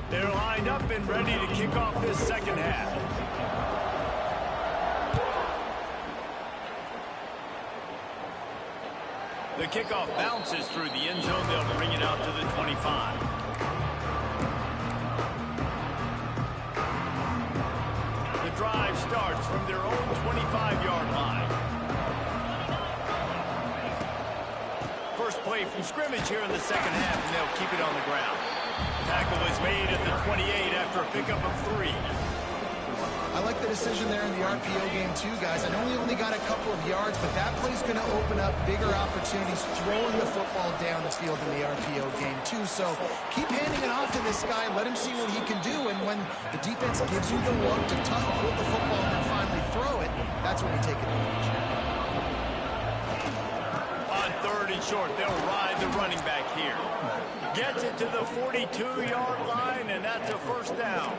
[SPEAKER 1] They're lined up and ready to kick off this second half. The kickoff bounces through the end zone. They'll bring it out to the 25. The drive starts from their own 25-yard line. First play from scrimmage here in the second half, and they'll keep it on the ground. Tackle is made at the 28 after a pickup of 3.
[SPEAKER 3] I like the decision there in the RPO game too, guys. I know he only got a couple of yards, but that play's going to open up bigger opportunities throwing the football down the field in the RPO game too. So keep handing it off to this guy. Let him see what he can do. And when the defense gives you the look to hold the football and then finally throw it, that's when you take advantage.
[SPEAKER 1] On 3rd and short, they'll ride the running back here. Gets it to the 42-yard line, and that's a first down.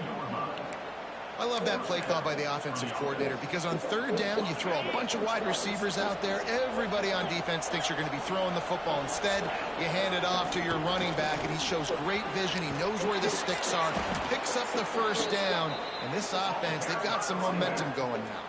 [SPEAKER 3] I love that play call by the offensive coordinator because on third down, you throw a bunch of wide receivers out there. Everybody on defense thinks you're going to be throwing the football. Instead, you hand it off to your running back, and he shows great vision. He knows where the sticks are, picks up the first down. And this offense, they've got some momentum going now.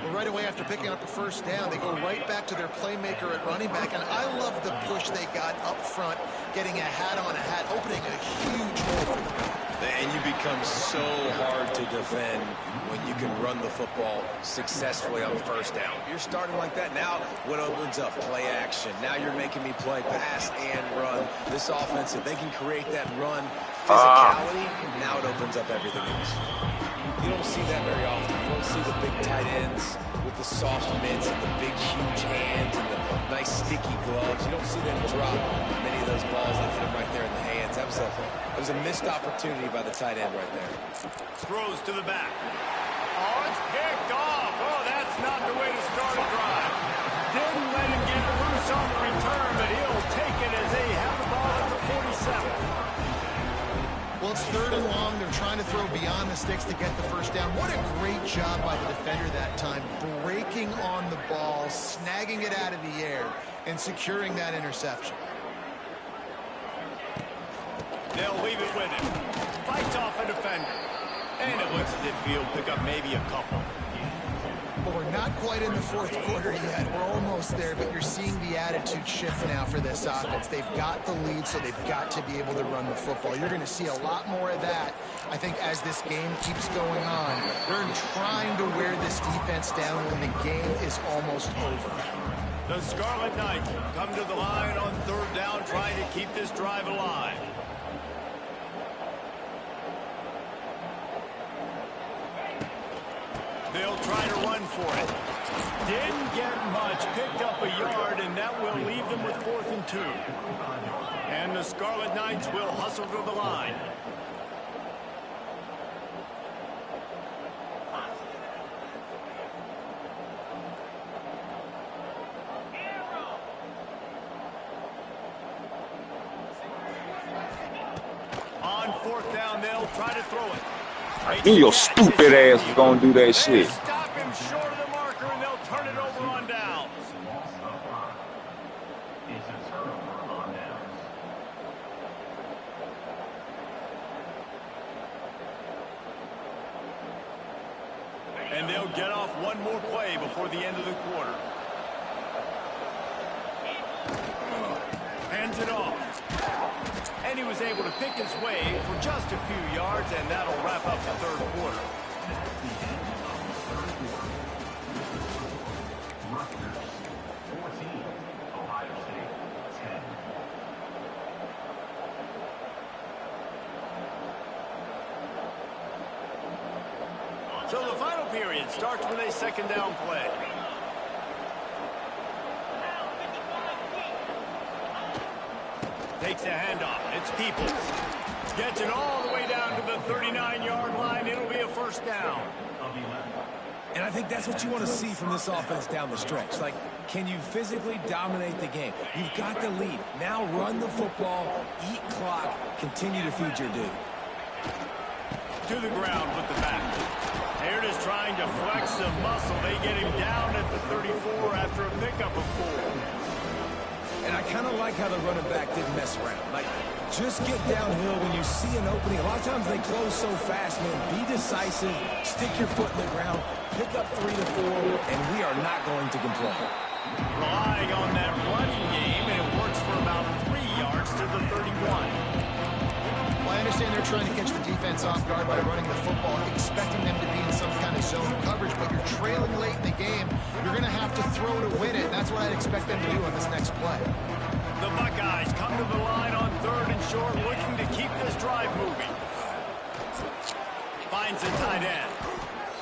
[SPEAKER 3] Well, right away after picking up the first down, they go right back to their playmaker at running back. And I love the push they got up front, getting a hat on a hat, opening a huge hole for them.
[SPEAKER 2] And you become so hard to defend when you can run the football successfully on first down. You're starting like that. Now what opens up? Play action. Now you're making me play pass and run. This offense, if they can create that run physicality, now it opens up everything else. You don't see that very often. You don't see the big tight ends with the soft mitts and the big, huge hands and the nice, sticky gloves. You don't see them drop many of those balls that hit them right there in the hands. That was a missed opportunity by the tight end right there.
[SPEAKER 1] Throws to the back. Oh, it's picked off. Oh, that's not the way to start a drive. Didn't let him get loose on the return, but he'll take it as they have the ball at the 47.
[SPEAKER 3] Well, it's third and long. They're trying to throw beyond the sticks to get the first down. What a great job by the defender that time, breaking on the ball, snagging it out of the air, and securing that interception.
[SPEAKER 1] They'll leave it with him. Fights off a defender. And it looks as if he'll pick up maybe a couple.
[SPEAKER 3] But we're not quite in the fourth quarter yet. We're almost there, but you're seeing the attitude shift now for this offense. They've got the lead, so they've got to be able to run the football. You're going to see a lot more of that, I think, as this game keeps going on. They're trying to wear this defense down when the game is almost over.
[SPEAKER 1] The Scarlet Knights come to the line on third down, trying to keep this drive alive. They'll try to run for it. Didn't get much. Picked up a yard, and that will leave them with 4th and 2. And the Scarlet Knights will hustle to the line. On 4th down, they'll try to throw it.
[SPEAKER 6] I knew your stupid ass was gonna do that shit.
[SPEAKER 1] Stop him short of the marker, and they'll turn it over on downs.
[SPEAKER 7] It's a turnover on downs.
[SPEAKER 1] And they'll get off one more play before the end of the quarter. Hands it off. And he was able to pick his way for just a few yards, and that'll wrap up the third quarter.
[SPEAKER 7] Rutgers 14, Ohio State 10.
[SPEAKER 1] So the final period starts with a second down play. Takes a handoff. It's Peoples. Gets it all the way down to the 39-yard line. It'll be a first down.
[SPEAKER 2] And I think that's what you want to see from this offense down the stretch. Like, can you physically dominate the game? You've got the lead. Now run the football, eat clock, continue to feed your dude.
[SPEAKER 1] To the ground with the back. Here it is trying to flex some muscle. They get him down at the 34 after a pickup of 4.
[SPEAKER 2] And I kind of like how the running back didn't mess around. Like, just get downhill when you see an opening. A lot of times they close so fast, man. Be decisive, stick your foot in the ground, pick up 3 to 4, and we are not going to complain.
[SPEAKER 1] Relying on that running game, and it works for about 3 yards to the 31.
[SPEAKER 3] Well, I understand they're trying to catch the defense off guard by running the football, expecting them to be in some kind of zone coverage, but you're trailing late in the game. You're going to have to throw to win it. That's what I'd expect them to do on this next play.
[SPEAKER 1] The Buckeyes come to the line on third and short, looking to keep this drive moving. Finds the tight end.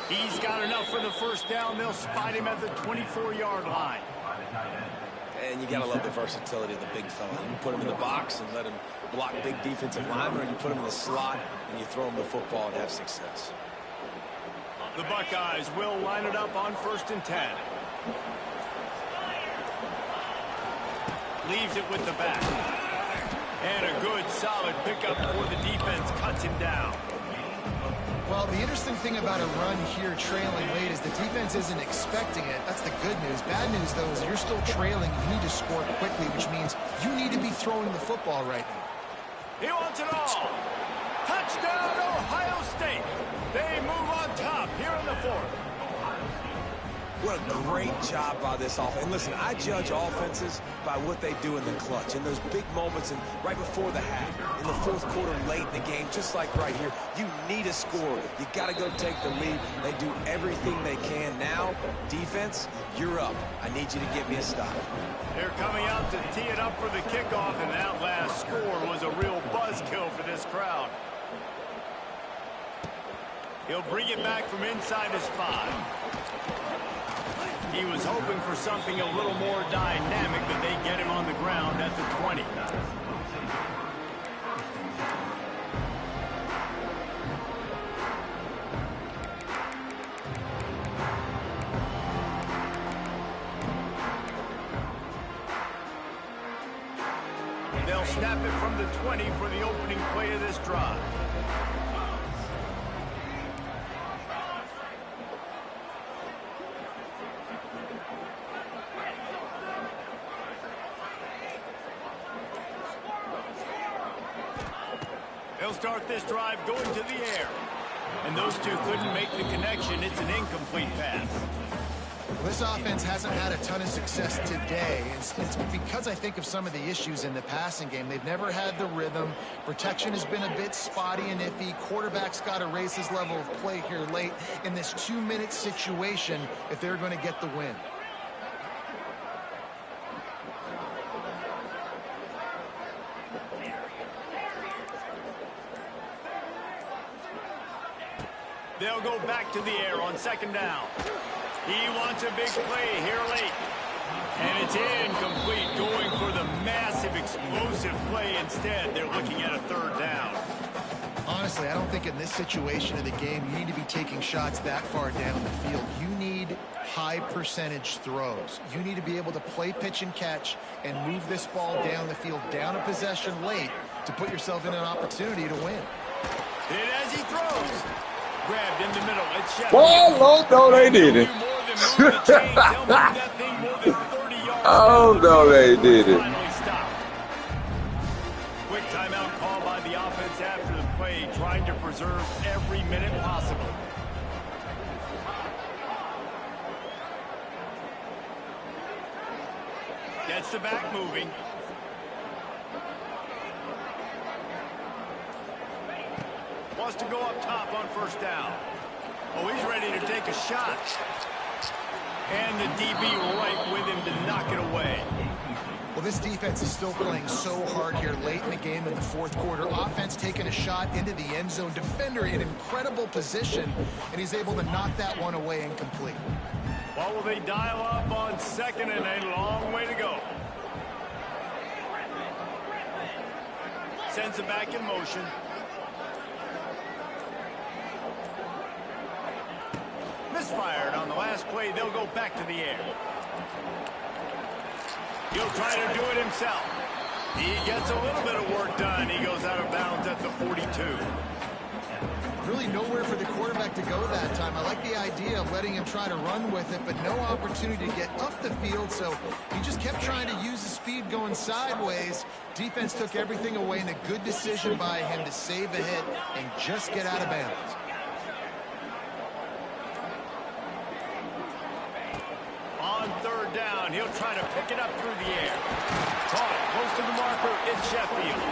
[SPEAKER 1] He's got enough for the first down. They'll spot him at the 24-yard line.
[SPEAKER 2] And you got to love the versatility of the big fella. You put him in the box and let him block big defensive linemen, or you put him in the slot and you throw him the football and have success.
[SPEAKER 1] The Buckeyes will line it up on 1st and 10. Leaves it with the back. And a good, solid pickup before the defense cuts him down.
[SPEAKER 3] Well, the interesting thing about a run here trailing late is the defense isn't expecting it. That's the good news. Bad news, though, is you're still trailing. You need to score quickly, which means you need to be throwing the football right now.
[SPEAKER 1] He wants it all. Touchdown, Ohio State. They move on top here in the fourth.
[SPEAKER 2] What a great job by this offense. And listen, I judge offenses by what they do in the clutch, in those big moments and right before the half, in the fourth quarter, late in the game, just like right here. You need a score. You got to go take the lead. They do everything they can. Now, defense, you're up. I need you to get me a stop.
[SPEAKER 1] They're coming out to tee it up for the kickoff, and that last score was a real buzzkill for this crowd. He'll bring it back from inside his 5. He was hoping for something a little more dynamic, but they get him on the ground at the 20. They'll snap it from the 20 for the opening play of this drive. They'll start this drive going to the air. And those two couldn't make the connection. It's an incomplete pass.
[SPEAKER 3] This offense hasn't had a ton of success today. It's because I think of some of the issues in the passing game. They've never had the rhythm. Protection has been a bit spotty and iffy. Quarterback's got to raise his level of play here late in this 2-minute situation if they're going to get the win.
[SPEAKER 1] They'll go back to the air on second down. He wants a big play here late. And it's incomplete, going for the massive, explosive play instead. They're looking at a third down.
[SPEAKER 3] Honestly, I don't think in this situation of the game you need to be taking shots that far down the field. You need high percentage throws. You need to be able to play pitch and catch and move this ball down the field, down a possession late to put yourself in an opportunity to win.
[SPEAKER 1] And as he throws, grabbed in the middle. It's Sheffield.
[SPEAKER 6] Well, Lord, no, they didn't. Oh, no, they didn't.
[SPEAKER 1] Quick timeout call by the offense after the play, trying to preserve every minute possible. Gets the back moving. Wants to go up top on first down. Oh, he's ready to take a shot. And the DB right with him to knock it away.
[SPEAKER 3] Well, this defense is still playing so hard here late in the game in the fourth quarter. Offense taking a shot into the end zone. Defender in incredible position, and he's able to knock that one away incomplete.
[SPEAKER 1] Well, will they dial up on second and a long way to go? Sends it back in motion. Misfired on the last play. They'll go back to the air. He'll try to do it himself. He gets a little bit of work done. He goes out of bounds at the 42.
[SPEAKER 3] Really nowhere for the quarterback to go that time. I like the idea of letting him try to run with it, but no opportunity to get up the field, so he just kept trying to use the speed going sideways. Defense took everything away, and a good decision by him to save a hit and just get out of bounds.
[SPEAKER 1] On third down, he'll try to pick it up through the air. Caught close to the marker, it's Sheffield.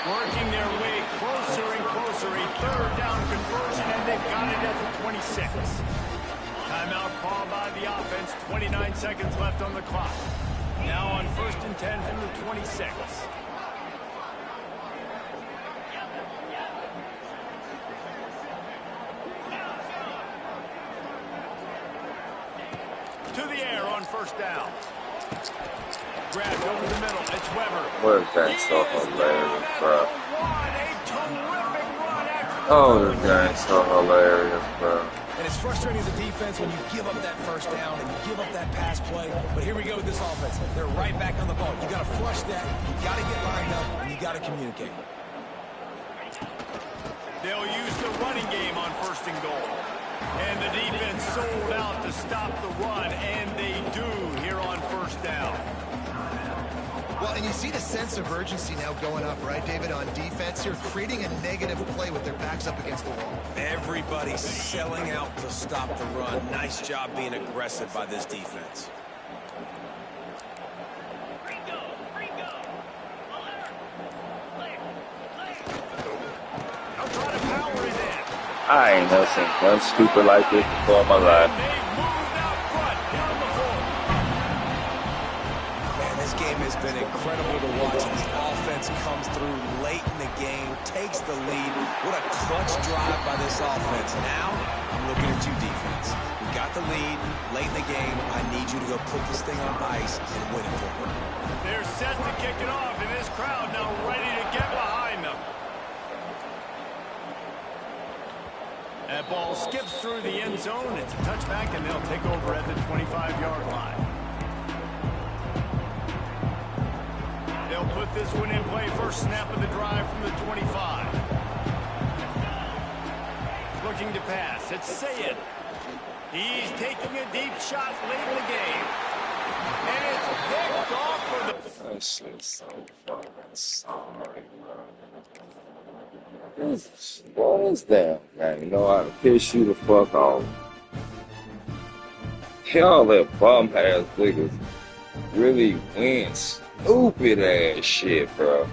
[SPEAKER 1] Working their way closer and closer, a third down conversion, and they've got it at the 26. Timeout call by the offense, 29 seconds left on the clock. Now on 1st and 10 from the 26. To the air on first down. Grabbed over the middle. It's Weber.
[SPEAKER 6] What is that so hilarious, bro? Oh, this guy's so hilarious, bro.
[SPEAKER 2] And it's frustrating as a defense when you give up that first down and you give up that pass play. But here we go with this offense. They're right back on the ball. You got to flush that. You got to get lined up, and you got to communicate.
[SPEAKER 1] They'll use the running game on 1st and goal. And the defense sold out to stop the run, and they do here on 1st down.
[SPEAKER 3] Well, and you see the sense of urgency now going up, right, David, on defense here, creating a negative play with their backs up against the wall.
[SPEAKER 2] Everybody's selling out to stop the run. Nice job being aggressive by this defense.
[SPEAKER 6] I ain't never seen nothing stupid like this before in my life.
[SPEAKER 2] Man, this game has been incredible to watch. The offense comes through late in the game, takes the lead. What a clutch drive by this offense. Now, I'm looking at you, defense. We got the lead late in the game. I need you to go put this thing on ice and win it for me.
[SPEAKER 1] They're set to kick it off, and this crowd now ready to get behind them. That ball skips through the end zone. It's a touchback, and they'll take over at the 25-yard line. They'll put this one in play. First snap of the drive from the 25. Looking to pass. It's Sayed. He's taking a deep shot late in the game. And it's picked off for the...
[SPEAKER 6] That shit's so fucking sorry, bro. This damn man, you know how to piss you the fuck off. Y'all that bum ass niggas really win stupid ass shit, bro.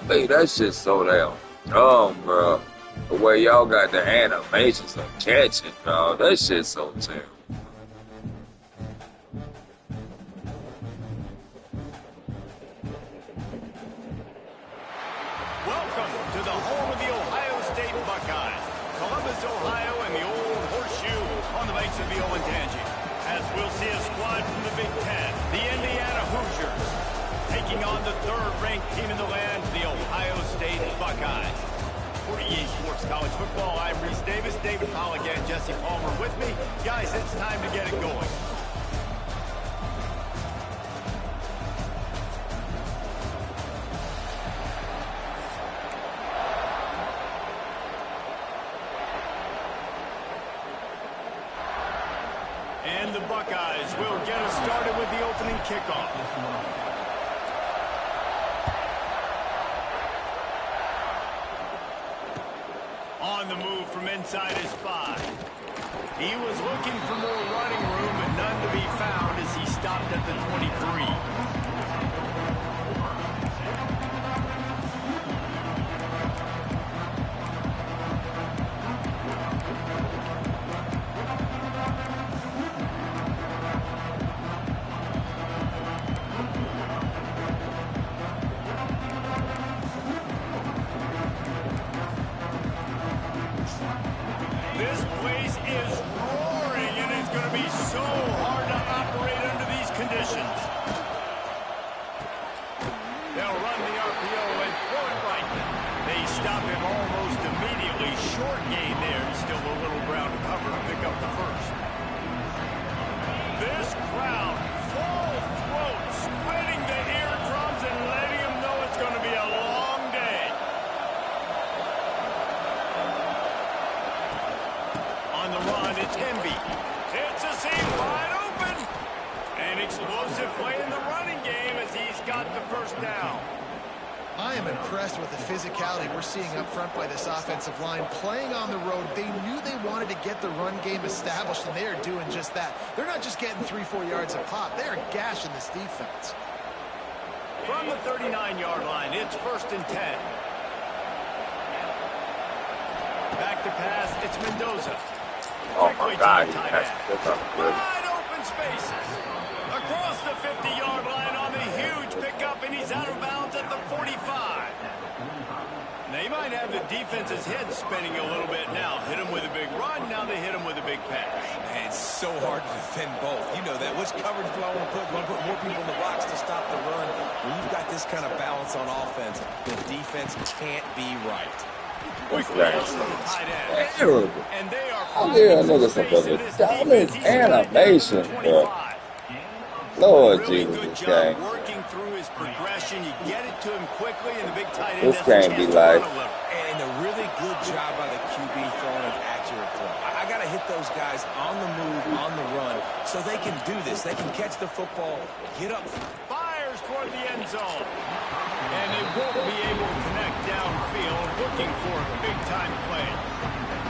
[SPEAKER 6] Hey, that shit's so damn dumb, bro. The way y'all got the animations of catching, dog. That shit's so terrible.
[SPEAKER 1] Welcome to the home of the Ohio State Buckeyes. Columbus, Ohio, and the Old Horseshoe on the banks of the Olentangy. As we'll see a squad from the Big Ten, the Indiana Hoosiers, taking on the 3rd-ranked team in the land, the Ohio State Buckeyes. For EA Sports College Football, I'm Reese Davis, David Polligan, Jesse Palmer with me. Guys, it's time to get it going. And the Buckeyes will get us started with the opening kickoff. On the move from inside his 5. He was looking for more running room, but none to be found as he stopped at the 23. This place is roaring, and it's going to be so hard to operate under these conditions. They'll run the RPO and throw it right. They stop him almost immediately. Short gain there. Still a little ground to cover to pick up the first. This crowd, full throat, spreading the eardrums and letting them know it's going to be a long day. On the run, it's Emby. It's a seam wide open. An explosive play in the running game as he's got the first down.
[SPEAKER 3] I am impressed with the physicality we're seeing up front by this offensive line. Playing on the road, they knew they wanted to get the run game established, and they are doing just that. They're not just getting 3-4 yards a pop. They are gashing this defense.
[SPEAKER 1] From the 39-yard line, it's 1st and 10. Back to pass, it's Mendoza.
[SPEAKER 6] Oh my God, that's good.
[SPEAKER 1] Wide open spaces. Across the 50-yard line on the huge pickup, and he's out of bounds at the 45. They might might have the defense's head spinning a little bit now. Hit him with a big run, now they hit him with a big pass.
[SPEAKER 2] Man, it's so hard to defend both. You know that. Which coverage do I want to put? Do I want to put more people in the box to stop the run? When you've got this kind of balance on offense, the defense can't be right.
[SPEAKER 1] Quickly out to the tight end.
[SPEAKER 6] Terrible.
[SPEAKER 1] And they are
[SPEAKER 6] I give a nigga some of the dumbest animation, bro. Lord
[SPEAKER 1] really
[SPEAKER 6] Jesus,
[SPEAKER 1] good
[SPEAKER 6] this
[SPEAKER 1] job
[SPEAKER 6] game.
[SPEAKER 1] working through his progression. You get it to him quickly, and the big tight end
[SPEAKER 6] This
[SPEAKER 1] has a
[SPEAKER 6] can't
[SPEAKER 1] chance
[SPEAKER 6] be
[SPEAKER 1] to
[SPEAKER 6] like-
[SPEAKER 1] run a little.
[SPEAKER 2] And a really good job by the QB throwing an accurate throw. I got to hit those guys on the move, on the run, so they can do this. They can catch the football, get up.
[SPEAKER 1] Fires toward the end zone. And they won't be able to connect downfield, looking for a big-time play.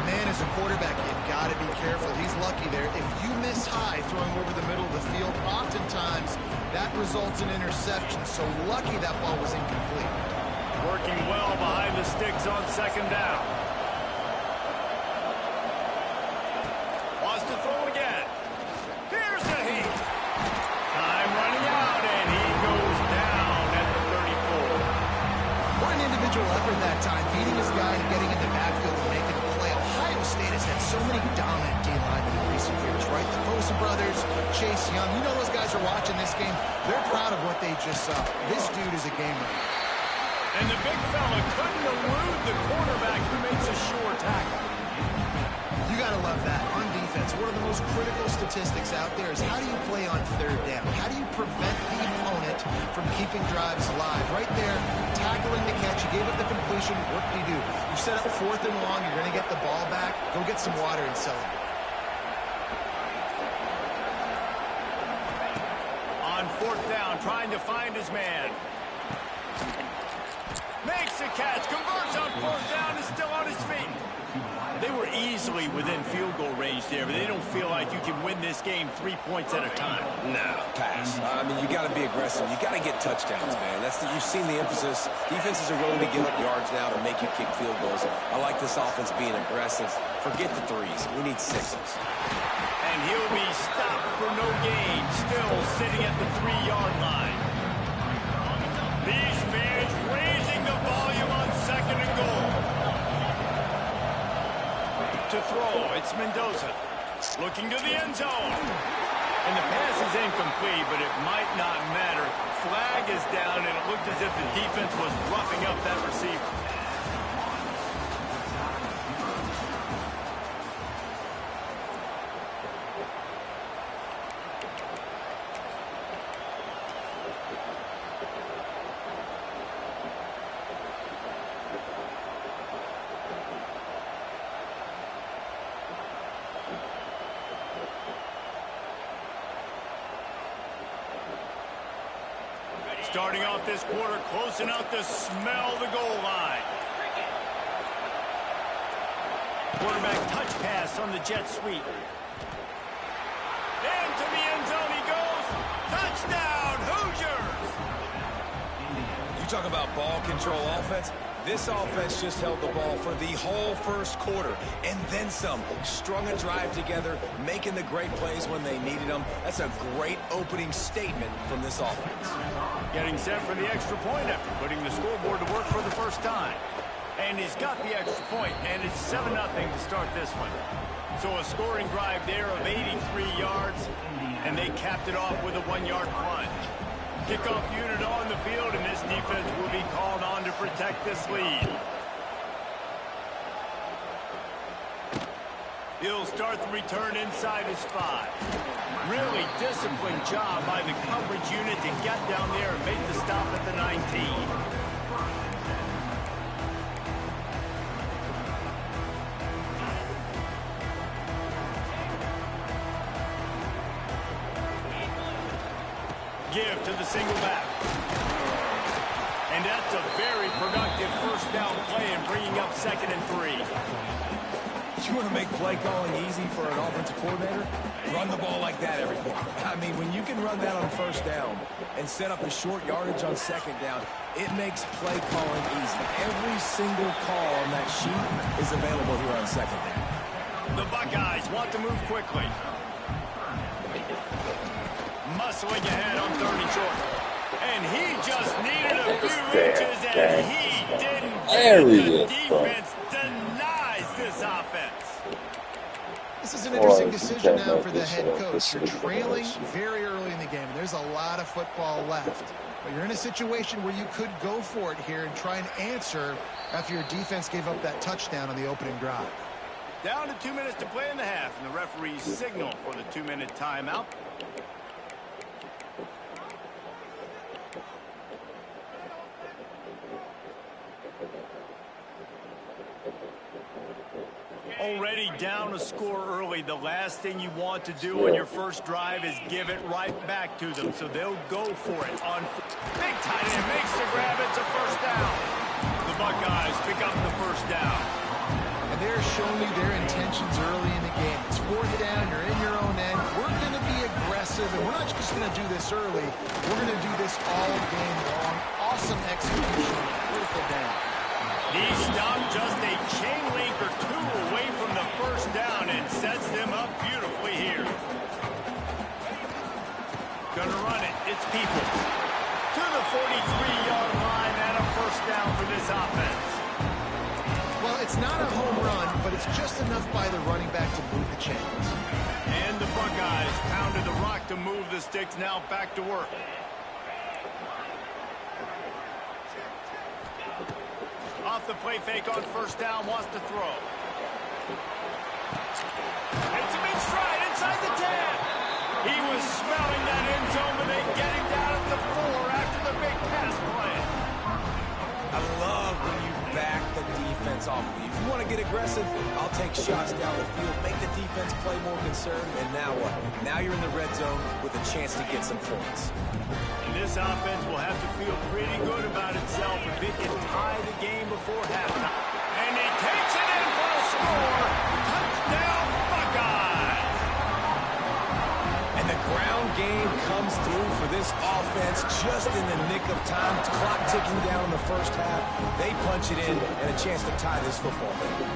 [SPEAKER 3] Man, as a quarterback, you've got to be careful. He's lucky there. If you miss high throwing over the middle of the field, oftentimes that results in interception. So lucky that ball was incomplete.
[SPEAKER 1] Working well behind the sticks on second down. Wants to throw again. Here's the heat. Time running out, and he goes down at the 34.
[SPEAKER 3] What an individual effort that time, beating his guy and getting in the backfield and making a play. Ohio State has had so many dominant game linemen in recent years, right? The Bosa brothers, Chase Young. You know those guys are watching this game. They're proud of what they just saw. This dude is a gamer.
[SPEAKER 1] And the big fella couldn't elude the quarterback who makes a sure tackle.
[SPEAKER 3] You got to love that. On defense, one of the most critical statistics out there is how do you play on third down? How do you prevent the opponent from keeping drives alive? Right there, tackling the catch. You gave up the completion. What do? You set up 4th and long. You're going to get the ball back. Go get some water and celebrate.
[SPEAKER 1] On 4th down, trying to find his man. Makes the catch, converts on 4th down, is still on his feet. They were easily within field goal range there, but they don't feel like you can win this game 3 points at a time.
[SPEAKER 2] No, pass. I mean, you got to be aggressive. You got to get touchdowns, man. You've seen the emphasis. Defenses are willing to give up yards now to make you kick field goals. I like this offense being aggressive. Forget the threes. We need 6s.
[SPEAKER 1] And he'll be stopped for no gain, still sitting at the 3-yard line. These fans raising the volume on 2nd and goal. To throw, it's Mendoza. Looking to the end zone. And the pass is incomplete, but it might not matter. Flag is down, and it looked as if the defense was roughing up that receiver. Starting off this quarter, close enough to smell the goal line. Quarterback touch pass on the jet sweep. Into the end zone he goes. Touchdown, Hoosiers!
[SPEAKER 2] You talk about ball control offense. This offense just held the ball for the whole first quarter, and then some. Strung a drive together, making the great plays when they needed them. That's a great opening statement from this offense.
[SPEAKER 1] Getting set for the extra point after putting the scoreboard to work for the first time. And he's got the extra point, and it's 7-0 to start this one. So a scoring drive there of 83 yards, and they capped it off with a 1-yard plunge. Kickoff unit on the field, and this defense will be called on to protect this lead. He'll start the return inside his 5. Really disciplined job by the coverage unit to get down there and make the stop at the 19. Give to the single back. And that's a very productive first down play and bringing up 2nd and 3.
[SPEAKER 2] You want to make play calling easy for an offensive coordinator? Run the ball like that every quarter. I mean, when you can run that on first down and set up a short yardage on 2nd down, it makes play calling easy. Every single call on that sheet is available here on 2nd down.
[SPEAKER 1] The Buckeyes want to move quickly. Muscling ahead on 3rd and short. And he just needed a few inches, and he didn't
[SPEAKER 6] There
[SPEAKER 1] And
[SPEAKER 6] he
[SPEAKER 1] the
[SPEAKER 6] is, bro.
[SPEAKER 1] defense denies this offense.
[SPEAKER 3] This is an interesting
[SPEAKER 6] Boy,
[SPEAKER 3] decision
[SPEAKER 6] you
[SPEAKER 3] now
[SPEAKER 6] can't
[SPEAKER 3] for
[SPEAKER 6] make
[SPEAKER 3] the
[SPEAKER 6] this
[SPEAKER 3] head
[SPEAKER 6] shit up.
[SPEAKER 3] coach.
[SPEAKER 6] This
[SPEAKER 3] You're
[SPEAKER 6] shit is
[SPEAKER 3] trailing
[SPEAKER 6] bullshit.
[SPEAKER 3] very early in the game. There's a lot of football left. But you're in a situation where you could go for it here and try and answer after your defense gave up that touchdown on the opening drive.
[SPEAKER 1] Down to 2 minutes to play in the half, and the referees signal for the 2-minute timeout. Already down a score early. The last thing you want to do on your first drive is give it right back to them. So they'll go for it on big tight end makes the grab. It's a first down. The Buckeyes pick up the first down.
[SPEAKER 3] And they're showing you their intentions early in the game. It's fourth down. You're in your own end. We're going to be aggressive, and we're not just going to do this early. We're going to do this all game long. Awesome execution. Critical down.
[SPEAKER 1] He stopped just a chain link or two away from the first down and sets them up beautifully here. Gonna run it. It's Peoples. To the 43-yard line and a first down for this offense.
[SPEAKER 3] Well, it's not a home run, but it's just enough by the running back to move the chains.
[SPEAKER 1] And the Buckeyes pounded the rock to move the sticks. Now back to work. Off the play fake on first down, wants to throw. It's a big stride inside the 10. He was smelling that end zone, but they get him down at the 4 after the big pass play.
[SPEAKER 2] I love when you back the defense off of you. If you want to get aggressive, I'll take shots down the field, make the defense play more concerned, and now what? Now you're in the red zone with a chance to get some points.
[SPEAKER 1] And this offense will have to feel pretty good about itself if it can tie the game before halftime. And he takes it in for a score. Touchdown, Buckeyes!
[SPEAKER 2] And the ground game comes through for this offense just in the nick of time. Clock ticking down in the first half. They punch it in and a chance to tie this football game.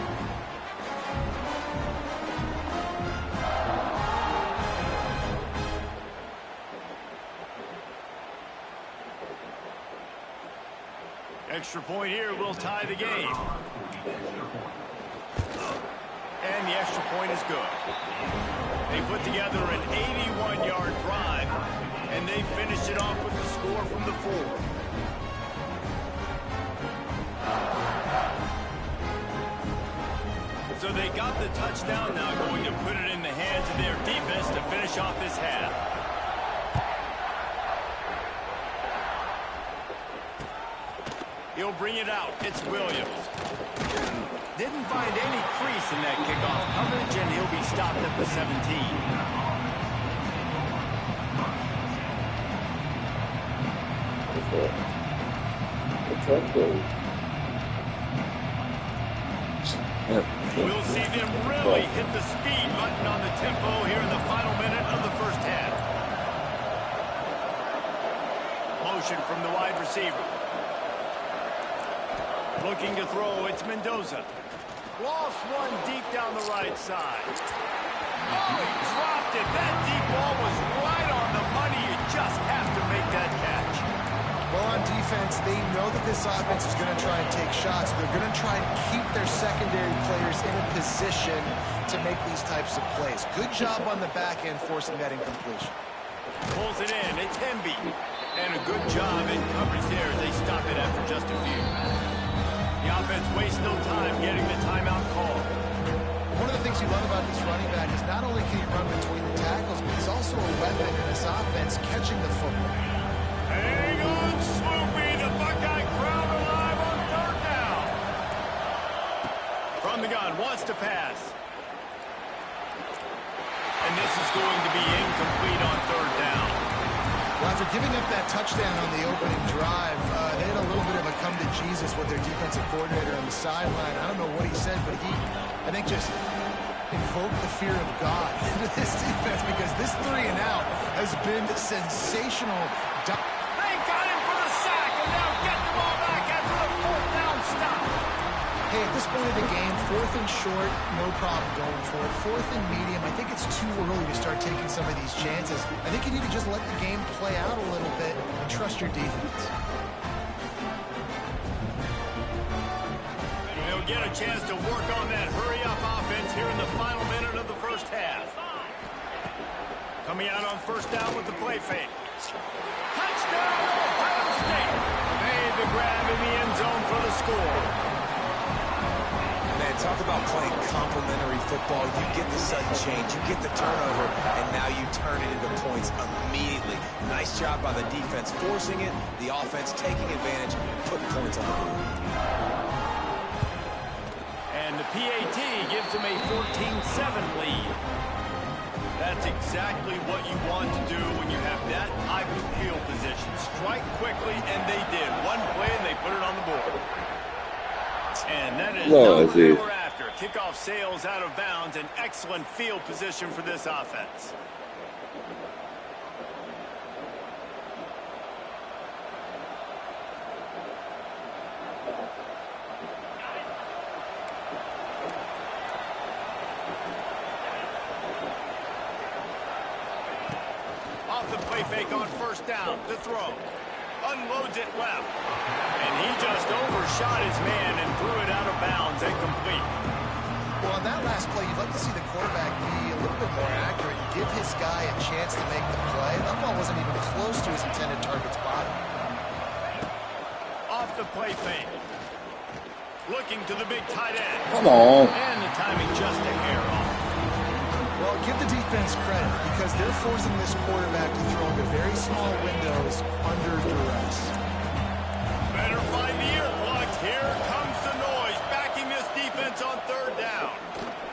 [SPEAKER 1] Extra point here will tie the game. And the extra point is good. They put together an 81-yard drive, and they finished it off with the score from the 4. So they got the touchdown, now going to put it in the hands of their defense to finish off this half. He'll bring it out. It's Williams. Didn't find any crease in that kickoff coverage, and he'll be stopped at the 17. We'll see them really hit the speed button on the tempo here in the final minute of the first half. Motion from the wide receiver. Looking to throw, it's Mendoza. Lost one deep down the right side. Oh, he dropped it. That deep ball was right on the money. You just have to make that catch.
[SPEAKER 3] Well, on defense, they know that this offense is going to try and take shots. They're going to try and keep their secondary players in a position to make these types of plays. Good job on the back end forcing that incompletion.
[SPEAKER 1] Pulls it in. It's Hemby. And a good job in coverage there as they stop it after just a few. The offense wastes no time getting the timeout call.
[SPEAKER 3] One of the things you love about this running back is not only can he run between the tackles, but he's also a weapon in this offense catching the football.
[SPEAKER 1] Hang on, Swoopy. The Buckeye crowd alive on third down. From the gun, wants to pass. And this is going to be incomplete on third down.
[SPEAKER 3] Well, after giving up that touchdown on the opening drive, they had a little bit of a come to Jesus with their defensive coordinator on the sideline. I don't know what he said, but he, I think, just invoked the fear of God into this defense because this 3 and out has been sensational.
[SPEAKER 1] They got him for the sack, and now get the ball back after the fourth down stop.
[SPEAKER 3] Hey, at this point of the game, 4th and short, no problem going for it. 4th and medium, I think it's too early to start taking some of these chances. I think you need to just let the game play out a little bit and trust your defense.
[SPEAKER 1] They'll get a chance to work on that hurry-up offense here in the final minute of the first half. Coming out on first down with the play fake. Touchdown, Ohio State. Made the grab in the end zone for the score.
[SPEAKER 2] Man, talk about playing complementary football. You get the sudden change, you get the turnover, and now you turn it into points immediately. Nice job by the defense forcing it, the offense taking advantage, putting points on the board.
[SPEAKER 1] And the PAT gives them a 14-7 lead. That's exactly what you want to do when you have that type of field position. Strike quickly, and they did. One play, and they put it on the board. And that is what they were after. Kickoff sails out of bounds. An excellent field position for this offense. Off the play fake on first down. To throw. Unloads it left. And he just overshot his man and threw it out of bounds and complete.
[SPEAKER 3] Well, on that last play, you'd like to see the quarterback be a little bit more accurate and give his guy a chance to make the play. That ball wasn't even close to his intended target's body.
[SPEAKER 1] Off the play fake. Looking to the big tight end.
[SPEAKER 6] Come on.
[SPEAKER 1] And the timing just a hair off.
[SPEAKER 3] Well, give the defense credit because they're forcing this quarterback to throw into very small windows under duress.
[SPEAKER 1] Better find the earplugs. Here comes the noise. Backing this defense on third down.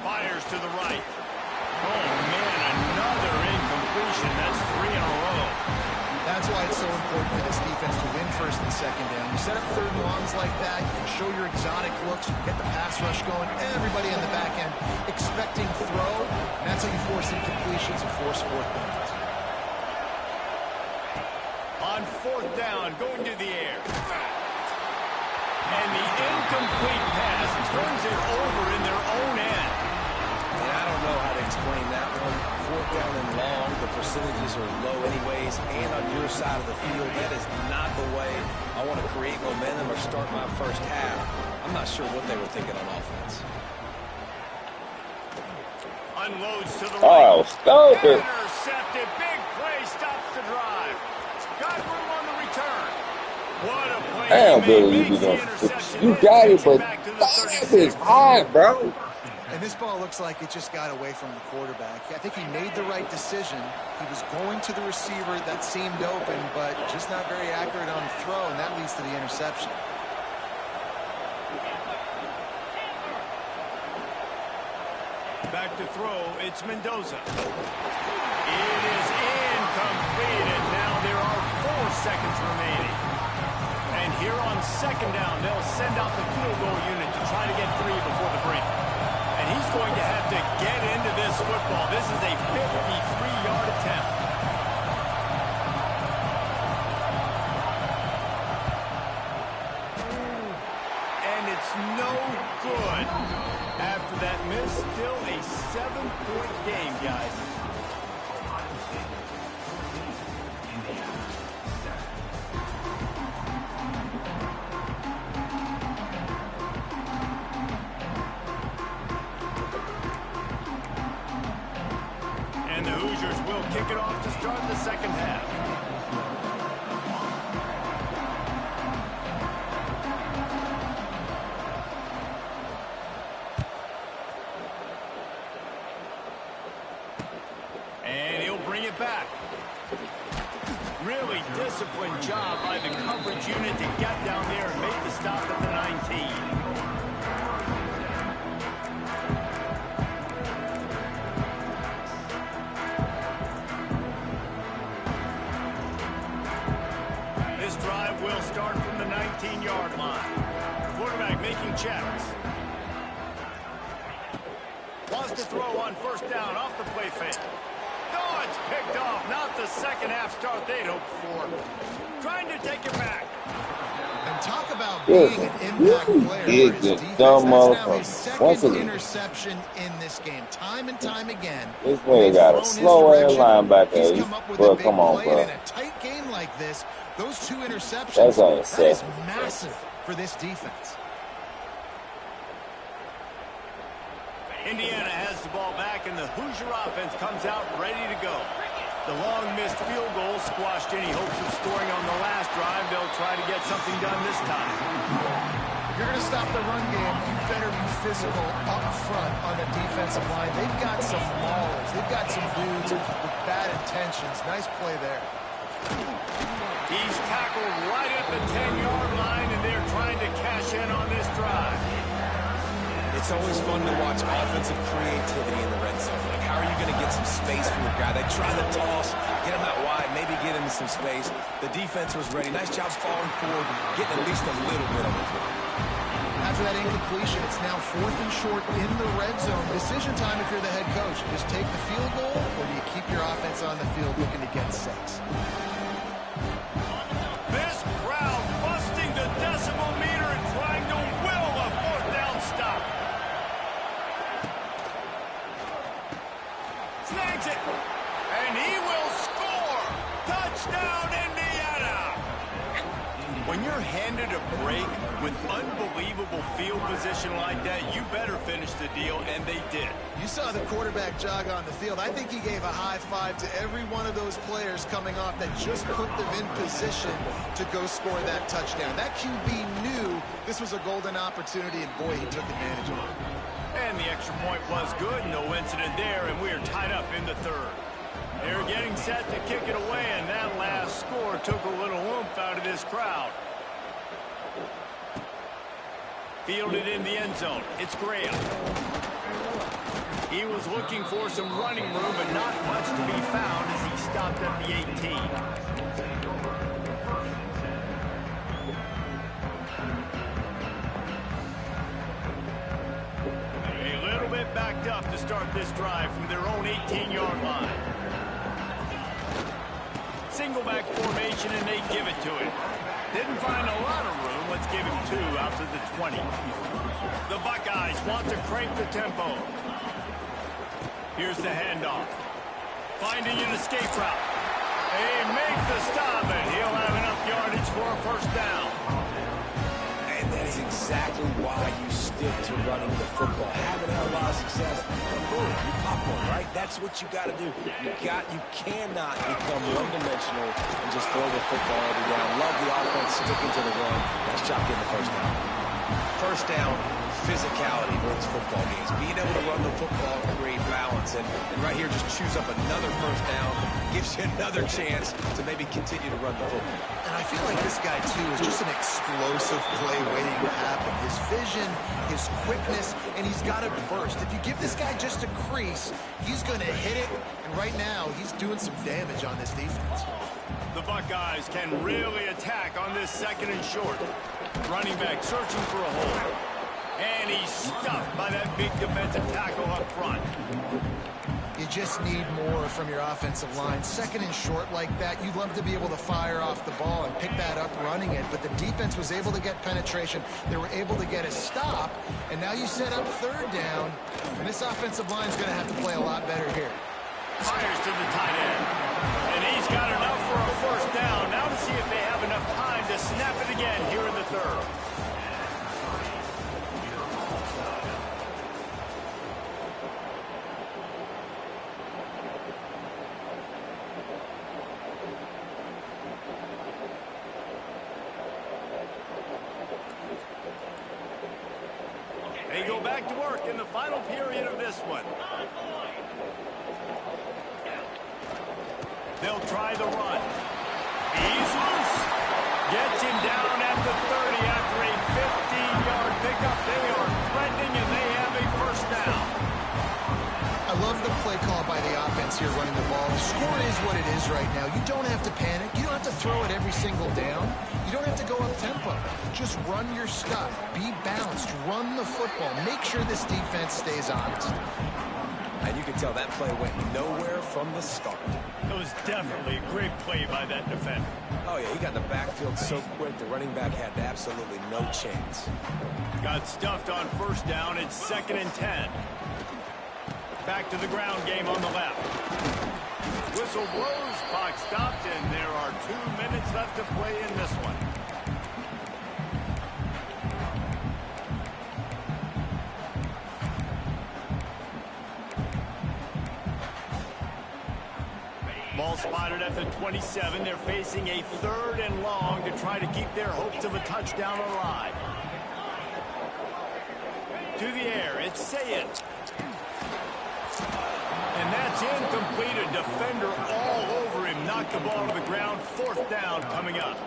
[SPEAKER 1] Fires to the right. Oh, man, another incompletion. That's 3 in a row.
[SPEAKER 3] That's why it's so important for this defense to win first and second down. You set up third and longs like that, you can show your exotic looks, you get the pass rush going, everybody on the back end expecting throw, and that's how you force incompletions and force fourth downs.
[SPEAKER 1] On fourth down, going to the air. And the incomplete pass turns it over in their own end.
[SPEAKER 2] And I don't know how to explain that one. Fourth down and long, the percentages are low anyways, and on your side of the field, that is not the way I want to create momentum or start my first half. I'm not sure what they were thinking on offense.
[SPEAKER 1] Unloads to the
[SPEAKER 6] Oh,
[SPEAKER 1] right.
[SPEAKER 6] stop it.
[SPEAKER 1] Intercepted. Big play stops the drive. Got room on the return. What a play.
[SPEAKER 6] Damn,
[SPEAKER 1] he
[SPEAKER 6] Billy,
[SPEAKER 1] made.
[SPEAKER 6] you
[SPEAKER 1] Makes the
[SPEAKER 6] know,
[SPEAKER 1] interception.
[SPEAKER 6] you got it,
[SPEAKER 1] Takes
[SPEAKER 6] but
[SPEAKER 1] back to the
[SPEAKER 6] that
[SPEAKER 1] 36.
[SPEAKER 6] is hard, bro.
[SPEAKER 3] And this ball looks like it just got away from the quarterback. I think he made the right decision. He was going to the receiver that seemed open, but just not very accurate on the throw, and that leads to the interception.
[SPEAKER 1] Back to throw. It's Mendoza. It is incomplete, and now there are 4 seconds remaining. And here on second down, they'll send out the field goal unit to try to get 3 before the break. And he's going to have to get into this football. This is a 53-yard attempt. And it's no good. After that miss, still a 7-point game, guys.
[SPEAKER 7] Ohio State 14, Indiana 7.
[SPEAKER 1] And the Hoosiers will kick it off to start the second half. And he'll bring it back. Really disciplined job by the coverage unit to get down there and make the stop at the 19. This drive will start from the 19-yard line. Quarterback making checks. Wants to throw on first down off the play fake. No, it's picked off. Not the second half start they'd hoped for. Trying to take it back.
[SPEAKER 3] And talk about being an impact player for his defense. That's now his second interception in this game. Time and time again.
[SPEAKER 6] This nigga got a slow-ass linebacker.
[SPEAKER 3] He's come up with
[SPEAKER 6] Bro,
[SPEAKER 3] a big
[SPEAKER 6] come on,
[SPEAKER 3] play,
[SPEAKER 6] bro.
[SPEAKER 3] and in a tight game like this, those 2 interceptions,
[SPEAKER 6] That's all
[SPEAKER 3] that
[SPEAKER 6] it
[SPEAKER 3] is
[SPEAKER 6] says.
[SPEAKER 3] massive for this defense.
[SPEAKER 1] Indiana has the ball back, and the Hoosier offense comes out ready to go. The long missed field goal squashed any hopes of scoring on the last drive. They'll try to get something done this time.
[SPEAKER 3] If you're going to stop the run game, you better be physical up front on the defensive line. They've got some maulers. They've got some dudes with bad intentions. Nice play there.
[SPEAKER 1] He's tackled right at the 10-yard line, and they're trying to cash in on this drive.
[SPEAKER 2] It's always fun to watch offensive creativity in the red zone. Like, how are you going to get some space for your guy? They try the toss, get him out wide, maybe get him some space. The defense was ready. Nice job falling forward, getting at least a little bit of it.
[SPEAKER 3] After that incompletion, it's now 4th and short in the red zone. Decision time if you're the head coach. Just take the field goal, or do you keep your offense on the field looking to get 6?
[SPEAKER 1] This crowd busting the decimal meter and trying to will a 4th down stop. Snags it, and he will score. Touchdown, Indiana. When you're handed a break with unbelievable field position like that, you better finish the deal, and they did.
[SPEAKER 3] You saw the quarterback jog on the field. I think he gave a high five to every one of those players coming off that just put them in position to go score that touchdown. That QB knew this was a golden opportunity, and boy, he took advantage of it.
[SPEAKER 1] And the extra point was good. No incident there, and we are tied up in the 3rd. They're getting set to kick it away, and that last score took a little oomph out of this crowd. Fielded in the end zone. It's Graham. He was looking for some running room, but not much to be found as he stopped at the 18. A little bit backed up to start this drive from their own 18-yard line. Single back formation, and they give it to him. Didn't find a lot of room. Let's give him 2 out to the 20. The Buckeyes want to crank the tempo. Here's the handoff. Finding an escape route. They make the stop, and he'll have enough yardage for a 1st down.
[SPEAKER 2] And that is exactly why you stick to running the football. Haven't had a lot of success, but boom, you pop one, right? That's what you got to do. You cannot become one-dimensional and just throw the football every down. Love the offense sticking to the run. Nice job getting the 1st down. 1st down, physicality wins football games. Being able to run the football, create balance, and right here, just choose up another 1st down, gives you another chance to maybe continue to run the football.
[SPEAKER 3] And I feel like this guy, too, is just an explosive play waiting to happen. His vision, his quickness, and he's got a burst. If you give this guy just a crease, he's going to hit it, and right now, he's doing some damage on this defense.
[SPEAKER 1] The Buckeyes can really attack on this 2nd and short. Running back searching for a hole. And he's stuffed by that big defensive tackle up front.
[SPEAKER 3] You just need more from your offensive line. 2nd and short like that, you'd love to be able to fire off the ball and pick that up running it, but the defense was able to get penetration. They were able to get a stop, and now you set up 3rd down, and this offensive line is going to have to play a lot better here.
[SPEAKER 1] Fires to the tight end. And he's got enough for a 1st down. Now to see if they have enough time to snap it again here in the 3rd. They go back to work in the final period of this one. They'll try the run. He's loose. Gets him down at the 30 after a 15-yard pickup. They are threatening, and they have a 1st down.
[SPEAKER 3] I love the play call by the offense here running the ball. The score is what it is right now. You don't have to panic. You don't have to throw it every single down. You don't have to go up tempo. Just run your stuff. Be balanced. Run the football. Make sure this defense stays honest.
[SPEAKER 2] And you can tell that play went nowhere from the start.
[SPEAKER 1] It was definitely a great play by that defender.
[SPEAKER 2] Oh, yeah, he got in the backfield so quick, the running back had absolutely no chance.
[SPEAKER 1] Got stuffed on 1st down. It's 2nd and 10. Back to the ground game on the left. Whistle blows, clock stopped, and there are 2 minutes left to play in this one. spotted at the 27. They're facing a 3rd and long to try to keep their hopes of a touchdown alive. To the air, it's Sayed. And that's incomplete. A defender all over him. Knocked the ball to the ground. 4th down coming up.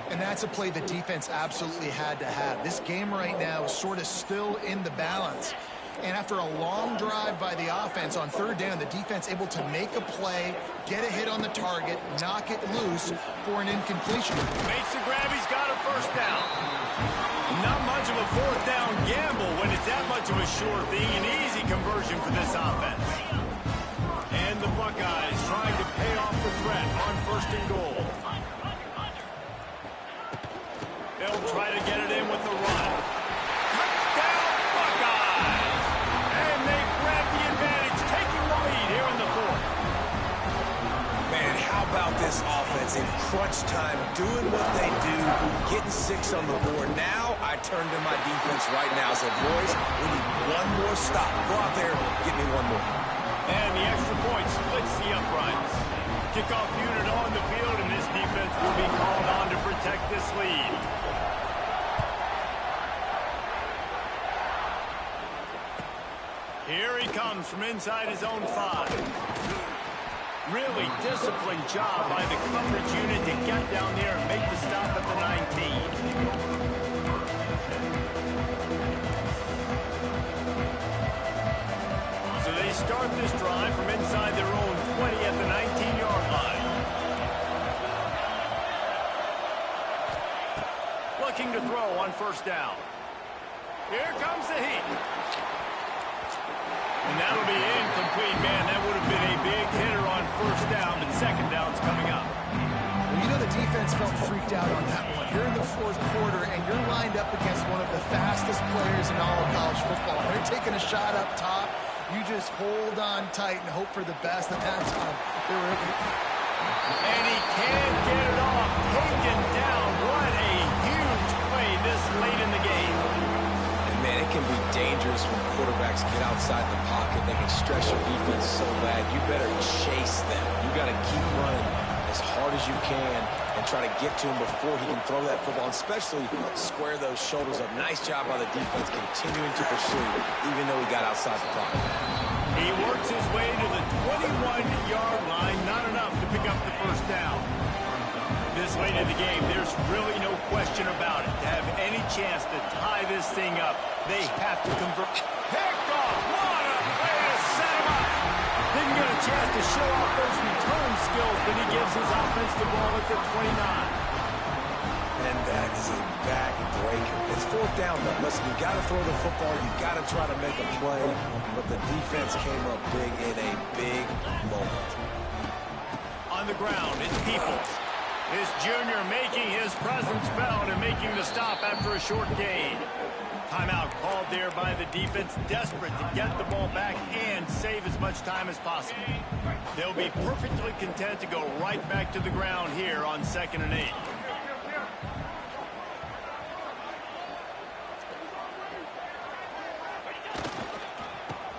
[SPEAKER 3] And that's a play the defense absolutely had to have. This game right now is sort of still in the balance. And after a long drive by the offense on 3rd down, the defense able to make a play, get a hit on the target, knock it loose for an incompletion.
[SPEAKER 1] Makes the grab. He's got a 1st down. Not much of a 4th down gamble when it's that much of a sure thing. An easy conversion for this offense. And the Buckeyes trying to pay off the threat on 1st and goal. They'll try to get it in with the run. Touchdown, Buckeyes! And they grab the advantage, taking the lead here in the 4th.
[SPEAKER 2] Man, how about this offense in crunch time, doing what they do, getting 6 on the board. Now I turn to my defense right now and said, boys, we need one more stop. Go out there, get me one more.
[SPEAKER 1] And the extra point splits the uprights. Kickoff unit on the field, and this defense will be called on to protect this lead. Here he comes from inside his own 5. Really disciplined job by the coverage unit to get down there and make the stop at the 19. So they start this drive from inside their own 20 at the 19-yard line. Looking to throw on 1st down. Here comes the heat. And that'll be incomplete, man. That would have been a big hitter on 1st down, but 2nd down's coming up.
[SPEAKER 3] Well, you know the defense felt freaked out on that one. You're in the 4th quarter, and you're lined up against one of the fastest players in all of college football. They're taking a shot up top. You just hold on tight and hope for the best, and that's how they were able to.
[SPEAKER 1] And he can't get it off. Taken down. What a huge play this late in the game.
[SPEAKER 2] Man, it can be dangerous when quarterbacks get outside the pocket. They can stress your defense so bad. You better chase them. You got to keep running as hard as you can and try to get to him before he can throw that football, especially square those shoulders up. Nice job by the defense continuing to pursue, even though he got outside the pocket.
[SPEAKER 1] He works his way to the 21-yard line. Not enough to pick up the 1st down. This late in the game, there's really no question about it. To have any chance to tie this thing up, they have to convert. Picked off! What a way to set him up! Didn't get a chance to show off those return skills, but he gives his offense the ball at the 29.
[SPEAKER 2] And that is a backbreaker. It's 4th down, though. Listen, you got to throw the football. You got to try to make a play. But the defense came up big in a big moment.
[SPEAKER 1] On the ground, it's Peoples. This junior making his presence felt and making the stop after a short gain. Timeout called there by the defense, desperate to get the ball back and save as much time as possible. They'll be perfectly content to go right back to the ground here on 2nd and 8.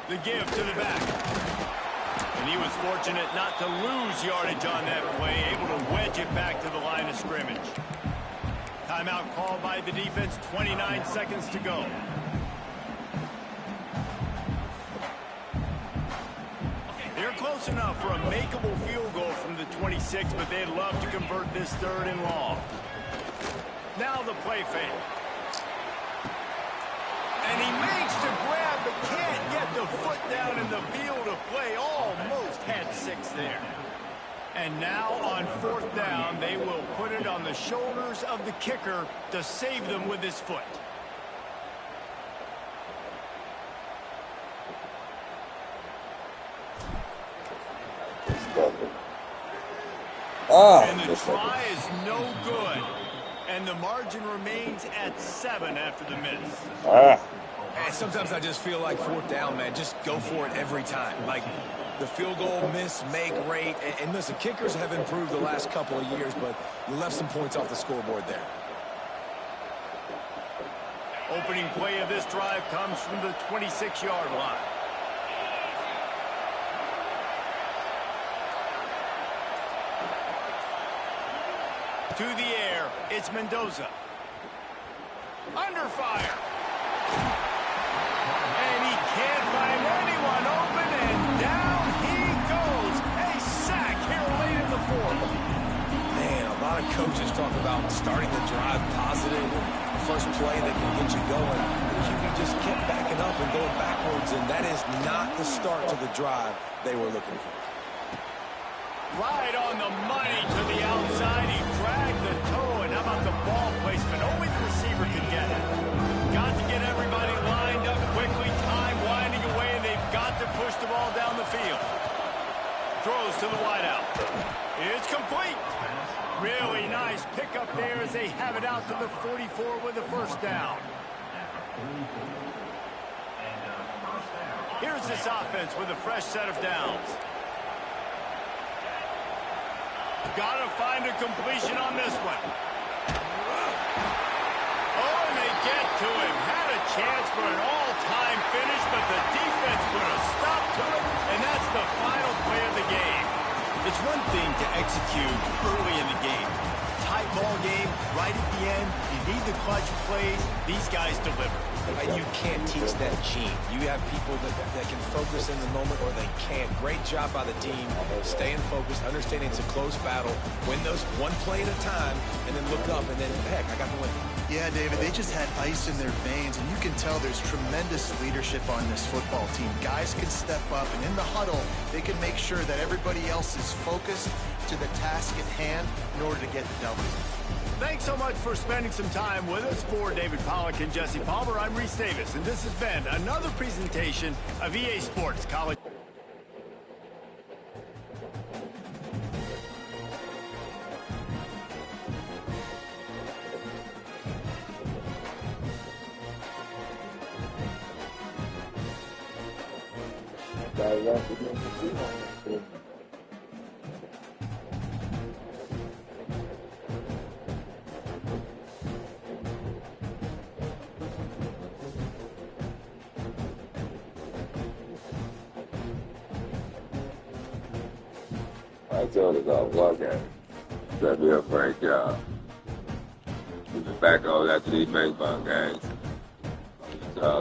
[SPEAKER 1] The give to the back. And he was fortunate not to lose yardage on that play, able to wedge it back to the line of scrimmage. Timeout called by the defense, 29 seconds to go. They're close enough for a makeable field goal from the 26, but they'd love to convert this 3rd and long. Now the play fake. And he makes the grab, but can't get the foot down in the field of play. Almost had 6 there. And now on 4th down, they will put it on the shoulders of the kicker to save them with his foot. And the try is no good. And the margin remains at 7 after the miss.
[SPEAKER 2] And sometimes I just feel like 4th down, man. Just go for it every time. Like the field goal, miss, make, rate. And listen, kickers have improved the last couple of years, but you left some points off the scoreboard there.
[SPEAKER 1] Opening play of this drive comes from the 26-yard line. to the air. It's Mendoza. Under fire. And he can't find anyone open, and down he goes. A sack here late in the fourth.
[SPEAKER 2] Man, a lot of coaches talk about starting the drive positive, first play that can get you going. The QB just kept backing up and going backwards, and that is not the start to the drive they were looking for.
[SPEAKER 1] Right on the money to the outside. He dragged the toe, and how about the ball placement? Only the receiver could get it. Got to get everybody lined up quickly, time winding away, and they've got to push the ball down the field. Throws to the wideout. It's complete. Really nice pickup there as they have it out to the 44 with the first down. Here's this offense with a fresh set of downs. Got to find a completion on this one. Oh, and they get to him. Had a chance for an all-time finish, but the defense put a stop to it, and that's the final play of the game.
[SPEAKER 8] It's one thing to execute early in the game. Tight ball game, right at the end, you need the clutch plays. These guys deliver.
[SPEAKER 2] And you can't teach that gene. You have people that can focus in the moment or they can't. Great job by the team, staying focused, understanding it's a close battle, win those one play at a time, and then look up and then, heck, I got the win.
[SPEAKER 3] Yeah, David, they just had ice in their veins, and you can tell there's tremendous leadership on this football team. Guys can step up, and in the huddle, they can make sure that everybody else is focused to the task at hand in order to get the W.
[SPEAKER 1] Thanks so much for spending some time with us. For David Pollack and Jesse Palmer, I'm Reese Davis, and this has been another presentation of EA Sports College.
[SPEAKER 6] I told us I'll walk at it. That'd be a great job. We'll be back on after these baseball games.